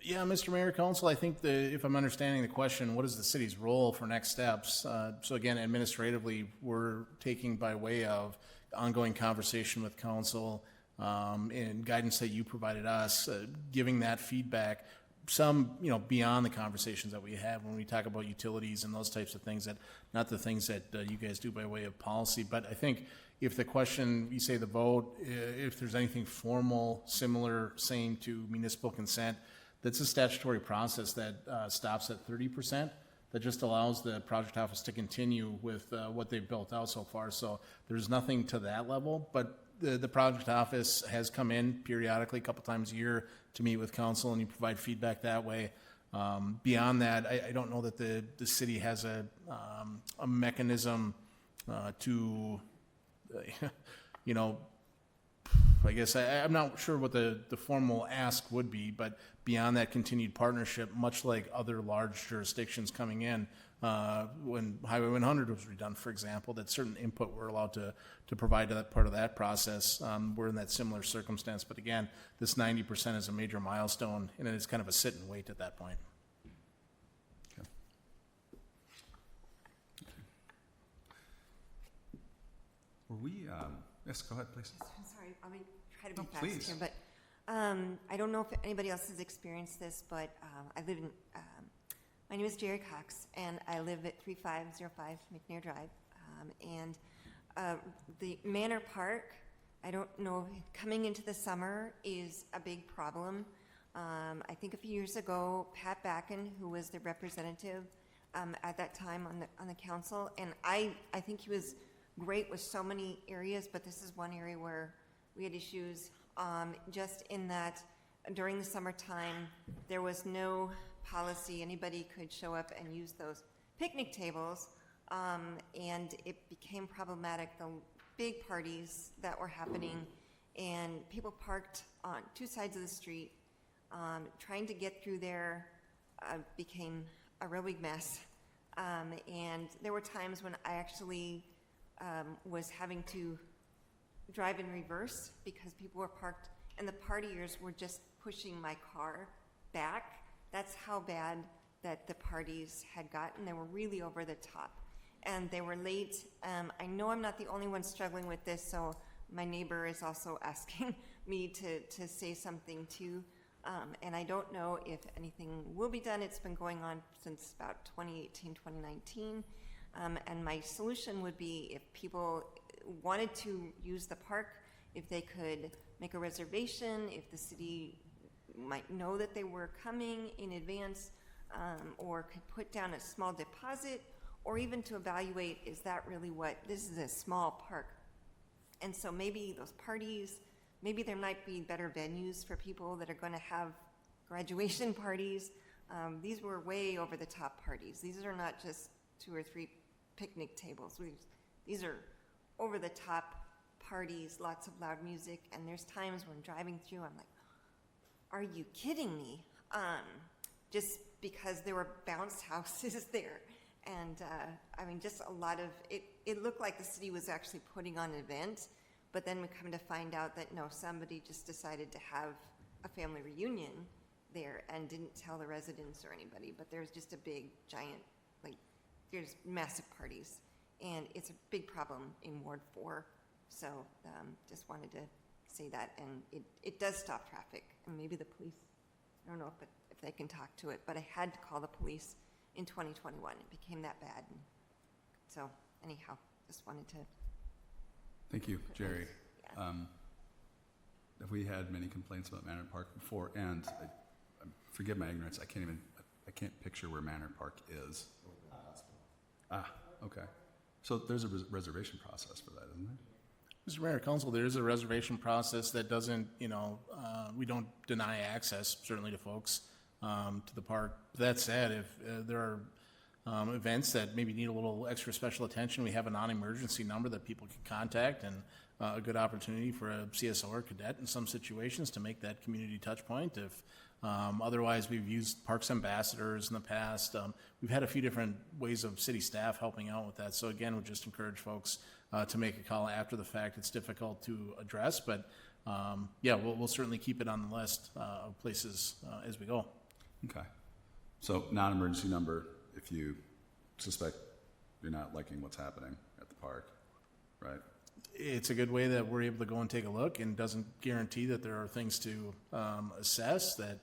Yeah, Mr. Mayor, Council, I think if I'm understanding the question, what is the city's role for next steps? So again, administratively, we're taking by way of ongoing conversation with council and guidance that you provided us, giving that feedback, some, beyond the conversations that we have when we talk about utilities and those types of things, that not the things that you guys do by way of policy. But I think if the question, you say the vote, if there's anything formal, similar, same to municipal consent, that's a statutory process that stops at 30%. That just allows the project office to continue with what they've built out so far. So there's nothing to that level, but the project office has come in periodically, a couple times a year, to meet with council, and you provide feedback that way. Beyond that, I don't know that the city has a mechanism to, I guess I'm not sure what the formal ask would be, but beyond that continued partnership, much like other large jurisdictions coming in, when Highway 100 was redone, for example, that certain input we're allowed to provide to that part of that process. We're in that similar circumstance, but again, this 90% is a major milestone, and it's kind of a sit and wait at that point. Okay. Were we? Yes, go ahead, please. I'm sorry, I'm going to try to be fast please. here, but I don't know if anybody else has experienced this, but I live in, my name is Jerry Cox, and I live at 3505 McNair Drive, and the Manor Park, I don't know, coming into the summer is a big problem. I think a few years ago, Pat Backen, who was the representative at that time on the council, and I think he was great with so many areas, but this is one area where we had issues, just in that during the summertime, there was no policy. Anybody could show up and use those picnic tables, and it became problematic, the big parties that were happening, and people parked on two sides of the street. Trying to get through there became a real big mess, and there were times when I actually was having to drive in reverse because people were parked and the partiers were just pushing my car back. That's how bad that the parties had gotten. They were really over the top and they were late. I know I'm not the only one struggling with this, so my neighbor is also asking me to say something too. And I don't know if anything will be done. It's been going on since about 2018, 2019. And my solution would be if people wanted to use the park, if they could make a reservation, if the city might know that they were coming in advance, or could put down a small deposit, or even to evaluate, is that really what, this is a small park. And so maybe those parties, maybe there might be better venues for people that are going to have graduation parties. These were way over the top parties. These are not just 2 or 3 picnic tables. These are over the top parties, lots of loud music, and there's times when driving through, I'm like, are you kidding me? Just because there were bounce houses there. And I mean, just a lot of, it looked like the city was actually putting on an event, but then we come to find out that no, somebody just decided to have a family reunion there and didn't tell the residents or anybody, but there's just a big, giant, like, there's massive parties. And it's a big problem in Ward 4. So just wanted to say that. And it does stop traffic. And maybe the police, I don't know if they can talk to it, but I had to call the police in 2021. It became that bad. And so anyhow, just wanted to. Thank you, Jerry. Have we had many complaints about Manor Park before? And forgive my ignorance, I can't picture where Manor Park is. Okay. So there's a reservation process for that, isn't there? Mr. Mayor, Council, there is a reservation process that doesn't, we don't deny access, certainly to folks, to the park. That said, if there are events that maybe need a little extra special attention, we have a non-emergency number that people can contact, and a good opportunity for a CSO or cadet in some situations to make that community touch point. If otherwise, we've used Parks Ambassadors in the past. We've had a few different ways of city staff helping out with that. So again, we'll just encourage folks to make a call after the fact. It's difficult to address, but we'll certainly keep it on the list of places as we go. Okay. So non-emergency number if you suspect you're not liking what's happening at the park, right? It's a good way that we're able to go and take a look, and doesn't guarantee that there are things to assess that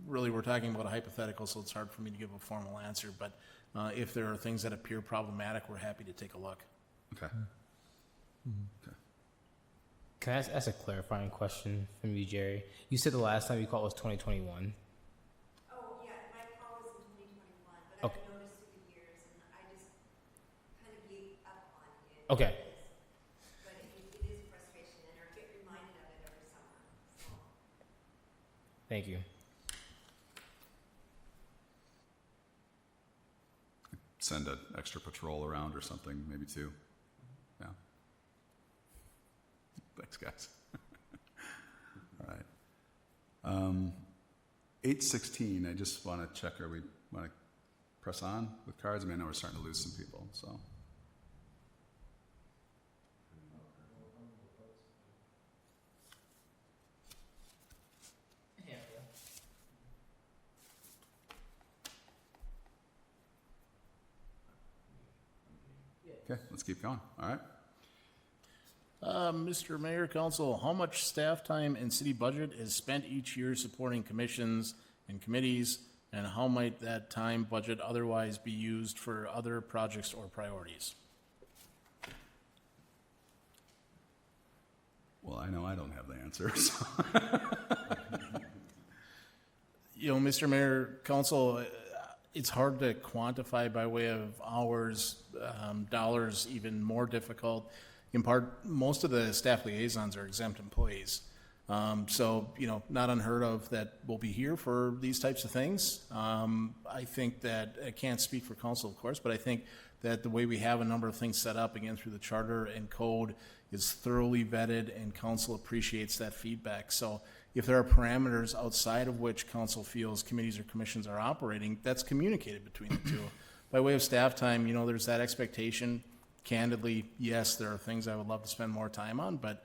really we're talking about a hypothetical, so it's hard for me to give a formal answer. But if there are things that appear problematic, we're happy to take a look. Okay. Okay. Can I ask a clarifying question from you, Jerry? You said the last time you called was 2021. Oh, yeah, my call was in 2021, but Okay. I've noticed through the years, and I just kind of gave up on it. Okay. But it is frustration, and I get reminded of it every summer. So. Thank you. Send an extra patrol around or something, maybe 2. Yeah. Thanks, guys. All right. 8:16. I just want to check. Are we want to press on with cards? I mean, I know we're starting to lose some people. So. Okay, let's keep going. All right. Mr. Mayor, Council, how much staff time and city budget is spent each year supporting commissions and committees, and how might that time budget otherwise be used for other projects or priorities? Well, I know I don't have the answer. So. Mr. Mayor, Council, it's hard to quantify by way of hours, dollars, even more difficult. In part, most of the staff liaisons are exempt employees. So, not unheard of that we'll be here for these types of things. I think that, I can't speak for council, of course, but I think that the way we have a number of things set up, again, through the charter and code, is thoroughly vetted, and council appreciates that feedback. So if there are parameters outside of which council feels committees or commissions are operating, that's communicated between the two. By way of staff time, there's that expectation. Candidly, yes, there are things I would love to spend more time on, but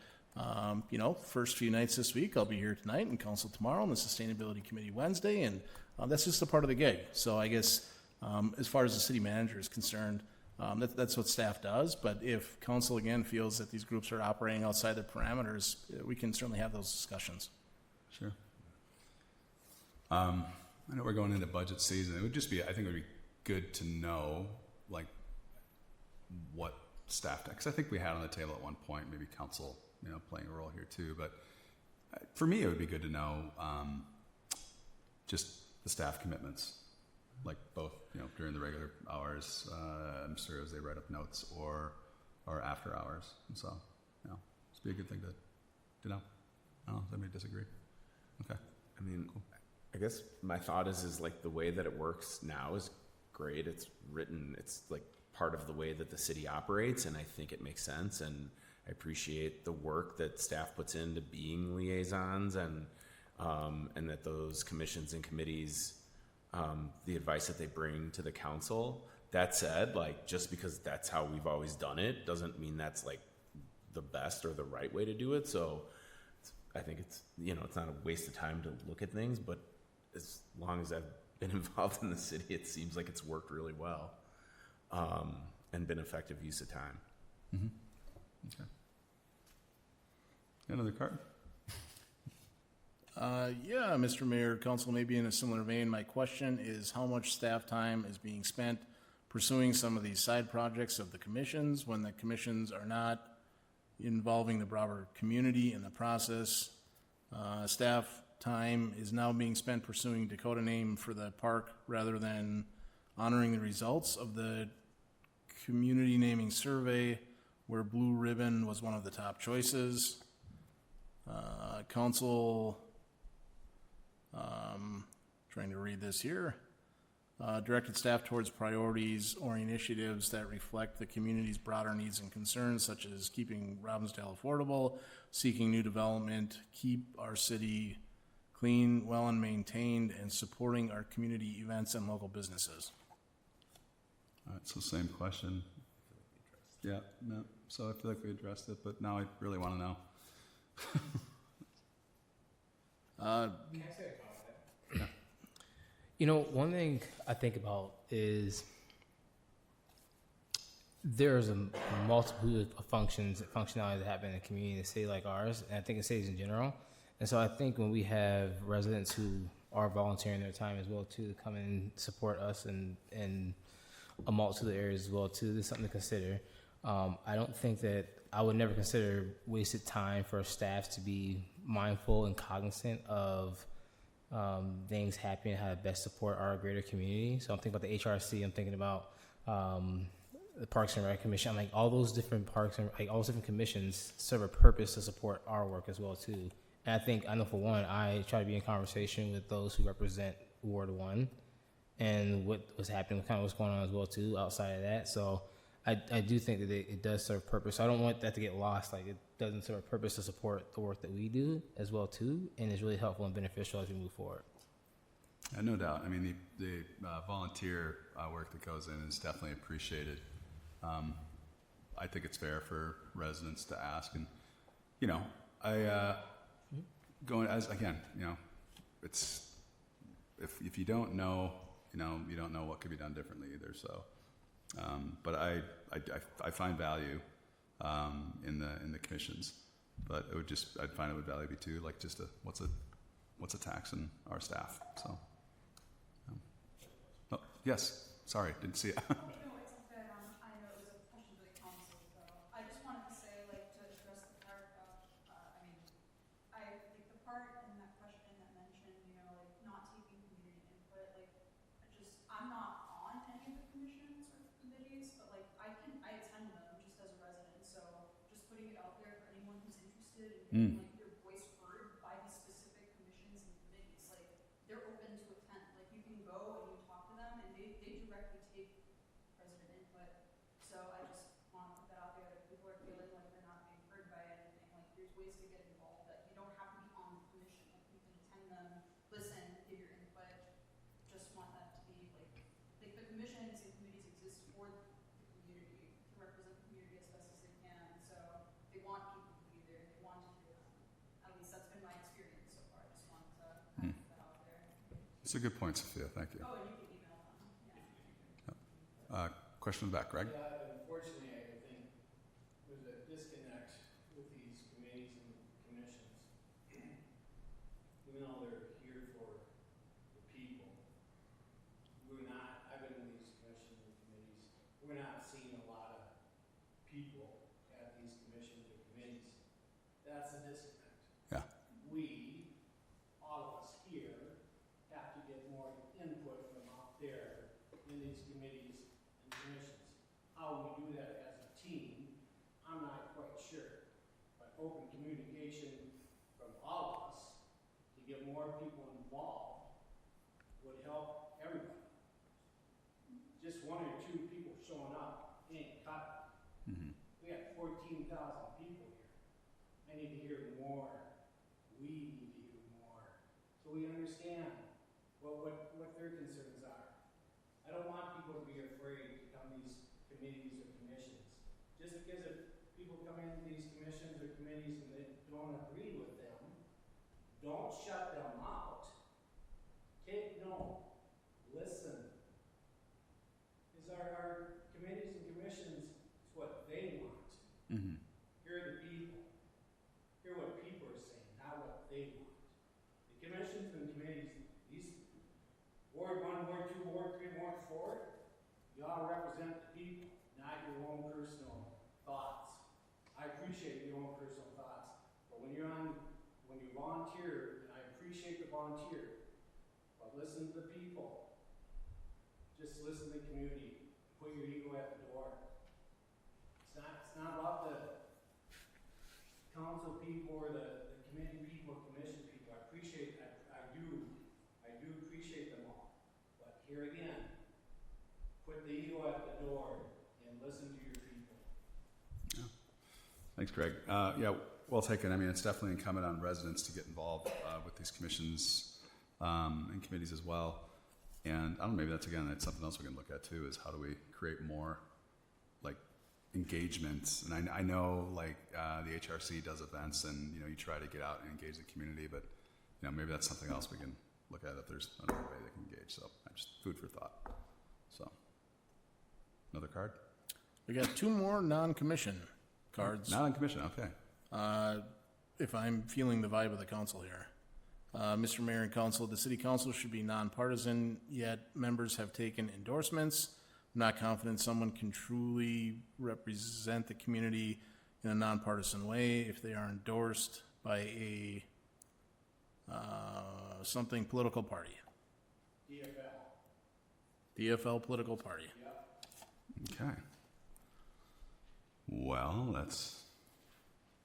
first few nights this week, I'll be here tonight and council tomorrow, and the Sustainability Committee Wednesday, and that's just a part of the gig. So I guess as far as the city manager is concerned, that's what staff does. But if council, again, feels that these groups are operating outside their parameters, we can certainly have those discussions. Sure. I know we're going into budget season. It would just be, I think it would be good to know, like, what staff, because I think we had on the table at one point, maybe council, playing a role here too, but for me, it would be good to know just the staff commitments, like both, during the regular hours, I'm sure as they write up notes, or after hours. And so, it'd be a good thing to know. I don't know if anybody disagree. Okay. I mean, cool. I guess my thought is like the way that it works now is great. It's written, it's like part of the way that the city operates, and I think it makes sense. And I appreciate the work that staff puts into being liaisons, and that those commissions and committees, the advice that they bring to the council. That said, like, just because that's how we've always done it doesn't mean that's like the best or the right way to do it. So I think it's, it's not a waste of time to look at things, but as long as I've been involved in the city, it seems like it's worked really well, and been effective use of time. Mm-hmm. Okay. Another card? Yeah, Mr. Mayor, council, maybe in a similar vein, my question is how much staff time is being spent pursuing some of these side projects of the commissions when the commissions are not involving the broader community in the process? Staff time is now being spent pursuing Dakota name for the park rather than honoring the results of the community naming survey, where Blue Ribbon was one of the top choices. Council, trying to read this here, directed staff towards priorities or initiatives that reflect the community's broader needs and concerns, such as keeping Robbinsdale affordable, seeking new development, keep our city clean, well and maintained, and supporting our community events and local businesses. All right, so same question. Yeah, no. So I feel like we addressed it, but now I really want to know. Can I say a comment? One thing I think about is there's a multitude of functionality that happen in a community, in a city like ours, and I think in cities in general. And so I think when we have residents who are volunteering their time as well too to come and support us in a multitude of areas as well too, there's something to consider. I don't think that I would never consider wasted time for staff to be mindful and cognizant of things happening, how to best support our greater community. So I'm thinking about the HRC, I'm thinking about the Parks and Rec Commission. I'm like, all those different parks and all those different commissions serve a purpose to support our work as well too. And I know for one, I try to be in conversation with those who represent Ward 1 and what was happening, kind of what's going on as well too outside of that. So I do think that it does serve purpose. I don't want that to get lost. Like, it doesn't serve a purpose to support the work that we do as well too, and it's really helpful and beneficial as we move forward. No doubt. I mean, the volunteer work that goes in is definitely appreciated. I think it's fair for residents to ask, and going as again, it's if you don't know, you don't know what could be done differently either. So. But I find value in the commissions, but I'd find it would value me too, like just what's a tax in our staff. So, oh yes, sorry, didn't see it. No, it's okay. I know it was a question for the council, so I just wanted to say, like, to address the part of, I like the part in that question that mentioned, like not taking community input. Like, I'm not on any of the commissions or committees, but like I attend them just as a resident. So just putting it out there for anyone who's interested in getting like your voice heard by these specific commissions and committees, like they're open to attend. Like you can go and you talk to them, and they directly take resident input. So I just want to put that out there that if people are feeling like they're not being heard by anything, like there's ways to get involved that you don't have to be on the commission. Like you can attend them, listen, give your input. Just want that to be like the commissions and committees exist for the community, to represent the community as best as they can. So they want people to be there, they want to hear them. At least that's been my experience so far. I just want to put that out there. It's a good point, Sophia. Thank you. Oh, and you can email them. Yeah. Question in the back, Greg. Yeah, unfortunately, I think there's a disconnect with these committees and commissions. Even though they're here for the people, I've been in these more people involved would help everybody. Just one or two people showing up ain't cut. We got 14,000 people here. I need to hear more. We need to hear more. So we understand what their concerns are. I don't want people to be afraid to come to these committees or commissions. Just because if people come into these commissions or committees and they don't agree with them, don't shut them out. Take note. Listen. Because our committees and commissions is what they want. Hear the people. Hear what people are saying, not what they want. The commissions and committees, these Ward 1, Ward 2, Ward 3, Ward 4, y'all represent the people, not your own personal thoughts. I appreciate your own personal thoughts, but when you volunteer, and I appreciate the volunteer, but listen to the people. Just listen to the community. Put your ego at the door. It's not about the council people or the committee people, commission people. I appreciate that. I do appreciate them all. But here again, put the ego at the door and listen to your people. Yeah. Thanks, Greg. Yeah, well taken. I mean, it's definitely incumbent on residents to get involved with these commissions and committees as well. And I don't know, maybe that's something else we can look at too, is how do we create more like engagement? And I know like the HRC does events and, you try to get out and engage the community, but, maybe that's something else we can look at if there's another way they can engage. So just food for thought. So another card? We got two more non-commission cards. Non-commission, okay. If I'm feeling the vibe of the council here. Mr. Mayor and Council, the City Council should be nonpartisan, yet members have taken endorsements. I'm not confident someone can truly represent the community in a nonpartisan way if they are endorsed by a something political party. DFL political party. Okay. Well, that's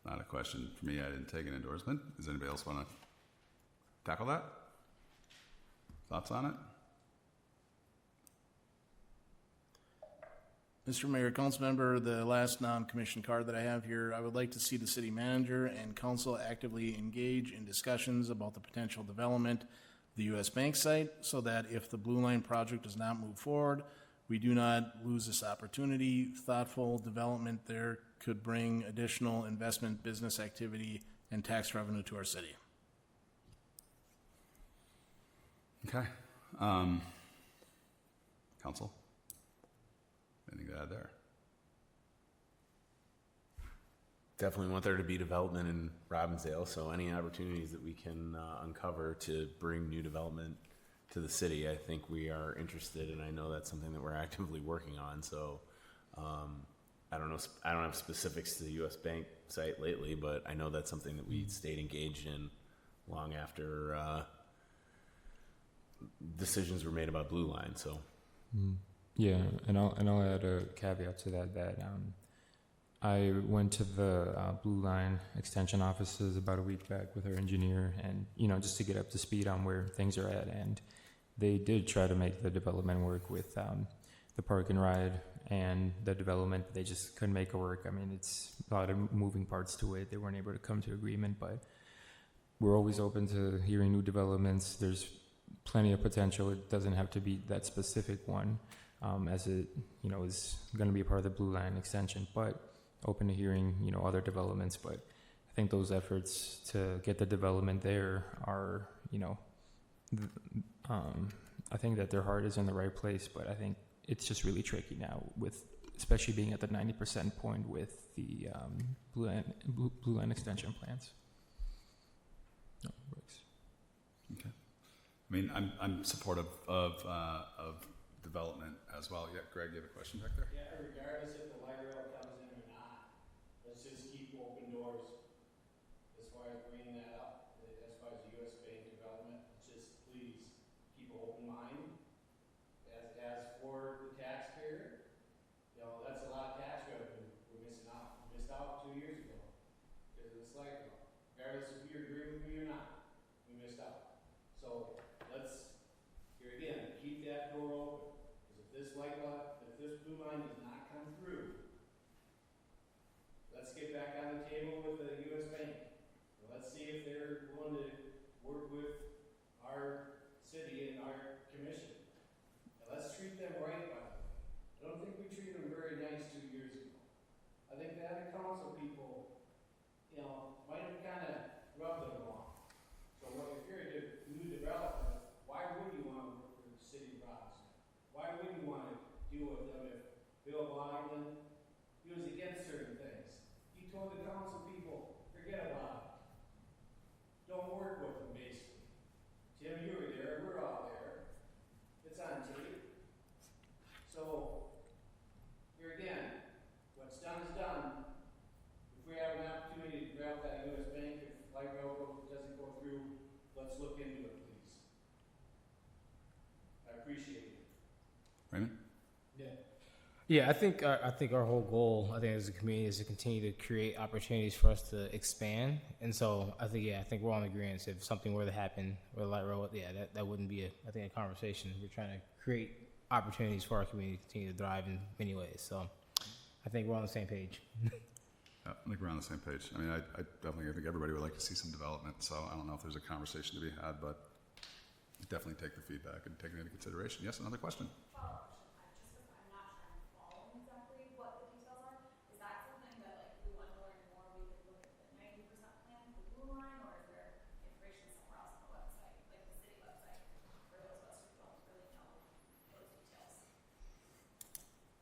not a question for me. I didn't take an endorsement. Does anybody else want to tackle that? Thoughts on it? Mr. Mayor, council member, the last non-commissioned card that I have here, I would like to see the city manager and council actively engage in discussions about the potential development of the U.S. Bank site so that if the Blue Line project does not move forward, we do not lose this opportunity. Thoughtful development there could bring additional investment, business activity, and tax revenue to our city. Okay. Council? Anything to add there? Definitely want there to be development in Robbinsdale, so any opportunities that we can uncover to bring new development to the city, I think we are interested, and I know that's something that we're actively working on. So I don't know, I don't have specifics to the U.S. Bank site lately, but I know that's something that we stayed engaged in long after decisions were made about Blue Line. So yeah, and I'll add a caveat to that I went to the Blue Line extension offices about a week back with our engineer, and just to get up to speed on where things are at, and they did try to make the development work with the park and ride and the development. They just couldn't make it work. I mean, it's a lot of moving parts to it. They weren't able to come to agreement, but we're always open to hearing new developments. There's plenty of potential. It doesn't have to be that specific one, as it is going to be a part of the Blue Line extension, but open to hearing other developments. But I think those efforts to get the development there are I think that their heart is in the right place, but I think it's just really tricky now, with especially being at the 90% point with the Blue Line extension plans. No, works. Okay. I mean, I'm supportive of development as well. Yeah, Greg, you have a question back there? Yeah, regardless if the light rail comes in or not, let's just keep open doors as far as bringing that up, as far as U.S. Bank development. Just please keep an open mind. As for the taxpayer, that's a lot of tax revenue we're missing out. We missed out 2 years ago because of this light rail. Regardless if you agree with me or not, we missed out. deal with them if Bill Bogdan, he was against certain things. He told the council people, forget about it. Don't work with them, basically. Jim, you were there, we're all there. It's on tape. So, here again, what's done is done. If we have an opportunity to grab that US Bank, if light rail doesn't go through, let's look into it, please. I appreciate it. Raymond? Yeah, I think our whole goal, I think as a community, is to continue to create opportunities for us to expand. And so I think we're all in agreement. If something were to happen with light rail, that wouldn't be a conversation. We're trying to create opportunities for our community to continue to thrive in many ways. So I think we're on the same page. I think we're on the same page. I mean, I definitely think everybody would like to see some development. So I don't know if there's a conversation to be had, but definitely take the feedback and take it into consideration. Yes, another question.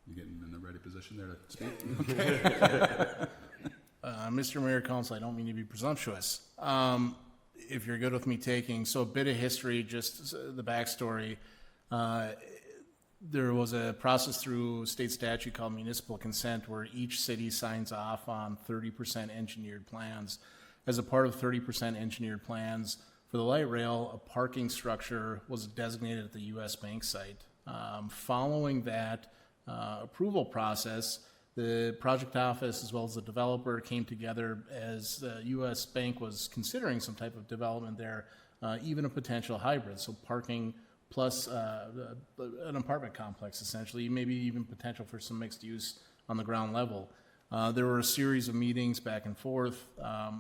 You getting in the ready position there to speak? Okay. Mr. Mayor, Council, I don't mean to be presumptuous. If you're good with me taking, so a bit of history, just the backstory. There was a process through state statute called municipal consent where each city signs off on 30% engineered plans. As a part of 30% engineered plans for the light rail, a parking structure was designated at the US Bank site. Following that approval process, the project office as well as the developer came together as the US Bank was considering some type of development there, even a potential hybrid, so parking plus an apartment complex essentially, maybe even potential for some mixed use on the ground level. There were a series of meetings back and forth.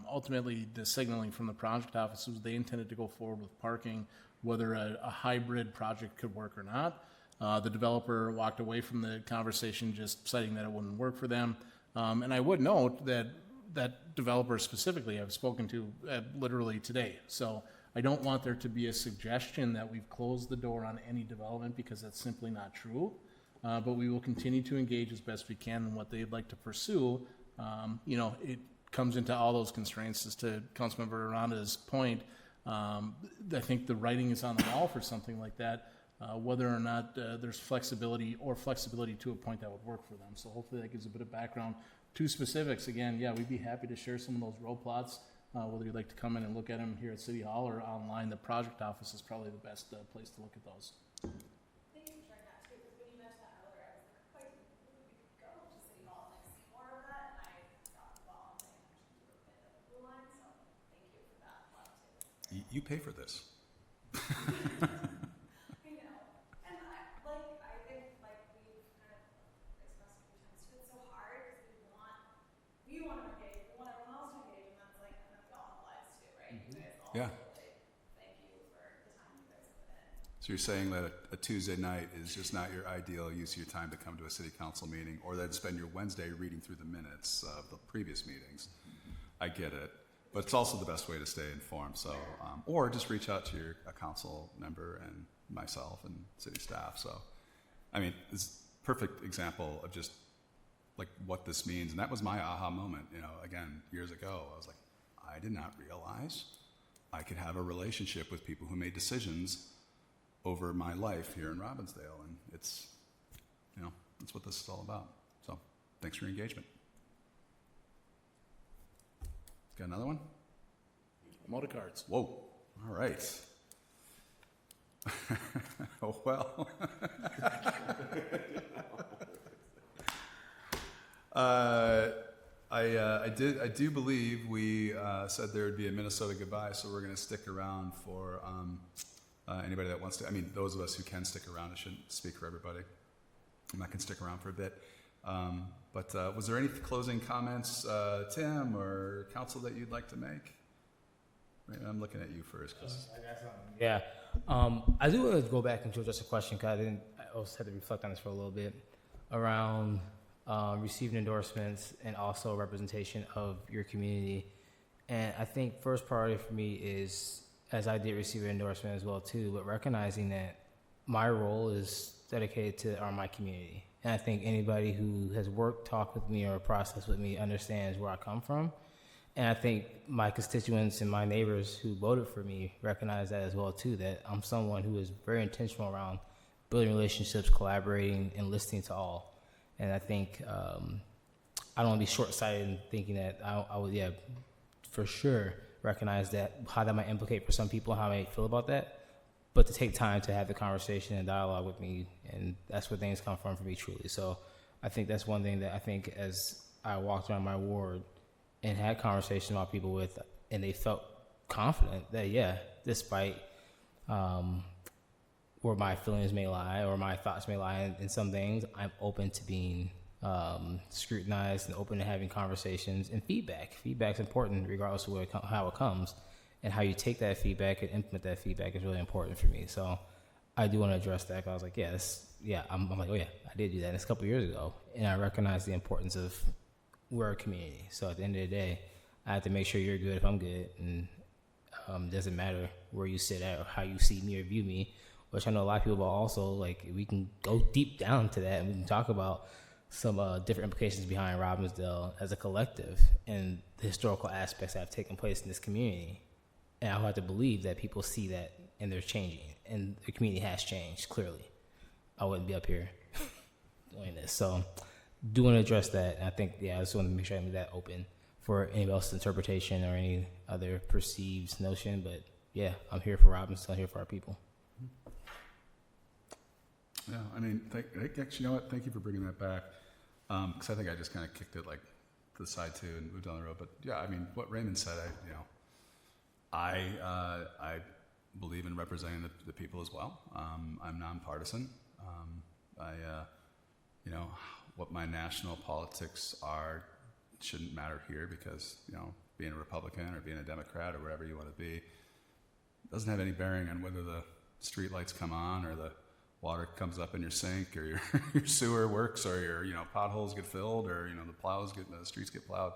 Ultimately, the signaling from the project office was they intended to go forward with parking, whether a hybrid project could work or not. The developer walked away from the conversation just citing that it wouldn't work for them. And I would note that that developer specifically I've spoken to literally today. So I don't want there to be a suggestion that we've closed the door on any development because that's simply not true. But we will continue to engage as best we can in what they'd like to pursue. It comes into all those constraints as to Councilmember Aranda's point. I think the writing is on the wall for something like that. Whether or not there's flexibility to a point that would work for them. So hopefully that gives a bit of background. To specifics, again, we'd be happy to share some of those road plots, whether you'd like to come in and look at them here at City Hall or online. The project office is probably the best place to look at those. Thank you for sharing that too, because when you mentioned that earlier, I was like, quite, we could go to City Hall and see more of that, and I thought, well, I'm paying attention to the blue line, so thank you for that plug too. You pay for this. Yeah. Thank you for the time you guys put in. So you're saying that a Tuesday night is just not your ideal use of your time to come to a city council meeting, or then spend your Wednesday reading through the minutes of the previous meetings. I get it, but it's also the best way to stay informed. So, or just reach out to a council member and myself and city staff. So, I mean, it's a perfect example of just like what this means. And that was my aha moment. Again, years ago, I was like, I did not realize I could have a relationship with people who made decisions over my life here in Robbinsdale, and it's, that's what this is all about. So, thanks for your engagement. Got another one? Motor cards. Whoa! All right. Oh well. I do believe we said there would be a Minnesota goodbye, so we're going to stick around for anybody that wants to. I mean, those of us who can stick around. I shouldn't speak for everybody. I can stick around for a bit. But was there any closing comments, Tim or council, that you'd like to make? Right, I'm looking at you first. I got something. Yeah. I do want to go back into just a question because I also had to reflect on this for a little bit around receiving endorsements and also representation of your community. And I think first priority for me is, as I did receive an endorsement as well too, but recognizing that my role is dedicated to my community. And I think anybody who has worked, talked with me, or processed with me understands where I come from. And I think my constituents and my neighbors who voted for me recognize that as well, too, that I'm someone who is very intentional around building relationships, collaborating, and listening to all. And I think I don't want to be short-sighted in thinking that I would, for sure recognize that, how that might implicate for some people, how I might feel about that, but to take time to have the conversation and dialogue with me, and that's where things come from for me, truly. So I think that's one thing that I think as I walked around my ward and had conversations about people with, and they felt confident that, despite where my feelings may lie or my thoughts may lie in some things, I'm open to being scrutinized and open to having conversations and feedback. Feedback's important regardless of how it comes, and how you take that feedback and implement that feedback is really important for me. So I do want to address that, because I was like, I'm like, I did do that. It's a couple of years ago, and I recognize the importance of we're a community. So at the end of the day, I have to make sure you're good if I'm good, and it doesn't matter where you sit at or how you see me or view me, which I know a lot of people, but also, like, we can go deep down to that, and we can talk about some different implications behind Robbinsdale as a collective and the historical aspects that have taken place in this community. And I have to believe that people see that and they're changing, and the community has changed, clearly. I wouldn't be up here doing this. So do want to address that. And I think, I just want to make sure I leave that open for anybody else's interpretation or any other perceived notion. But I'm here for Robbinsdale, I'm here for our people. Yeah, I mean, actually, you know what? Thank you for bringing that back, because I think I just kind of kicked it like to the side too and moved down the road. But I mean, what Raymond said, I believe in representing the people as well. I'm nonpartisan. What my national politics are shouldn't matter here, because being a Republican or being a Democrat or whatever you want to be doesn't have any bearing on whether the street lights come on or the water comes up in your sink or your sewer works or your potholes get filled or the streets get plowed.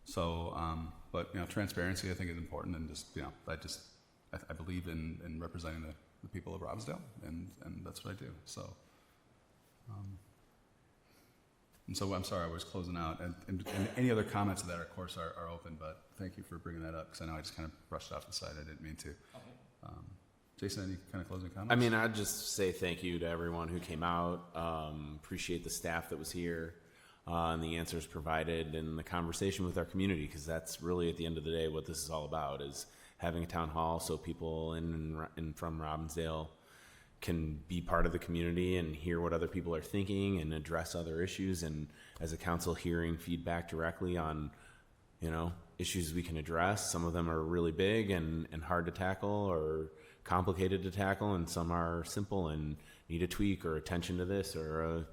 So, but transparency I think is important, and I believe in representing the people of Robbinsdale, and that's what I do. So, and so I'm sorry I was closing out, and any other comments of that, of course, are open. But thank you for bringing that up, because I know I just kind of brushed off the side. I didn't mean to. Jason, any kind of closing comments? I mean, I'd just say thank you to everyone who came out. Appreciate the staff that was here, and the answers provided, and the conversation with our community, because that's really, at the end of the day, what this is all about, is having a town hall so people in from Robbinsdale can be part of the community and hear what other people are thinking and address other issues, and as a council, hearing feedback directly on issues we can address. Some of them are really big and hard to tackle or complicated to tackle, and some are simple and need a tweak or attention to this or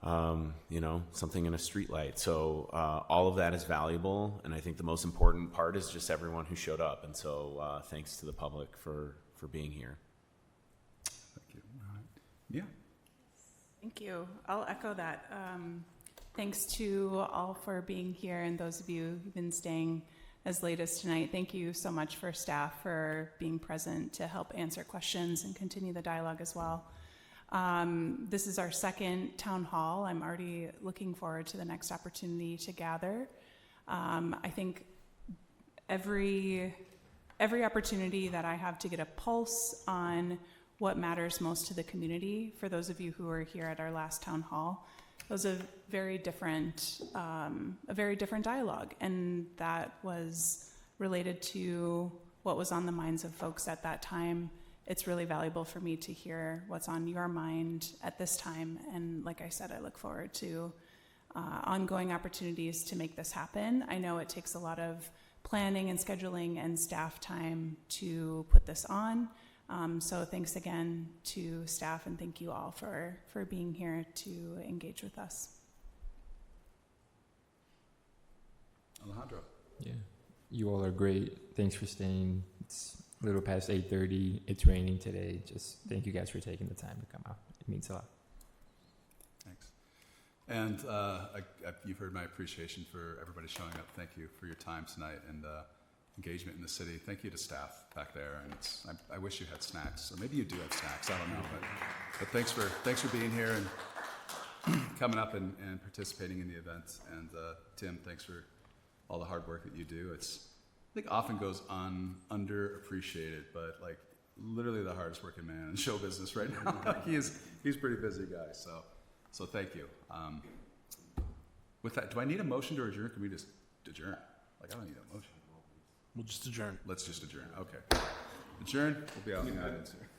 something in a street light. So all of that is valuable, and I think the most important part is just everyone who showed up. And so thanks to the public for being here. Thank you. All right. Yeah. Thank you. I'll echo that. Thanks to all for being here, and those of you who've been staying as late as tonight. Thank you so much for staff for being present to help answer questions and continue the dialogue as well. This is our second town hall. I'm already looking forward to the next opportunity to gather. I think every opportunity that I have to get a pulse on what matters most to the community, for those of you who were here at our last town hall, it was a very different dialogue, and that was related to what was on the minds of folks at that time. It's really valuable for me to hear what's on your mind at this time, and like I said, I look forward to ongoing opportunities to make this happen. I know it takes a lot of planning and scheduling and staff time to put this on. So thanks again to staff, and thank you all for being here to engage with us. Alejandro. Yeah, you all are great. Thanks for staying. It's a little past 8:30. It's raining today. Just thank you guys for taking the time to come out. It means a lot. Thanks. And you've heard my appreciation for everybody showing up. Thank you for your time tonight. And engagement in the city. Thank you to staff back there, and I wish you had snacks, or maybe you do have snacks. I don't know, but thanks for being here and coming up and participating in the event. And Tim, thanks for all the hard work that you do. I think often goes underappreciated, but like literally the hardest working man in show business right now. he's a pretty busy guy, so thank you. With that, do I need a motion to adjourn? Can we just adjourn? Like, I don't need a motion. We'll just adjourn. Let's just adjourn. Okay. Adjourn. We'll be out in the audience here.